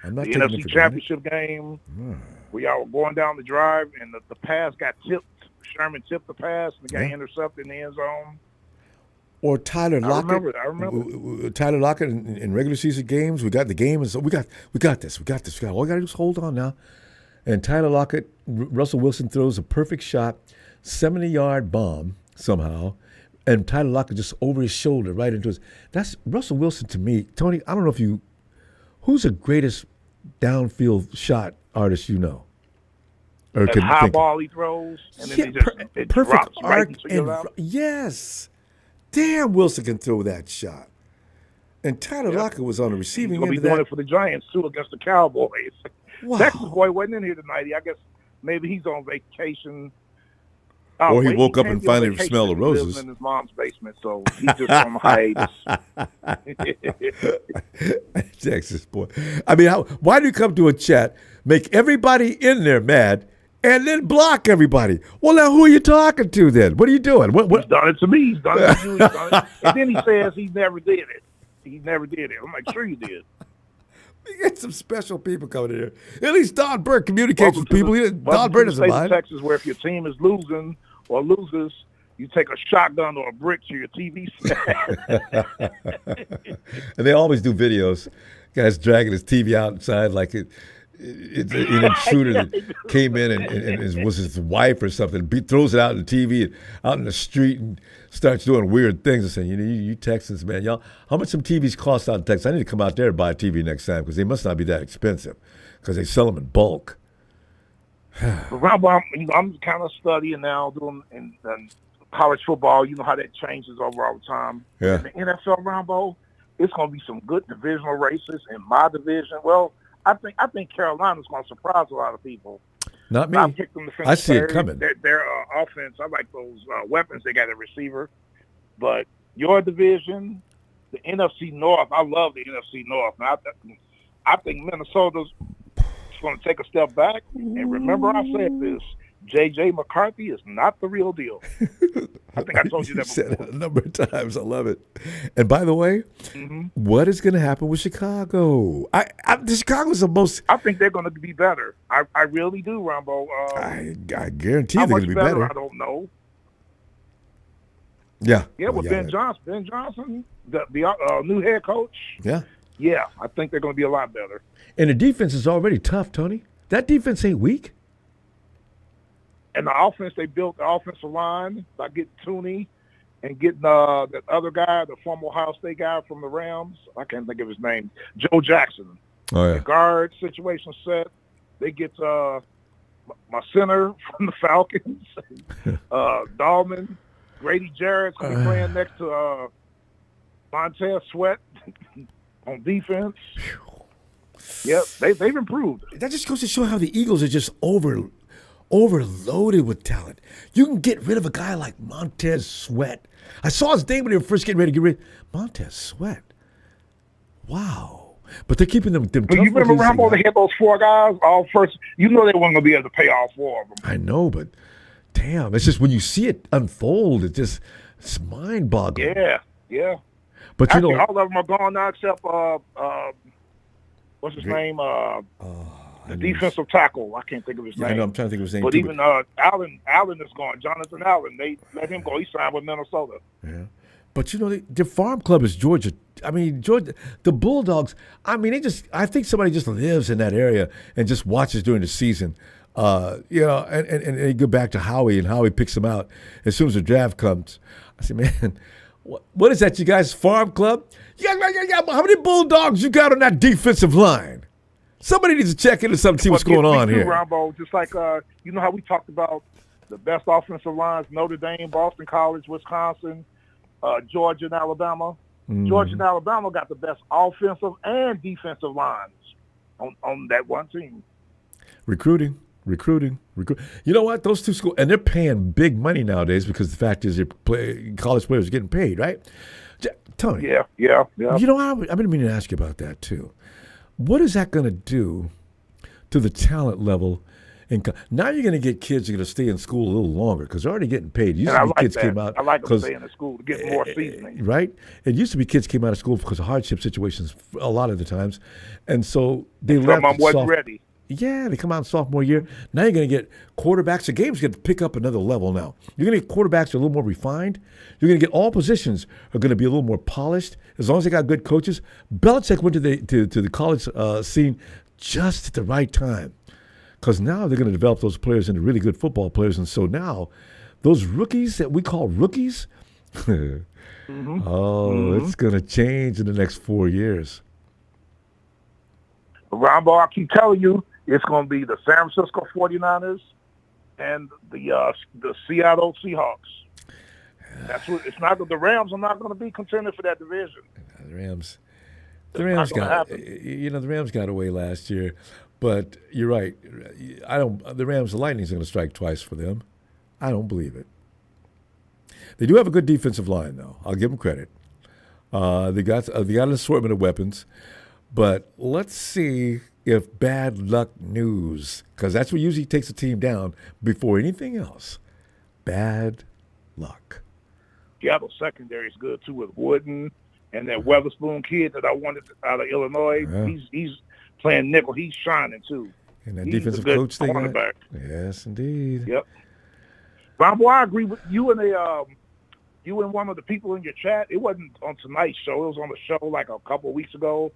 I'm not the taking NFC Championship game, we all were going down the drive, and the pass got tipped. Sherman tipped the pass, and the guy intercepted in the end zone. Or Tyler Lockett. I remember. Tyler Lockett in regular season games. We got the game, and so we got this. All we got to do is hold on now. And Tyler Lockett, Russell Wilson throws a perfect shot, 70-yard bomb somehow, and Tyler Lockett just over his shoulder right into his. That's Russell Wilson to me. Tony, I don't know who's the greatest downfield shot artist you know? Or that high ball he throws, and then it perfect drops right arc into your lap. Yes. Damn, Wilson can throw that shot. And Tyler Lockett was on the receiving end of that. He's going to be doing it for the Giants, too, against the Cowboys. Wow. Texas boy wasn't in here tonight. I guess maybe he's on vacation. Or he woke up and finally smelled the roses. He lives in his mom's basement, so he's just on hiatus. Texas boy. I mean, why do you come to a chat, make everybody in there mad, and then block everybody? Well, now who are you talking to then? What are you doing? What? He's done it to me. He's done it to you. He's done it. And then he says he never did it. He never did it. I'm like, sure you did. We get some special people coming in here. At least Don Burke communicates with people. Don Burke doesn't mind. Texas, where if your team is losing or loses, you take a shotgun or a brick to your TV set. And they always do videos. Guy's dragging his TV outside like it's an intruder that came in and was his wife or something. Throws it out on the TV and out in the street and starts doing weird things and saying, you Texans, man, y'all, how much some TVs cost out in Texas? I need to come out there and buy a TV next time because they must not be that expensive because they sell them in bulk. I'm kind of studying now, doing in college football. You know how that changes over all the time. Yeah. In the NFL, Ronbo, it's going to be some good divisional races in my division. Well, I think Carolina's going to surprise a lot of people. Not me. I picked them to finish I see third. it coming. Their offense, I like those weapons they got at receiver. But your division, the NFC North, I love the NFC North. Now, I think Minnesota's going to take a step back. And remember, I said this: J.J. McCarthy is not the real deal. I think I told you that before. Said it a number of times. I love it. And by the way, what is going to happen with Chicago? Chicago's the most. I think they're going to be better. I really do, Ronbo. I guarantee they're going to be better. I don't know. Yeah. Yeah, with Ben Johnson. Ben Johnson, the new head coach. Yeah. Yeah, I think they're going to be a lot better. And the defense is already tough, Tony. That defense ain't weak. And the offense, they built the offensive line by getting Tooney and getting that other guy, the former Ohio State guy from the Rams. I can't think of his name. Joe Jackson. Oh, yeah. The guard situation set. They get my center from the Falcons, Dahlman. Grady Jarrett's going to be playing next to Montez Sweat on defense. Yep, they've improved. That just goes to show how the Eagles are just overloaded with talent. You can get rid of a guy like Montez Sweat. I saw his name when they were first getting ready to get rid of Montez Sweat. Wow. But they're keeping them But you remember Ronbo, they had those 4 guys all first. You know they weren't going to be able to pay all 4 of them. I know, but damn, it's just when you see it unfold, it's mind-boggling. Yeah. But actually, you know, all of them are gone now except what's his name? The defensive tackle. I can't think of his name. I know, I'm trying to think of his name. But too, even Allen is gone. Jonathan Allen, they let him go. He signed with Minnesota. Yeah. But you know, their farm club is Georgia. I mean, Georgia, the Bulldogs. I mean, I think somebody just lives in that area and just watches during the season. You know, and they go back to Howie, and Howie picks them out as soon as the draft comes. I say, man, what is that? You guys farm club? Yeah. How many Bulldogs you got on that defensive line? Somebody needs to check into something, see what's going on here. Ronbo, just like you know how we talked about the best offensive lines: Notre Dame, Boston College, Wisconsin, Georgia, and Alabama. Georgia and Alabama got the best offensive and defensive lines on that one team. Recruiting. You know what? Those two schools, and they're paying big money nowadays because the fact is college players are getting paid, right? Tony. Yeah. You know, I've been meaning to ask you about that too. What is that going to do to the talent level? Now you're going to get kids who are going to stay in school a little longer because they're already getting paid. Used to be kids came out. I like them staying in school to get more seasoning. Right? It used to be kids came out of school because of hardship situations a lot of the times. And so they left. Some wasn't ready. Yeah, they come out in sophomore year. Now you're going to get quarterbacks. The game's going to pick up another level now. You're going to get quarterbacks that are a little more refined. You're going to get all positions are going to be a little more polished as long as they got good coaches. Belichick went to the college scene just at the right time because now they're going to develop those players into really good football players. And so now those rookies that we call rookies, it's going to change in the next 4 years. Ronbo, I keep telling you, it's going to be the San Francisco 49ers and the Seattle Seahawks. That's what it's not. The Rams are not going to be contending for that division. The Rams got away last year, but you're right. The Lightning's going to strike twice for them. I don't believe it. They do have a good defensive line, though. I'll give them credit. They got an assortment of weapons, but let's see if bad luck news, because that's what usually takes a team down before anything else. Bad luck. Seattle secondary is good too with Wooden and that Weatherspoon kid that I wanted out of Illinois. Yeah. He's playing nickel. He's shining too. And that defensive coach thing. Yes, indeed. Yep. Ronbo, I agree with you and you and one of the people in your chat. It wasn't on tonight's show. It was on the show like a couple of weeks ago.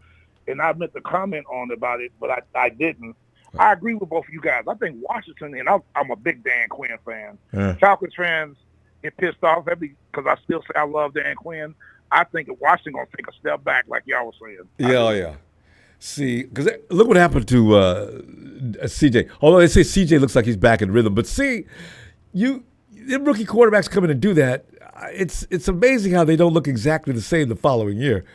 And I meant to comment on about it, but I didn't. I agree with both of you guys. I think Washington, and I'm a big Dan Quinn fan. Yeah. Falcons fans get pissed off because I still say I love Dan Quinn. I think that Washington going to take a step back, like y'all were saying. Yeah. See, because look what happened to CJ. Although they say CJ looks like he's back in rhythm, but see, the rookie quarterbacks come in and do that. It's amazing how they don't look exactly the same the following year.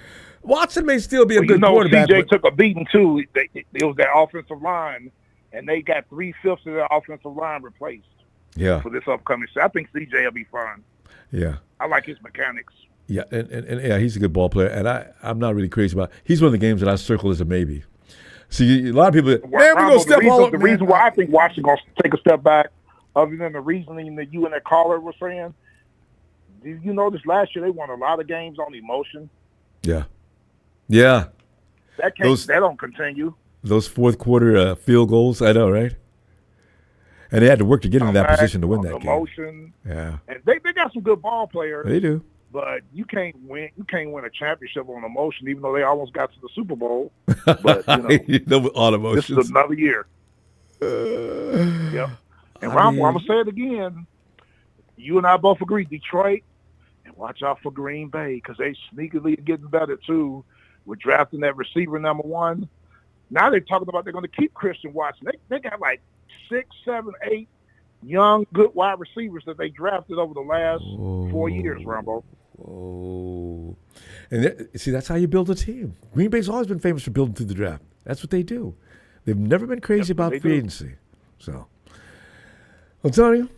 Watson may still be a good quarterback. CJ took a beating too. It was that offensive line, and they got 3/5 of their offensive line replaced. Yeah. For this upcoming season, I think CJ will be fine. Yeah. I like his mechanics. Yeah, and yeah, he's a good ball player, and I'm not really crazy about. He's one of the games that I circle as a maybe. See, a lot of people, we're gonna step all up. The reason why I think Washington's gonna take a step back, other than the reasoning that you and that caller were saying, did you notice last year they won a lot of games on emotion? Yeah. That don't continue. Those fourth quarter field goals, I know, right? And they had to work to get into that position to win that emotion. Game. Yeah. And they got some good ball players. They do. But you can't win a championship on emotion, even though they almost got to the Super Bowl. But on emotions. This is another year. Yep. And Ronbo, I'm gonna say it again. You and I both agree, Detroit, and watch out for Green Bay because they sneakily are getting better too. We're drafting that receiver number 1. Now they're talking about they're going to keep Christian Watson. They got like 6, 7, 8 young, good wide receivers that they drafted over the last 4 years, Ronbo. Oh, and see, that's how you build a team. Green Bay's always been famous for building through the draft. That's what they do. They've never been crazy about free agency. So, well, Tony,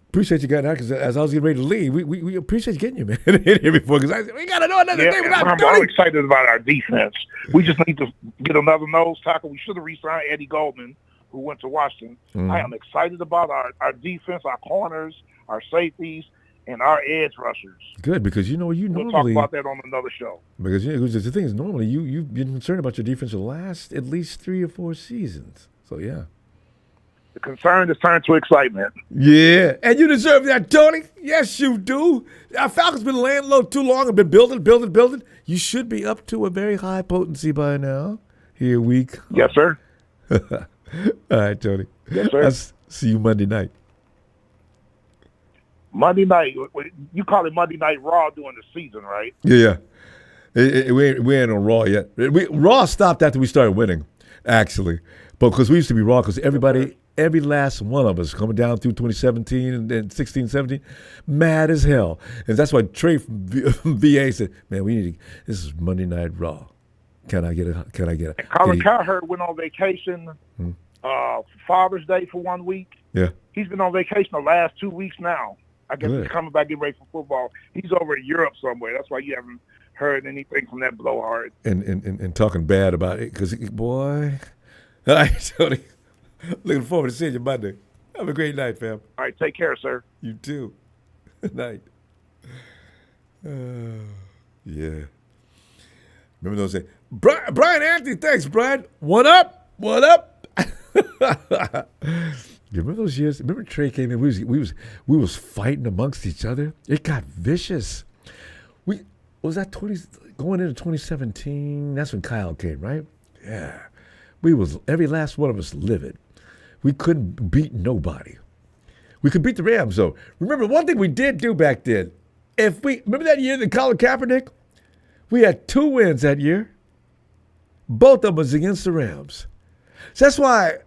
appreciate you getting out, because as I was getting ready to leave, we appreciate you getting you, man, in here before, because we got to know another thing without Tony. I'm excited about our defense. We just need to get another nose tackle. We should have re-signed Eddie Goldman, who went to Washington. I am excited about our defense, our corners, our safeties, and our edge rushers. Good, because you we'll normally talk about that on another show. Because the thing is, normally you've been concerned about your defense the last at least 3 or 4 seasons. So yeah, the concern has turned to excitement. Yeah, and you deserve that, Tony. Yes, you do. Our Falcons been laying low too long and been building. You should be up to a very high potency by now. Here we come. Yes, sir. All right, Tony. Yes, sir. I'll see you Monday night. Monday night, you call it Monday Night Raw during the season, right? Yeah. We ain't on Raw yet. Raw stopped after we started winning, actually. But because we used to be Raw, because every last one of us coming down through 2017 and then 16, 17, mad as hell. And that's why Trey from VA said, man, this is Monday Night Raw. Can I get it? And Colin Cowherd went on vacation Father's Day for 1 week. Yeah. He's been on vacation the last 2 weeks now. I guess he's coming back, getting ready for football. He's over in Europe somewhere. That's why you haven't heard anything from that blowhard. And talking bad about it, because, boy. All right, Tony. Looking forward to seeing you Monday. Have a great night, fam. All right, take care, sir. You too. Good night. Yeah. Remember those days? Brian Anthony, thanks, Brian. What up? You remember those years? Remember Trey came in? We was fighting amongst each other. It got vicious. Was that going into 2017? That's when Kyle came, right? Yeah. Every last one of us livid. We couldn't beat nobody. We could beat the Rams, though. Remember, one thing we did do back then, remember that year that Colin Kaepernick? We had 2 wins that year. Both of them was against the Rams. So that's why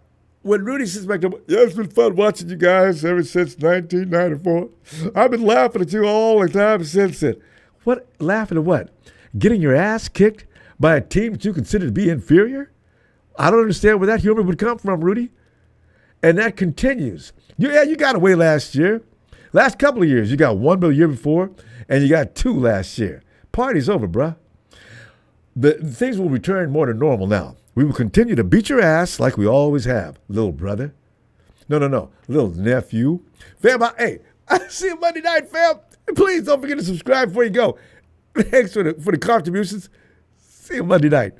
when Rudy sits back there, it's been fun watching you guys ever since 1994. I've been laughing at you all the time since then. What? Laughing at what? Getting your ass kicked by a team that you consider to be inferior? I don't understand where that humor would come from, Rudy. And that continues. You got away last year. Last couple of years, you got 1 the year before, and you got 2 last year. Party's over, bruh. The things will return more to normal now. We will continue to beat your ass like we always have, little brother. No, little nephew. Fam, I see you Monday night, fam. Please don't forget to subscribe before you go. Thanks for the contributions. See you Monday night.